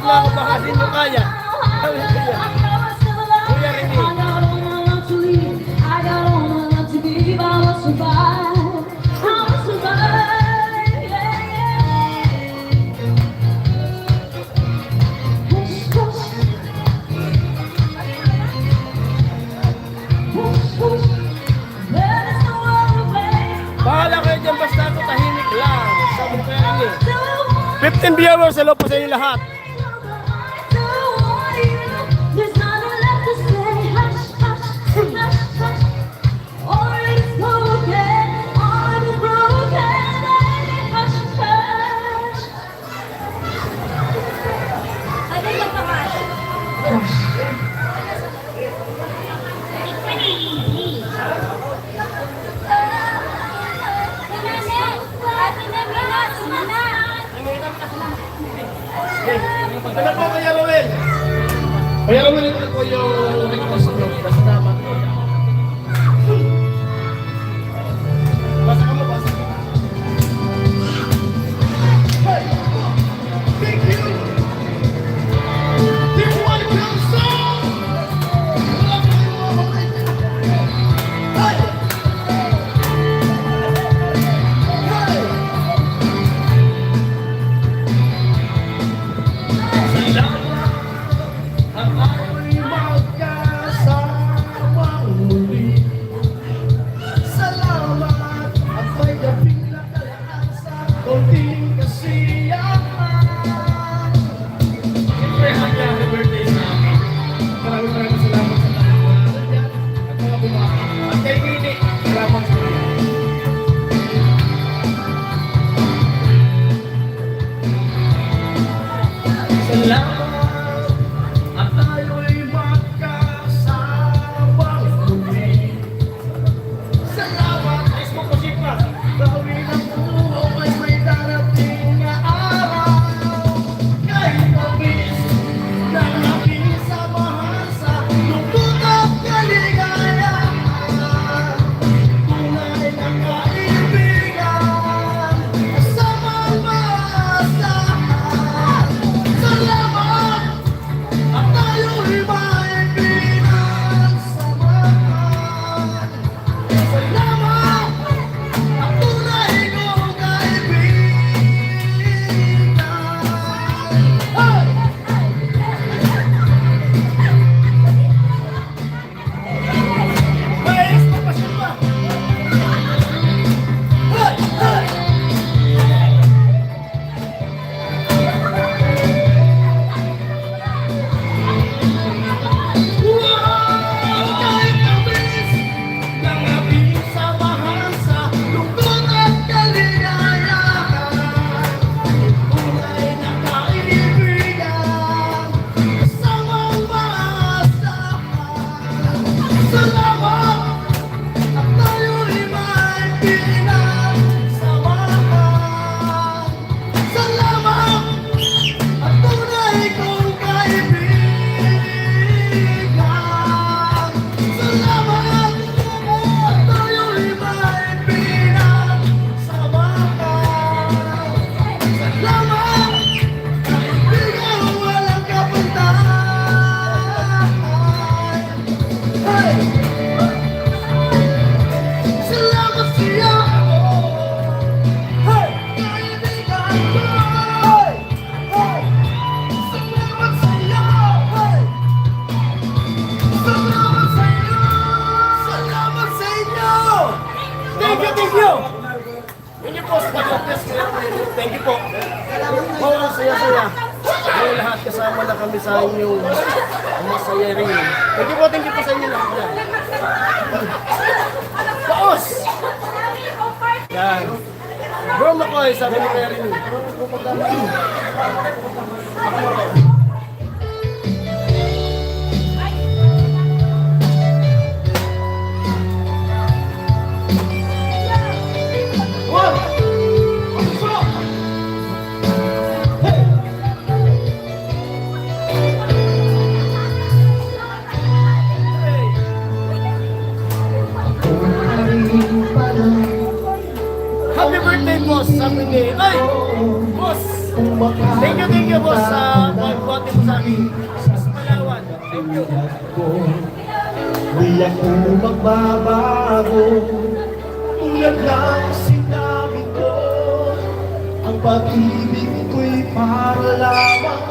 lang ako, baka hindi mo kaya. Sabi ko yan. Kuya Rene. Bahala kayo dyan, basta ako tahimik lang. Sabi ko kaya Rene. 15 viewers, hello po sa inyo lahat. There's nothing left to say. Hush, hush, hush, hush. Already spoken, already broken. Hush, hush. Ano yung pangalan? Ano po Kuya Ruel? Kuya Ruel, ito po yung request nyo. Basta naman. Basta ka mo, basta ka. Hey! Thank you! This one comes song! Wala ko yung mga kapatid. Hey! Hey! Ang ako'y magkasawang muli. Salamat at may gabing nakalaan sa konting kasiyahan. Siyempre, happy birthday sa amin. Maraming salamat sa mga nandiyan at mga bumaki. At kay Gini, salamat sa inyo. Salamat at tayo'y magkasawang muli. Salamat, ayos mo po sipa. Gawin ang buho ay may darating na araw. Kahit mabis ng aking samahan sa lungkot at kaligayahan. Tunay na kaibigan, kasamang maasahan. Salamat at tayo'y may pinagsamahan. Salamat at tunay kong kaibigan. Hey! Hey, papasok pa! Hey! Hey! Wow! Kahit mabilis ng aking samahan sa lungkot at kaligayahan. Tunay na kaibigan, kasamang maasahan. Salamat at tayo'y may pinagsamahan. Salamat at tunay kong kaibigan. Salamat at tayo'y may pinagsamahan. Salamat, kaibigan, walang kapuntahan. Hey! Salamat siya. Hey! Kaibigan ko. Hey! Hey! Salamat sa iyo. Hey! Salamat sa iyo. Salamat sa inyo. Thank you, thank you. Thank you po sa pag-bless. Thank you po. Oo, ang saya-saya. Kayo lahat kasama na kami sa inyong masaya rin. Thank you po sa inyo lahat. Paos! Yan. Bro Makoy, sabi ni Kuya Rini. One! Two! Hey! Happy birthday, boss! Sabi ni, ay! Boss! Thank you, boss! lagi sa Palawan. Thank you. ko. Di ako magbabago kung lang sinabi ko ang pag-ibig ko'y para lamang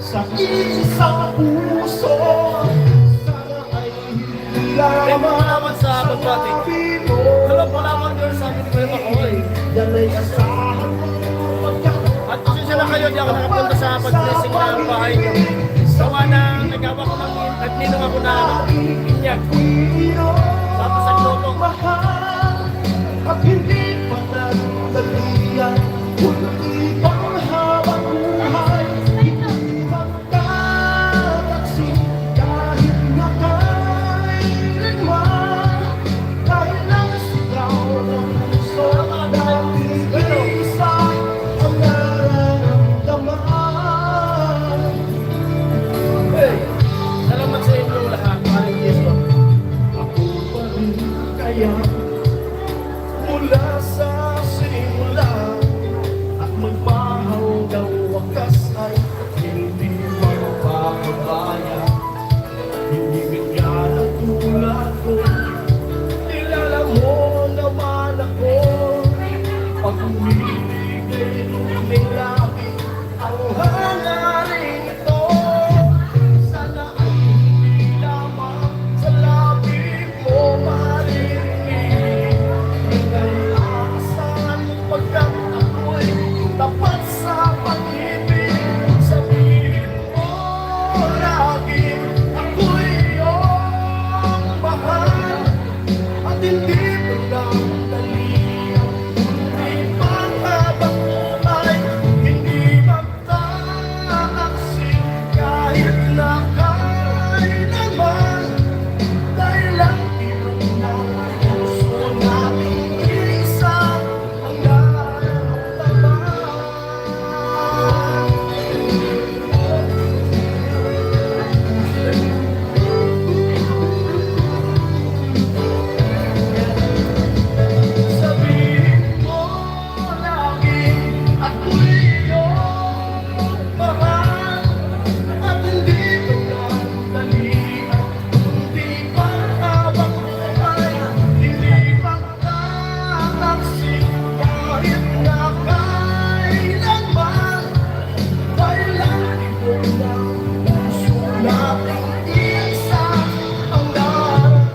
sa isang puso. Sana ay hindi lamang Salamat sa pagbatik. sabi mo. Hello, Palawan girls. Sabi ni Kuya Makoy. Yan ay asahan mo At pasensya na kayo, di ako nakapunta sa pag-blessing ng bahay niyo. Sawa na nagawa ko ng nagninong ako na inyag. Tapos ang lutong. at hindi pa nagdalian kundi ang habang buhay hindi magtataksin kahit na kailanman dahil lang sigaw ng puso dahil isa ang nararamdaman. Hey, salamat sa inyong lahat. Maring Yeso. Ako pa rin kaya mula sa simula at magpahanggang wakas ay hindi magpapabaya. Ibigin ka ng tulad ko, kilala mo naman ako. Pag umilig ay luming lagi ang hangarin ito. Sana ay hindi lamang sa labi mo maririnig. Hanggang aasahan mo pagkat ako'y tapat sa pag-ibig. Sabihin mo lagi ako'y iyong mahal at hindi pagdadalian. Hindi paghabang buhay, hindi magtataksin kahit na kailanman. Dahil lang ilong ng puso nating isa ang nararamdaman. Sabihin mo lagi ako'y iyong mahal at hindi pagdadalian. Hindi paghabang buhay, hindi magtataksin kahit na kailanman. Dahil lang ilong ng puso nating isa ang nararamdaman.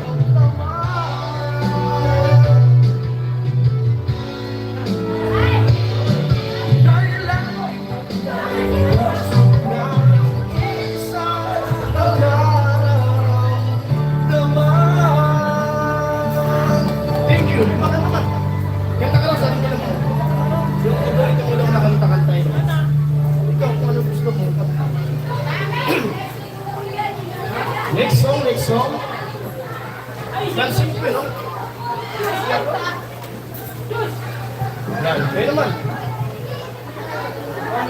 Dahil lang puso nating isa ang nararamdaman. Thank you. Bakit? Kanta ka lang sa akin mo. Yung paborito mo lang nakanta-kanta yun. Ikaw, kung ano gusto mo. Next song, next song. Yan, simple, no? Yan, kayo naman.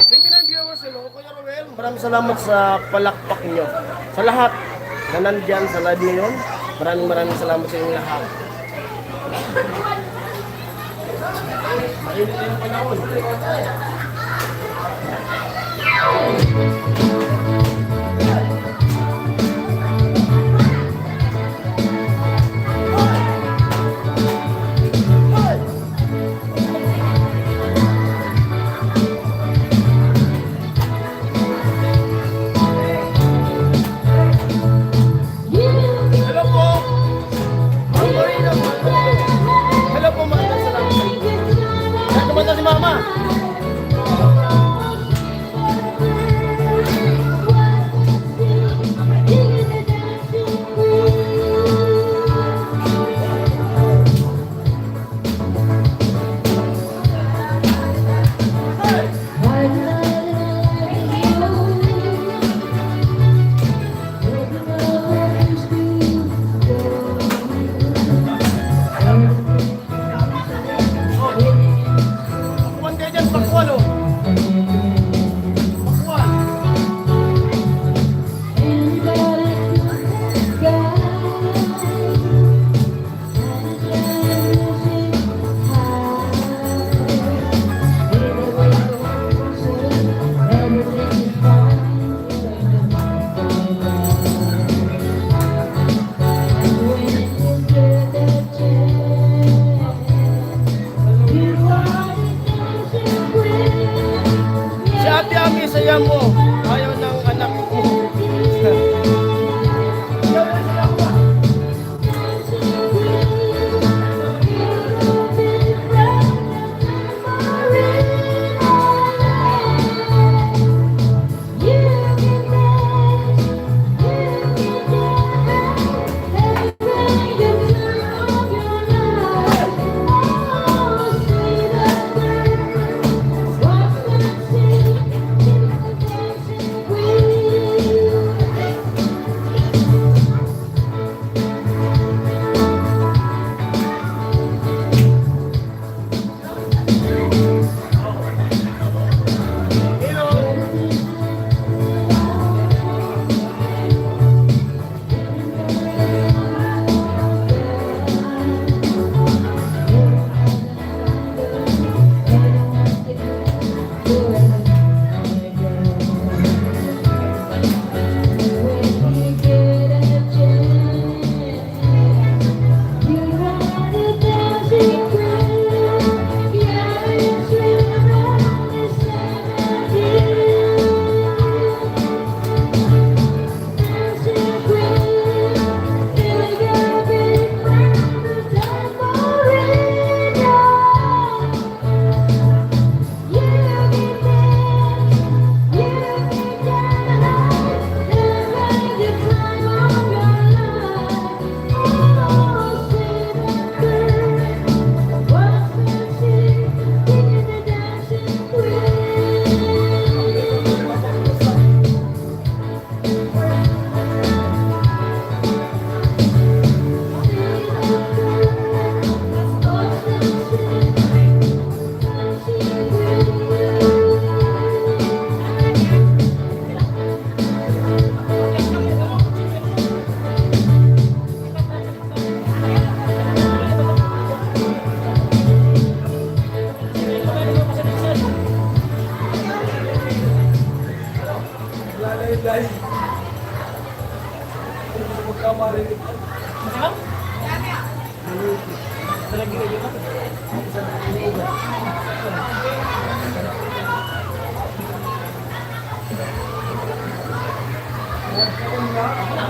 May pinag-viewers, hello, Kuya Roel. Maraming salamat sa palakpak niyo. Sa lahat na nandyan sa live ngayon, maraming salamat sa inyong lahat. Mainit na yung panahon. Hello po. Ma'am Marina. Hello po, ma'am. Salamat sa inyo. Saan kumanta si Mama?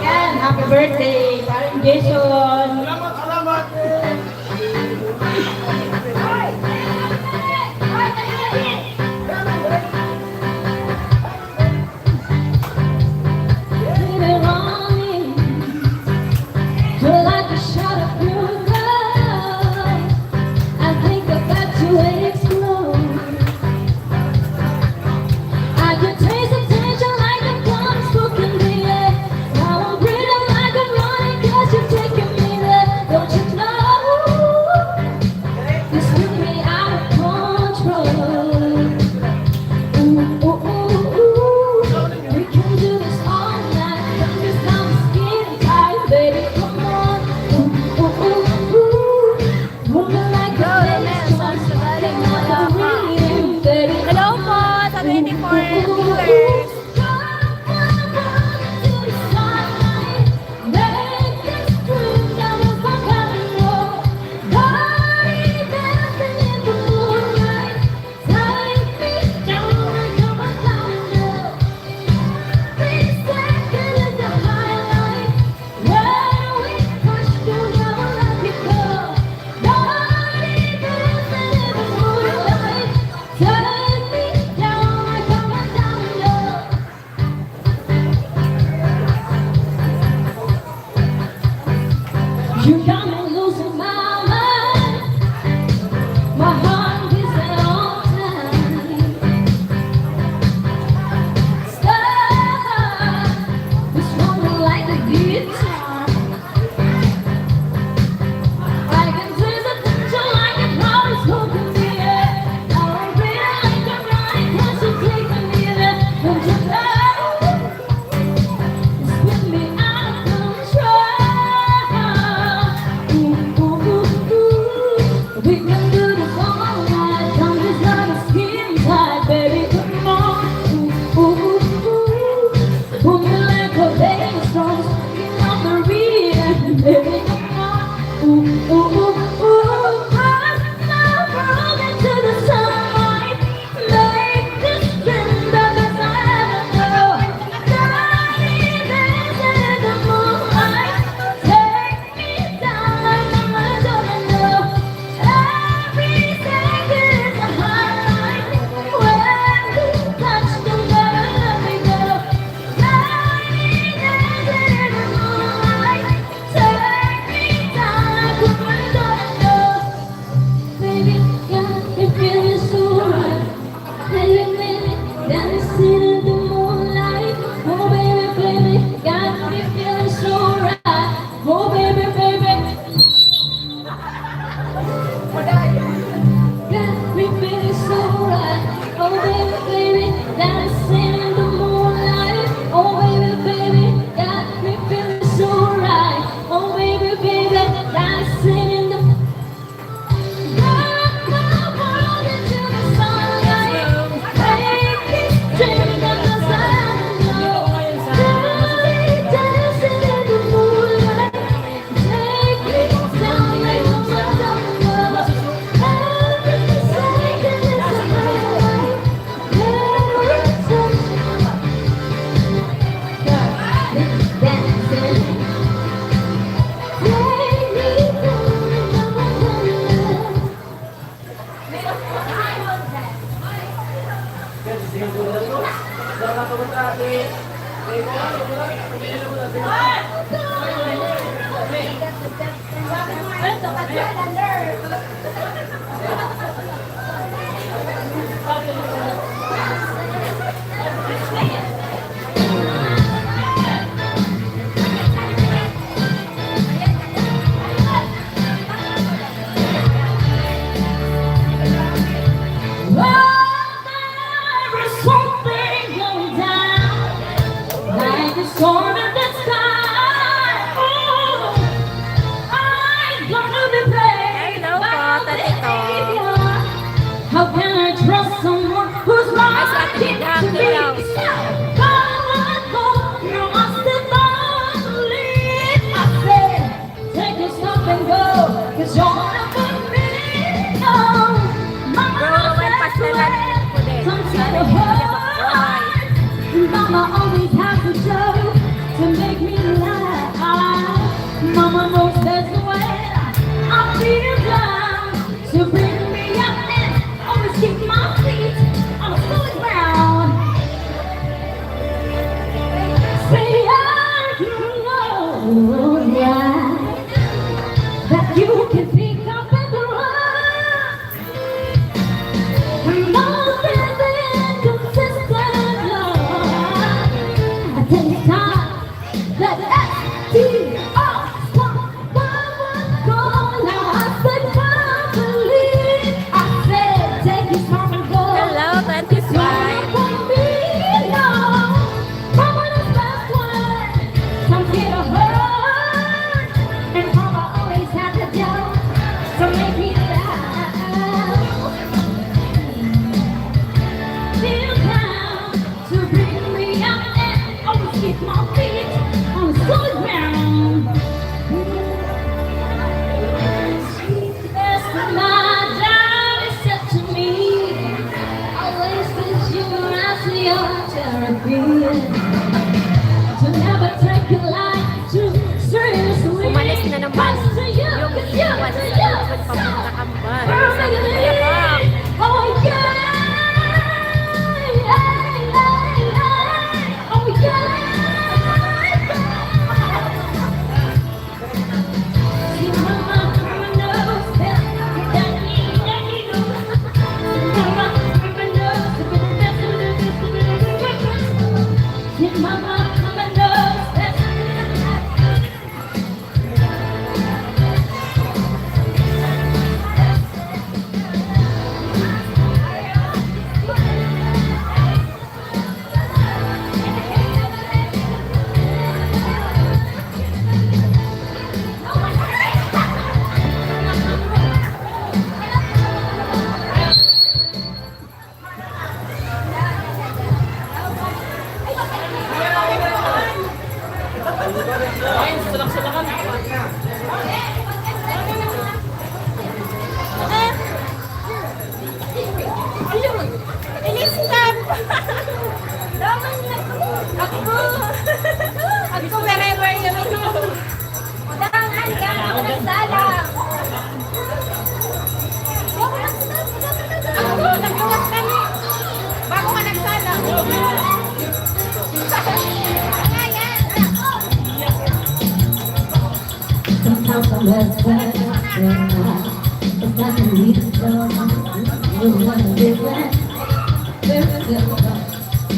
Yan, happy birthday, Paring Jason. Salamat! Later on, you're like a shot of pure love. I think about to explode. I can taste the tension like a gun spoken in the air. Now I'm breathing like I'm running 'cause you're taking me there. Don't you know? You spin me out of control. Ooh, ooh, ooh, ooh. We can do this all night. Don't just come skin tight, baby. Come on. Ooh, ooh, ooh, ooh. Moving like a bass drum, starting like a rhythm, baby. Hello po sa 24 viewers. You got me losing my mind. My heart is at all time. Stop. It's running like a guitar. I can taste the tension like a promise spoken in the air. Now I'm breathing like I'm running 'cause you're taking me there. Don't you know? You spin me out of control. Ooh, ooh, ooh, ooh. We can do this all night. Time is not a skin tight, baby. Come on. Ooh, ooh, ooh. Pull me like a bass drum, speaking on the rhythm, baby. Come on. Ooh, ooh, ooh, ooh. Cross my world into the sunlight. Make this dream the best I ever know. Darling, dancing in the moonlight. Take me down like I'm a domino. Every second is a highlight. When we touch, don't ever let me go. Darling, dancing in the moonlight. Take me down like I'm a domino. Baby, got me feeling so right. Baby, baby, dancing in the moonlight. Oh, baby, baby, got me feeling so right. Oh, baby, baby. Got me feeling so right. Oh, baby, baby, dancing in the moonlight. Oh, baby, baby, got me feeling so right. Oh, baby, baby, dancing in the rock my world into the sunlight. Make this dream the best I know. Darling, dancing in the moonlight. Take me down like I'm a domino. Every second is a highlight. When we touch, got me dancing. Take me down like I'm a domino. There is something going down, like a storm in the sky. Oh, I'm gonna be played Hello po, by the Tatito. Savior. How can I trust someone who's Ay, sa lying atin, to me? daw. God, joke to make me laugh. Mama knows that's the way I feel down to bring me up and always keep my feet on the solid ground. Say I know that you can pick up and run. More than the inconsistent love. I take time that STR one call. Now I said can't believe I said take it from and go. Hello, 25. For me, no. Mama knows best one. Some kid of hurt, and Mama always had to do to make me laugh. Feel down to bring me up and always keep my feet on the solid ground. That's what my daddy said to me. Always put you as your therapy. To never take your life too seriously. Umalis na naman Cause to you, yung cause you, iwan cause sa you, likod papunta Kamban. Permanently. Oh yeah. Oh yeah. See, Mama knows that Mama knows See, Mama knows that Ayun, salak-salakan. Ayun! Inistan! Daman na! Ako! Ako wherever you go! Dahan ka! Ako nagsala! Ako! Nagbukas ka ni! Bago ka nagsala! Ayan! sometimes I'm less than it's not to me to tell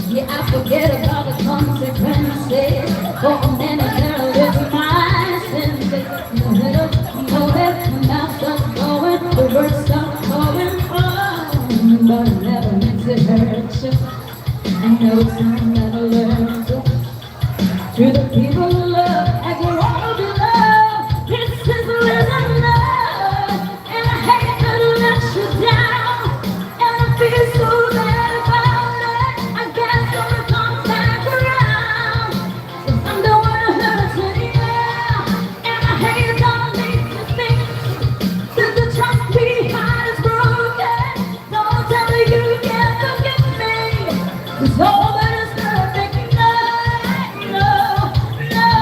yeah, I forget about the consequences. For a minute there was my senses. No head, my mouth starts going, the words start going on. But it never makes it hurt you. I know it's something that I learned to the people who love as you want to love. This is the reason love, and I hate to let you down, and I feel so bad about it. I guess gonna come back around. 'Cause I'm the one who hurts you, and I hate gonna make you think that the trust we had is broken. Don't tell me you can't forgive me, 'cause all that is perfect. No, no, no.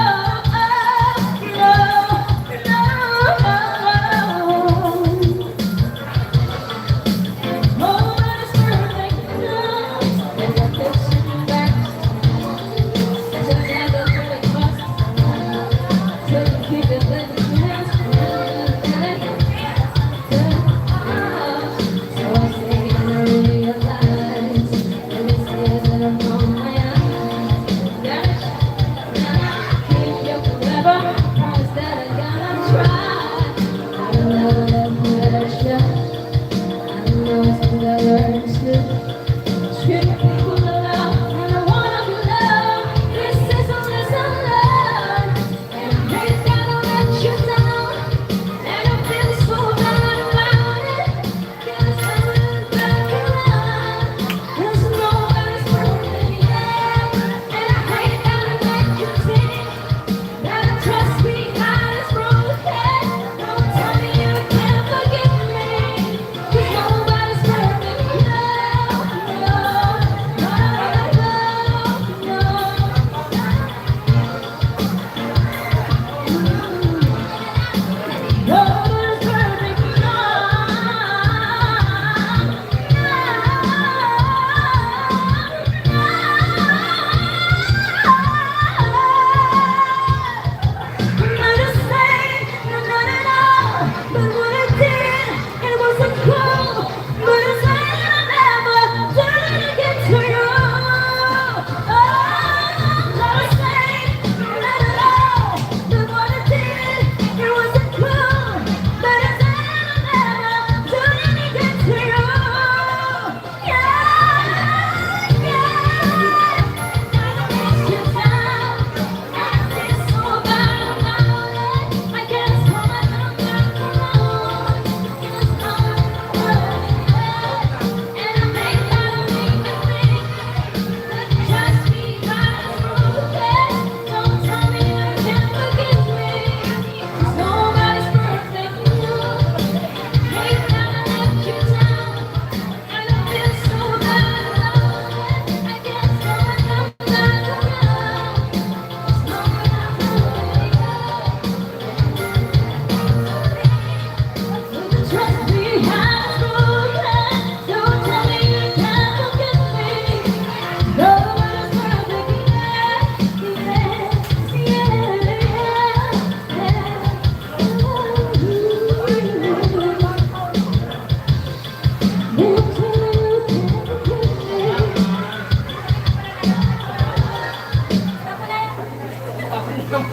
Hello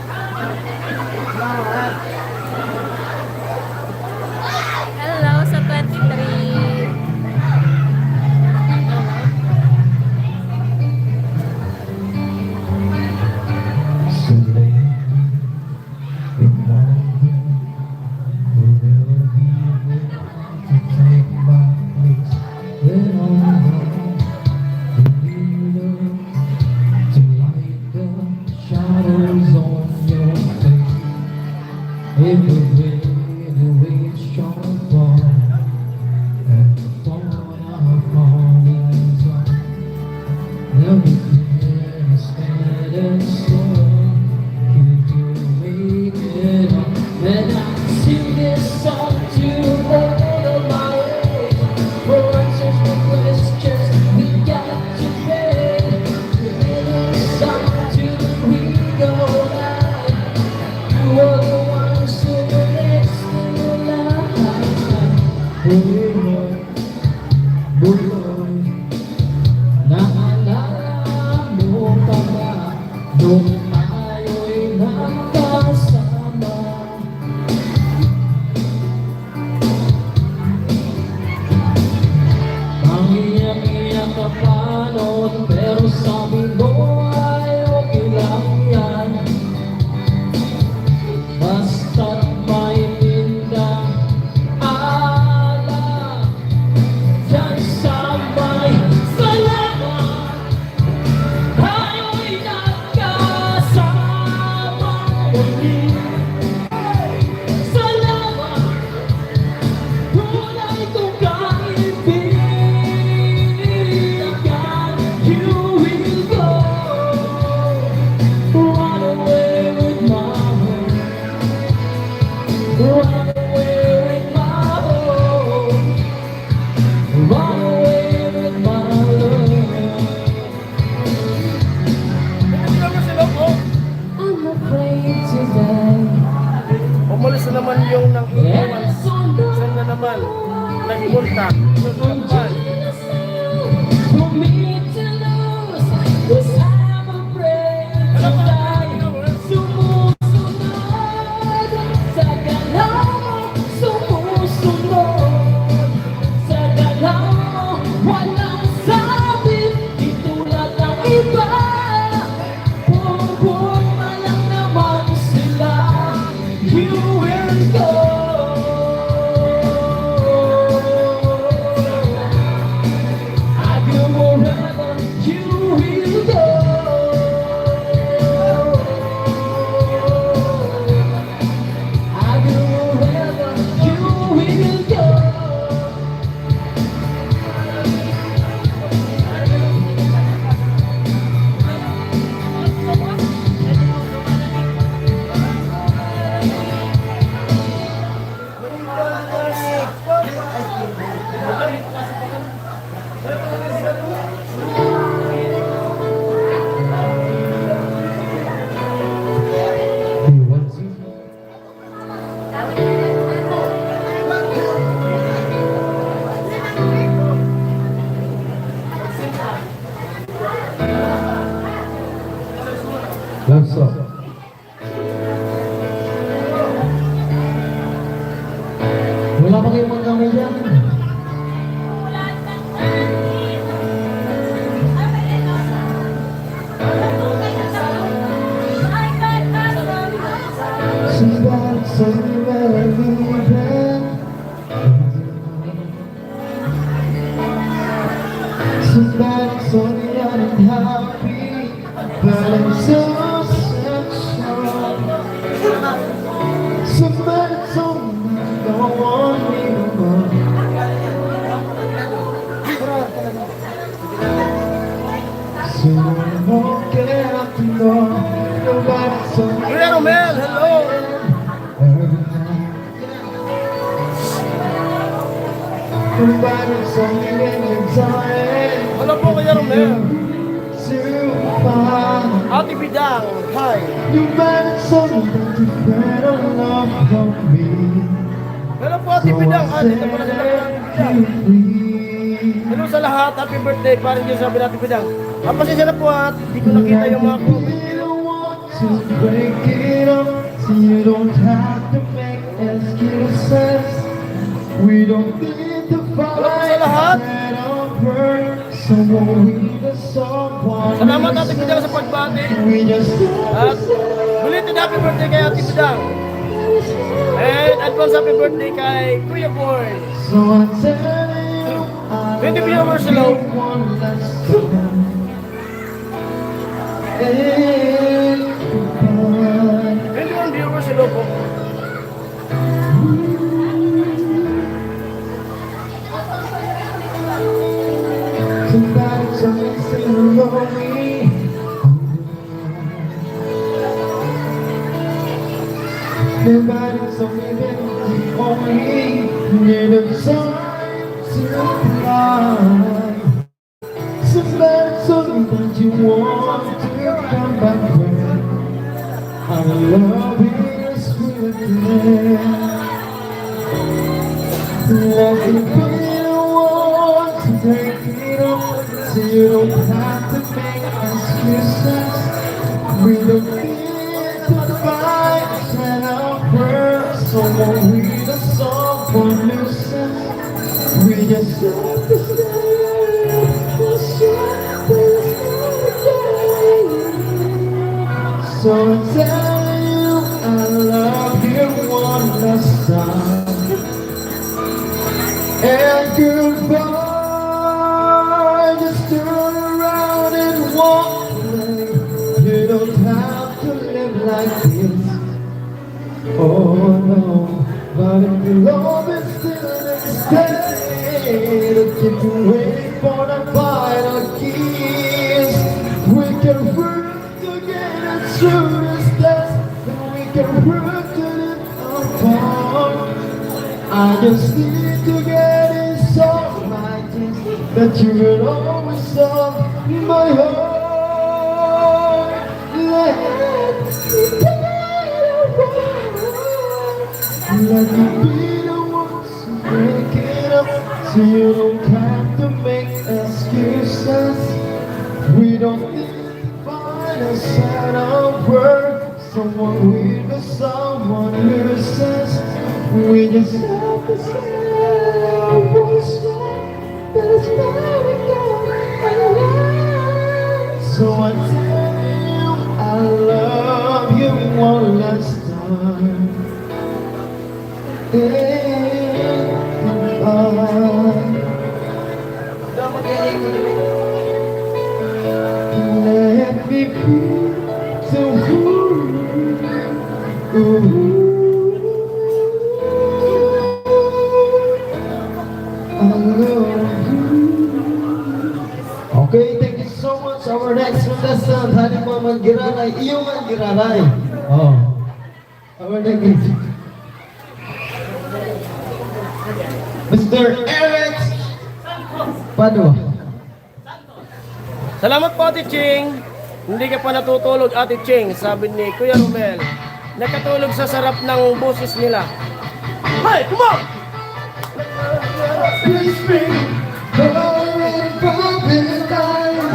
sa 23. Then I sing this song to all of my age. For answers to questions we got to pay. This song to we go live. You are the ones who are next in line. Buloy, naalala mo pa ba nung tayo'y nakasama? Iyak ka pa noon, pero sabi mo ay okay lang yan. Basta't may tindang alak dyan sa may salamat. Tayo'y nagkasama muli. Salamat, tunay kong kaibigan. You will go, run away with my home, run away with my home, run away with my love. I'm afraid to die. Umalis na naman yung nang iwan. Yes, on the Saan na naman? Nagpunta. Nagpunta. for me to lose, 'cause I'm afraid to die. Sumusunod sa galaw mo, sumusunod sa galaw mo. Walang sabi, di tulad ng iba. Pumupurma lang naman sila. You will go. I go wherever you will go. I go wherever you will go. Love song. Wala pa kayong magkamay dyan. Somebody told me where I live. Somebody told me that I'm happy, but I'm so sexual. Somebody told me you don't want me no more. So I won't get up to know. Nobody told me. Kuya Romel, hello! Nobody told me when you're tired. Hello po Kuya Romel. Too far. Ate Bidang, hi! Nobody told me that you better love from me. Hello po Ate Bidang, ha? Dito po na sila Ate Bidang. Hello sa lahat, happy birthday, parang yung sabi natin Bidang. Pasensya na po at di ko nakita yung mga comment. to break it up, so you don't have to make excuses. We don't need to fight lahat. that over someone with a someone. Salamat Ate Bidang sa pagbati. We just At belated happy birthday kay Ate Bidang. And advance happy birthday kay Kuya Boy. so I'm telling you, I 20 viewers hello. one last time. And goodbye. 21 viewers hello po. Somebody told me to love me. Nobody told me that you only need a time to fly. Somebody told me that you want to come back when our love is within. Like the bitter one to take it on, so you don't have to make excuses. We don't need to fight and outburst someone with a someone nuisance. We just have to stay for sure. So I tell you I love you one last time. And goodbye, just turn around and walk away. You don't have to live like this. Oh no, but if your love is still instead of keeping waiting for the final kiss, we can work together through this test, and we can work to it apart. I just need to get inside my dreams that you will always solve my heart. Let me be the one to break it up, so you don't have to make excuses. We don't need to find a set of words, someone with a someone who says. We just have to say one song that is never going. So I tell you I love you one last time. Let me be so Okay, thank you so much. Our next contestant, Hani Muhammad Giranay, Iyuman Giranay. Oh, our next Mr. Eric Padua. Salamat po Ate Ching. Hindi ka pa natutulog Ate Ching, sabi ni Kuya Romel. Nakatulog sa sarap ng boses nila. Hey, come on! Please bring the Lord from his time.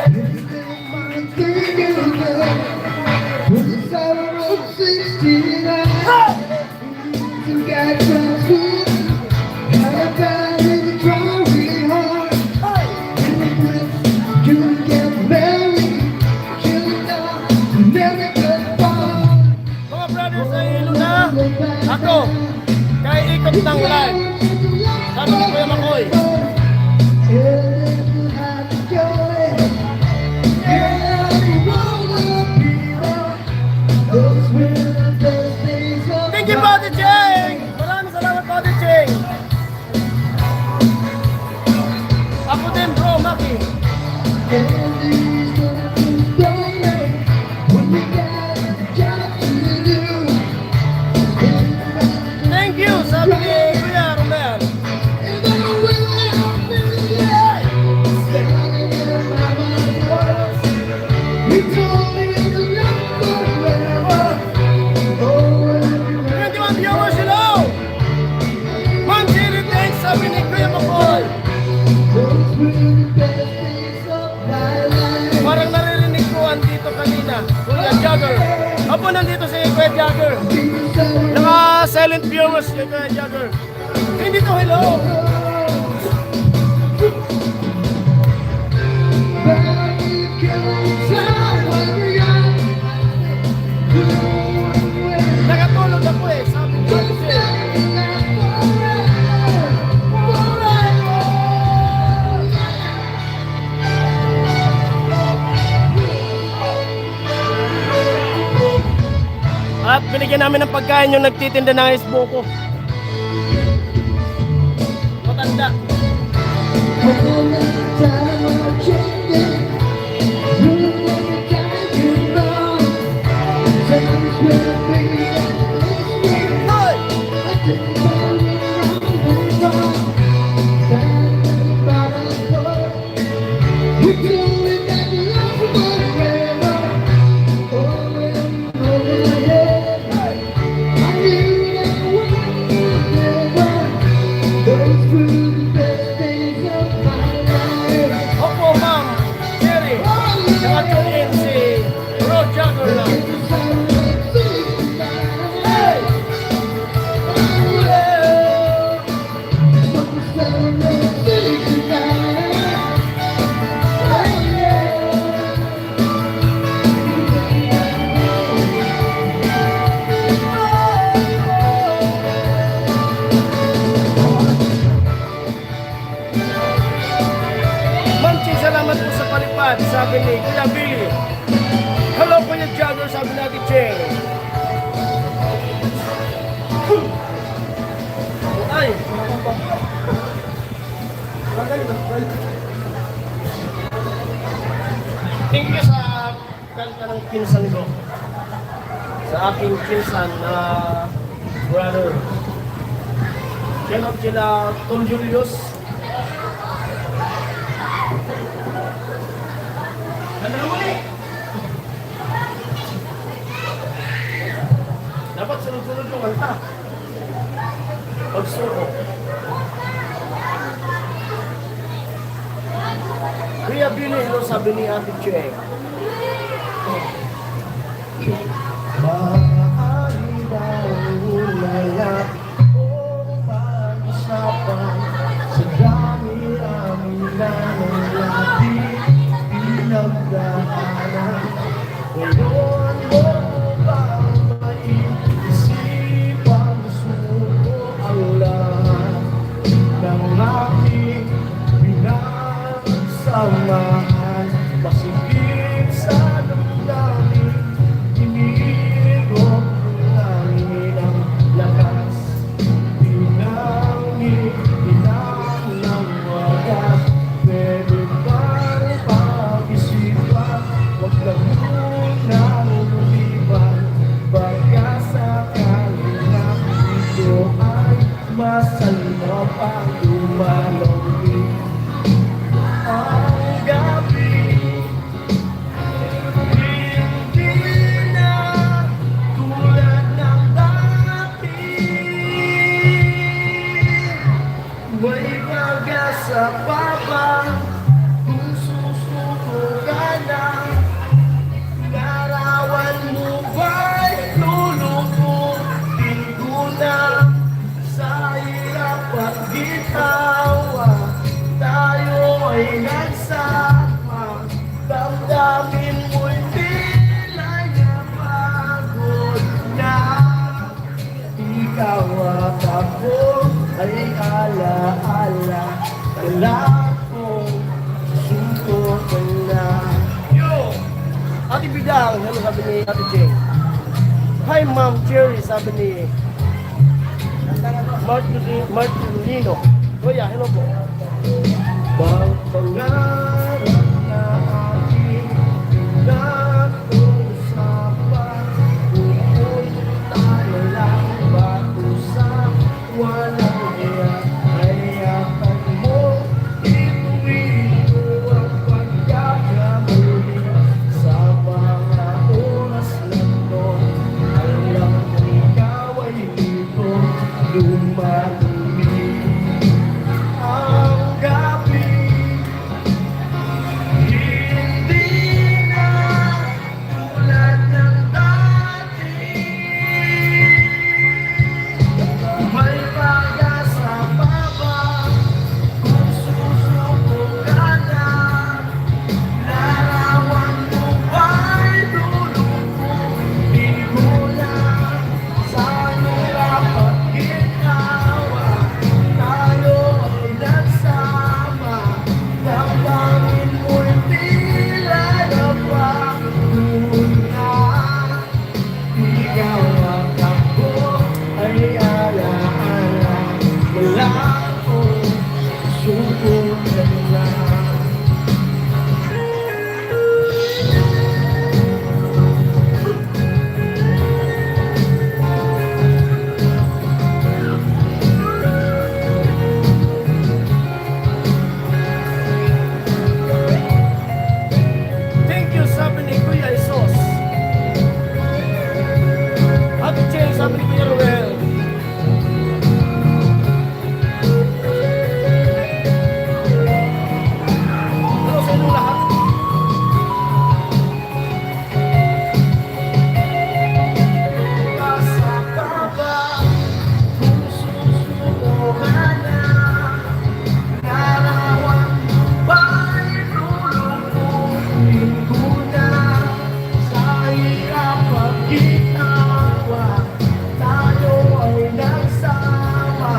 Everything might think is good. With the sorrow of 69. You got transferred. Had a bad and trying hard. You get married. You know, never get far. Mga brothers ay Luna, ako, kay ikot ng live. Sabi ni Kuya Makoy. Thank you po Ate Ching! Maraming salamat po Ate Ching! Ako din bro, Maki. Thank you, sabi ni Kuya Romel. Sabi ni Kuya Makoy, parang naririnig ko andito kanina. Kuya Jagger. Opo, nandito si Kuya Jagger. Naka-silent viewers si Kuya Jagger. Hindi to, hello. Nakatulog ako eh, sabi ko siya. At binigyan namin ng pagkain yung nagtitinda ng isboko. Matanda. Opo, ma'am. Jerry. Nakatune in si Road Jagger na. Hey! Ma'am Chi, salamat po sa palipad, sabi ni Kuya Billy. Hello, Kuya Jagger, sabi natin, Cheng. Ay! Thank you sa kanta ng pinsan ko. Sa aking pinsan na brother. Shout out sila Tom Julius. Ano naman eh? Dapat sunod-sunod yung kanta. Pagsuko. Kuya Billy, no, sabi ni Ate Cheng. Maaari daw umayak o pag-usapan sa dami-dami na ng ating pinagdaanan. Ngayon mo bang maiisipang suko ang lahat ng aking pinagsamahan? Masigit sa damdamin, iniigop namin ang lakas. Pinang ng wagas, pwede bang pag-isipan? Huwag ka munang lumiban, baka sakali na ito ay masaya pang lumalawin. Ang gabi hindi na tulad ng dati. May pag-asa pa ba kung susuko ka na? Larawan mo ba'y lulutuin ko na? Sa hirap at gitawa tayo ay nagsama. Damdamin mo'y tila napagod na. Ikaw at ako ay ala-ala. Kailangan kong susuko ka na. Yo! Ate Bidang, hello, sabi ni Ate Cheng. Hi, Ma'am Cherry, sabi ni Martinino. Kuya, hello po. Bang pangarap na aking pinag-usapan, pupunta na lang ba sa walang iya? Kayapan mo, ituwid ko ang pagkakamali sa mga oras na to. Alam ko ikaw ay dito lumamig. Ang gabi ginawa, tayo ay nagsama.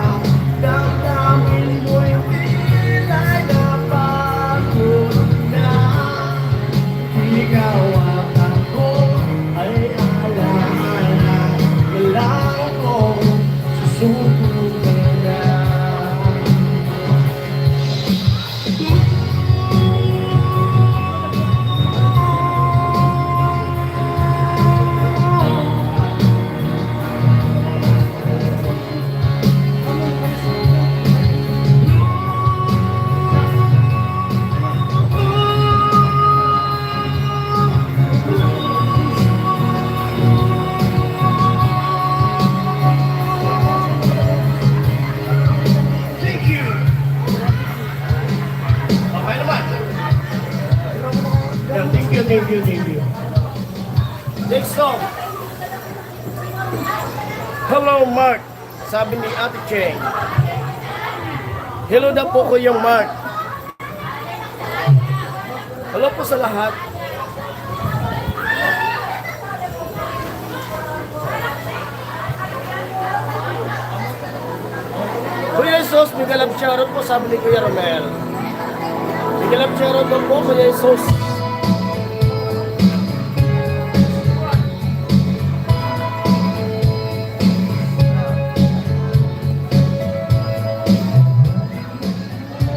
Damdamin mo'y tila napagod na. Ikaw at ako ay alaala, kailangan kong susubukan na. Thank you. Okay naman. Yeah, thank you. Next song. Hello, Mark. Sabi ni Ate Cheng. Hello daw po Kuyang Mark. Hello po sa lahat. Kuya Jesus, big love shoutout po, sabi ni Kuya Romel. Big love shoutout daw po, Kuya Jesus.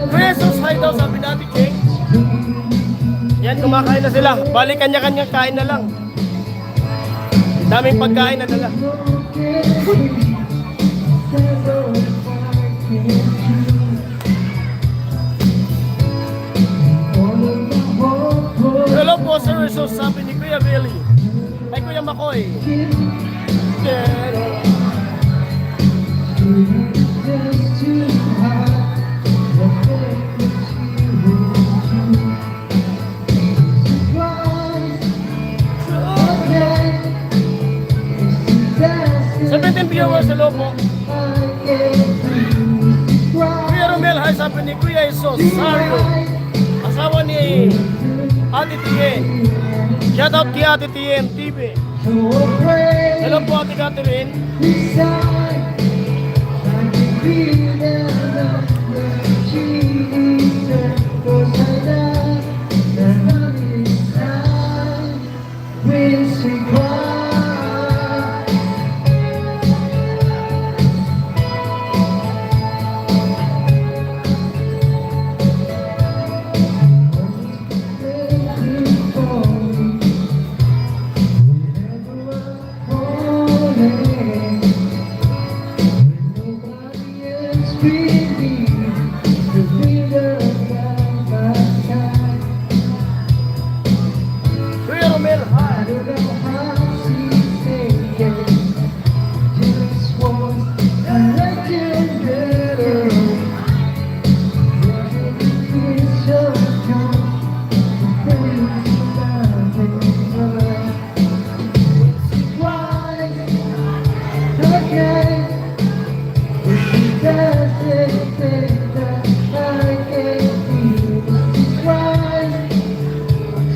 Kuya Jesus, hi daw, sabi natin, Jake. Yan, kumakain na sila. Bali, kanya-kanya kain na lang. Daming pagkain na dala. Hello po, Sir Jesus, sabi ni Kuya Billy. Ay, Kuya Makoy. Sabitin viewers, hello po. Kuya Romel, hi, sabi ni Kuya Jesus, Sario. Asawa ni Ate Tien. Shoutout kay Ate Tien TV. Hello po, Ate Catherine. Kuya Romel, hi.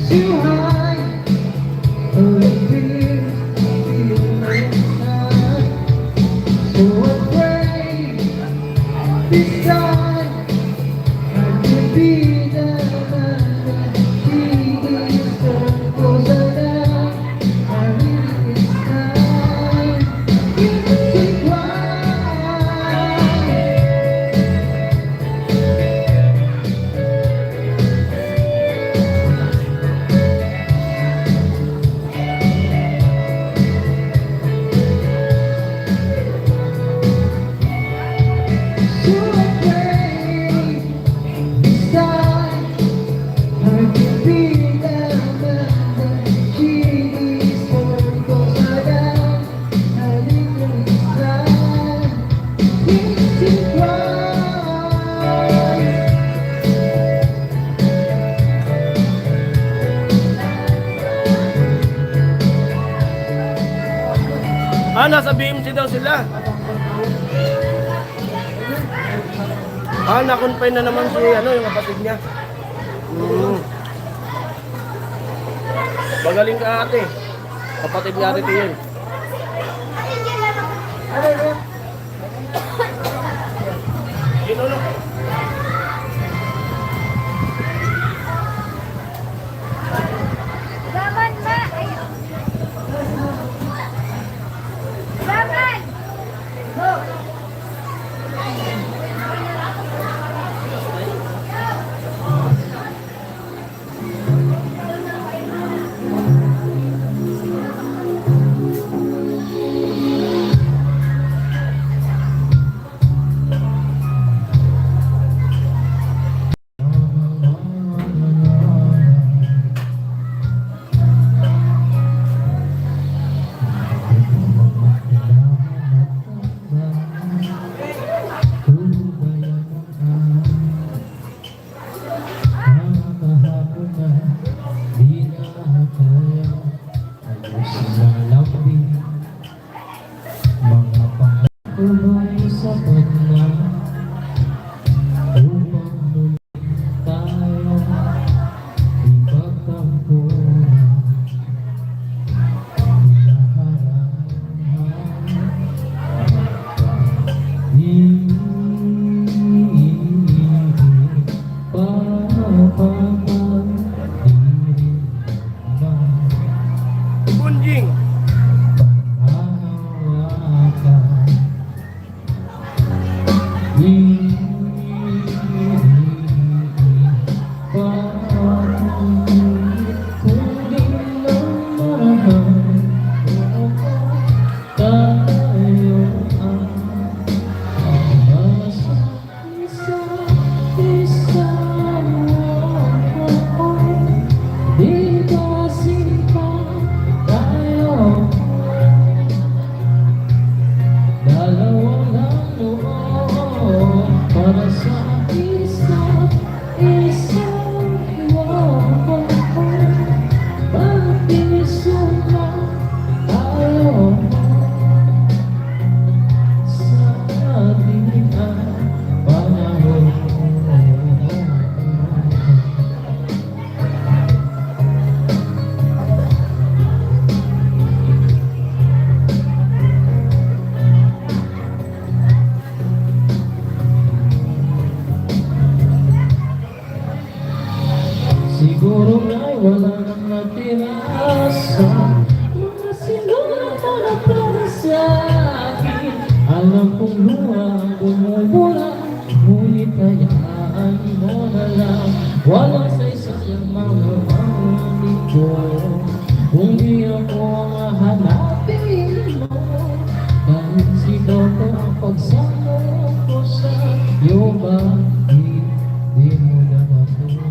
Too high, so afraid this time I could be the man that she deserves. 'Cause I really it's time to cry. Nasa BMC daw sila. Nakonfine na naman si yung kapatid niya. Magaling ka ate. Kapatid ni Ate Tiel. Ginulo. Laman, ma! Ay. Laman! Bunjing. Para sa isa't isa, bakit suma tayo sa ating panahon? Siguro nga'y wala nang natira sa mga sinulat mo na para sa akin. Alam kong luha ang bumubula, ngunit hayaan mo na lang. Walang saysayang mga mamamit ko, kung di ako ang hahanapin mo. Kahit sigaw ko ang pagsama ko sa iyo, bakit di mo lang ako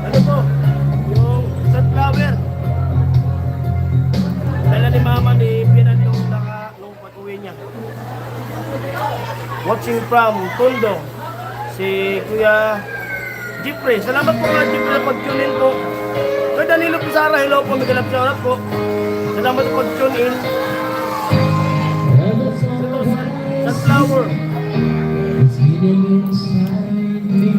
Ano po? Yung sunflower. Dala ni Mama ni Pinan nung pag-uwi niya. Watching from Tondo, si Kuya Jeffrey. Salamat po Kuya Jeffrey na pag-tune in po. Kuya Danilo Pizarra, hello po. May galap siya po. Salamat po pag-tune in. Sunflower. It's eating inside me.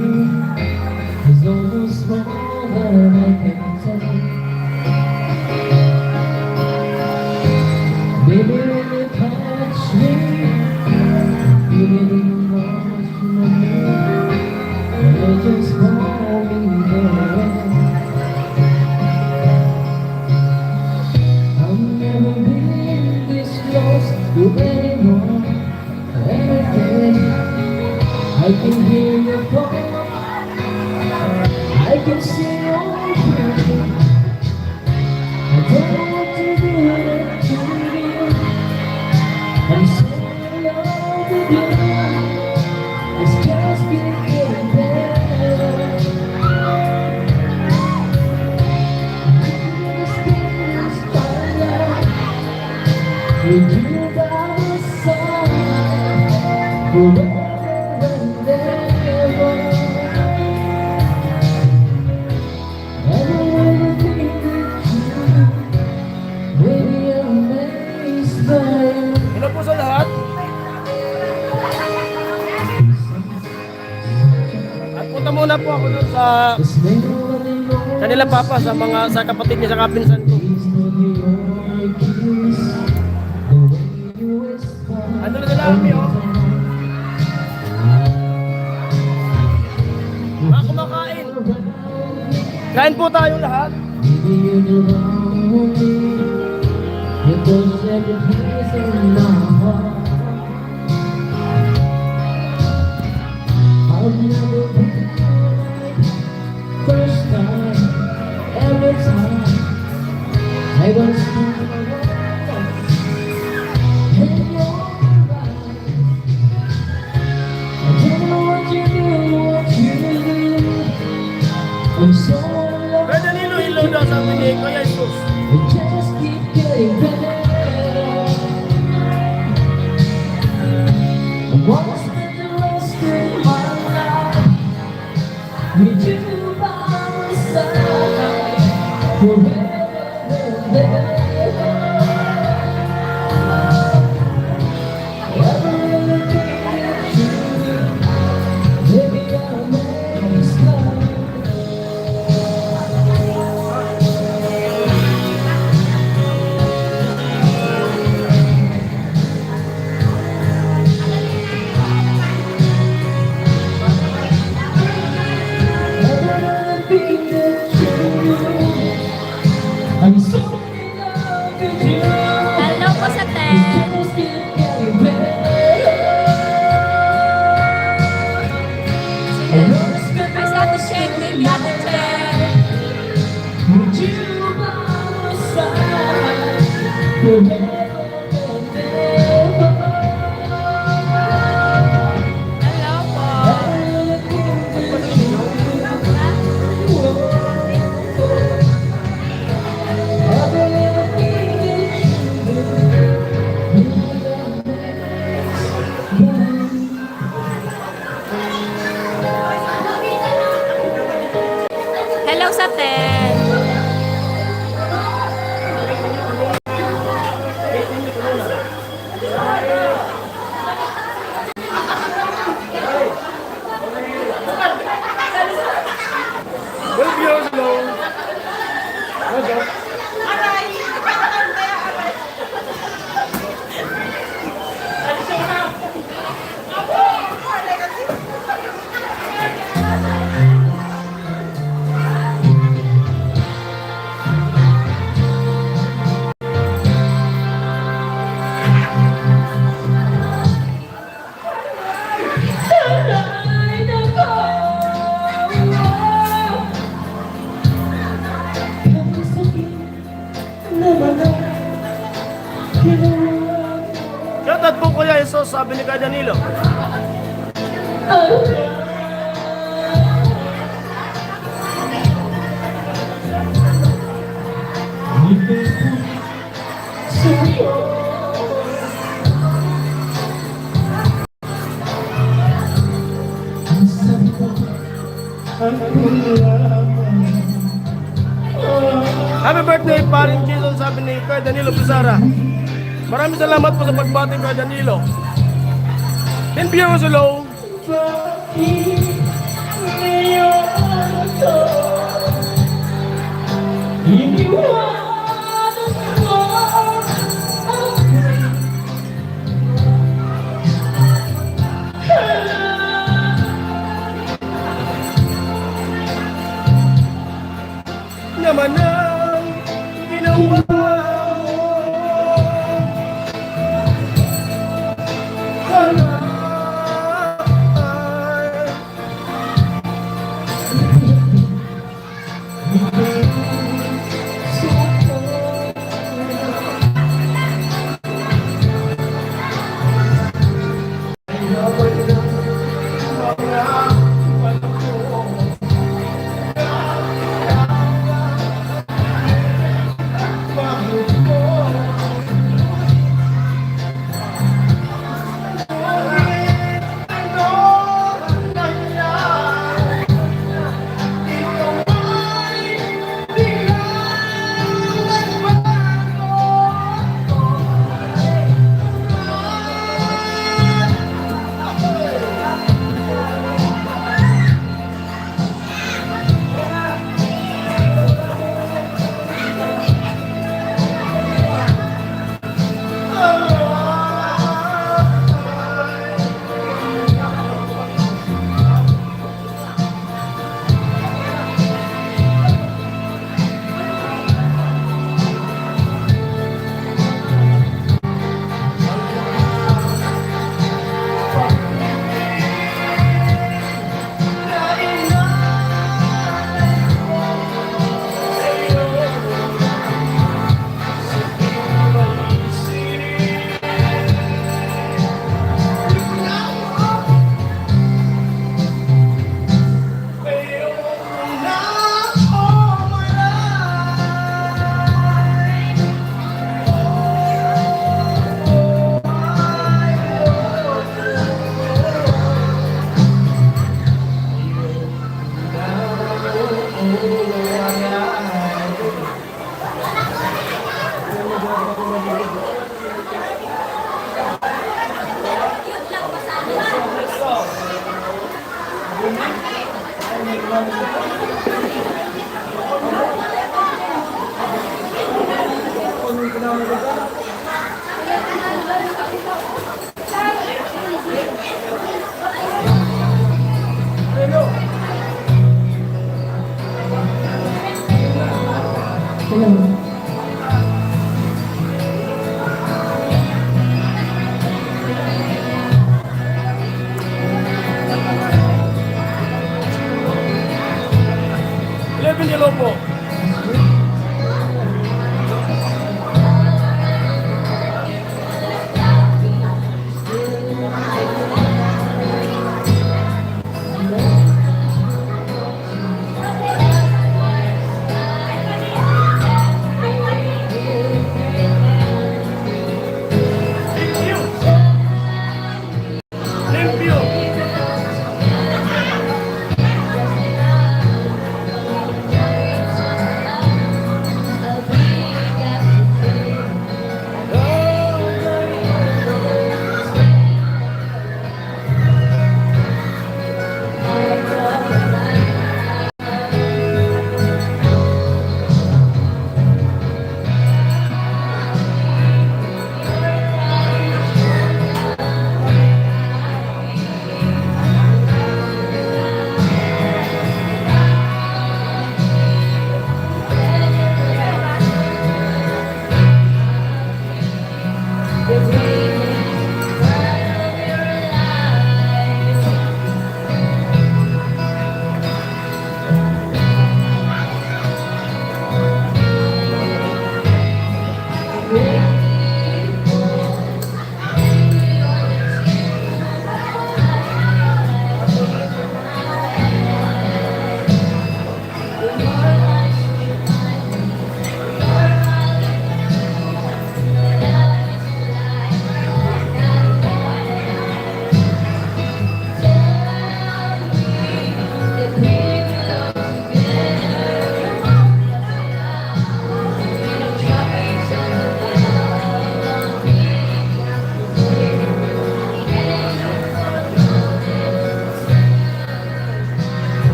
There's almost more than I can take. Baby, when you touch me, feel it in your arms. can hear your voice, I can see your face. I don't know what to do to you. I'm so in love with you. It's just getting better. With you by my side, forever and ever. Everything that you do, baby, I'm amazed by you. Hello po sa lahat. At punta muna po ako dun sa There's nobody more. kanila papa, sa kapatid niya, sa kapinsan ko. Please let me hold your kiss. The way you whisper. Ano na sila kami, oh. Mga kumakain. Kain po tayo lahat. Maybe you belong with me. You touch every piece in my heart. I'll never be like first time, every time I don't see in your eyes. I don't know what you do, what you do. I'm so in love. Kaya Danilo, hello daw sabi ni Kuya Jesus. It just keep getting better. I wanna spend the rest of my life with you by my side, forever and ever. Everything that you do, baby, I'm amazed by you. Everything that you do, I'm so in love with you. Hello po sa Ted. Just keep getting better. I wanna spend the Ay, sa Ate rest Chen, of baby, my Ate Chen. with you by my side, forever and ever. Hello po. Everything that you do, everything Hello sa Ted. Well, viewers, hello. What's up? Shoutout po Kuya Jesus, sabi ni Kuya Danilo. Happy birthday, paring Jason, sabi ni Kuya Danilo Pizarra. Maraming salamat po sa pagbati Kuya Danilo. And viewers, hello. Naman ang ginawa mo. Halaan Hello po.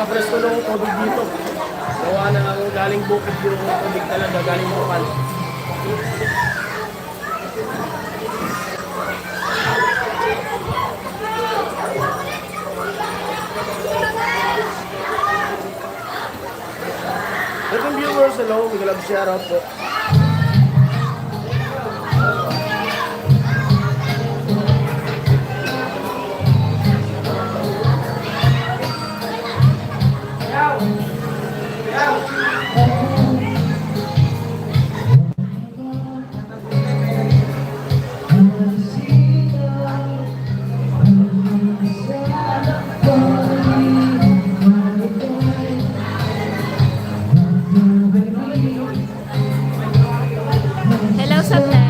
Napaka-presko ng tubig dito. Gawa na ang galing bukid yung tubig talaga, galing bukal. Welcome viewers, hello, may galab shoutout po. Hello sa vlog.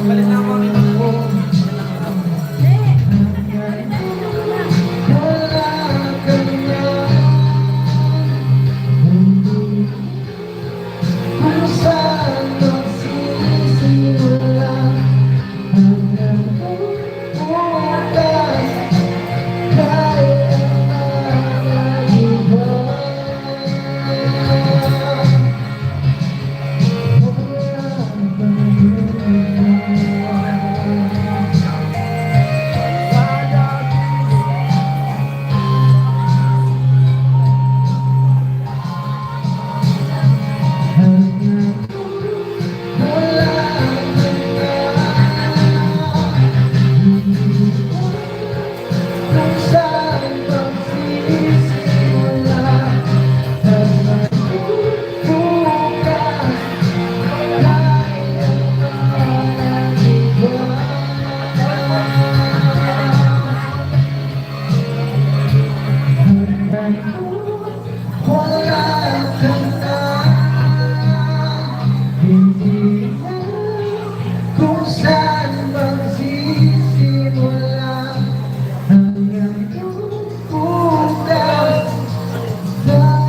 Balik na ako.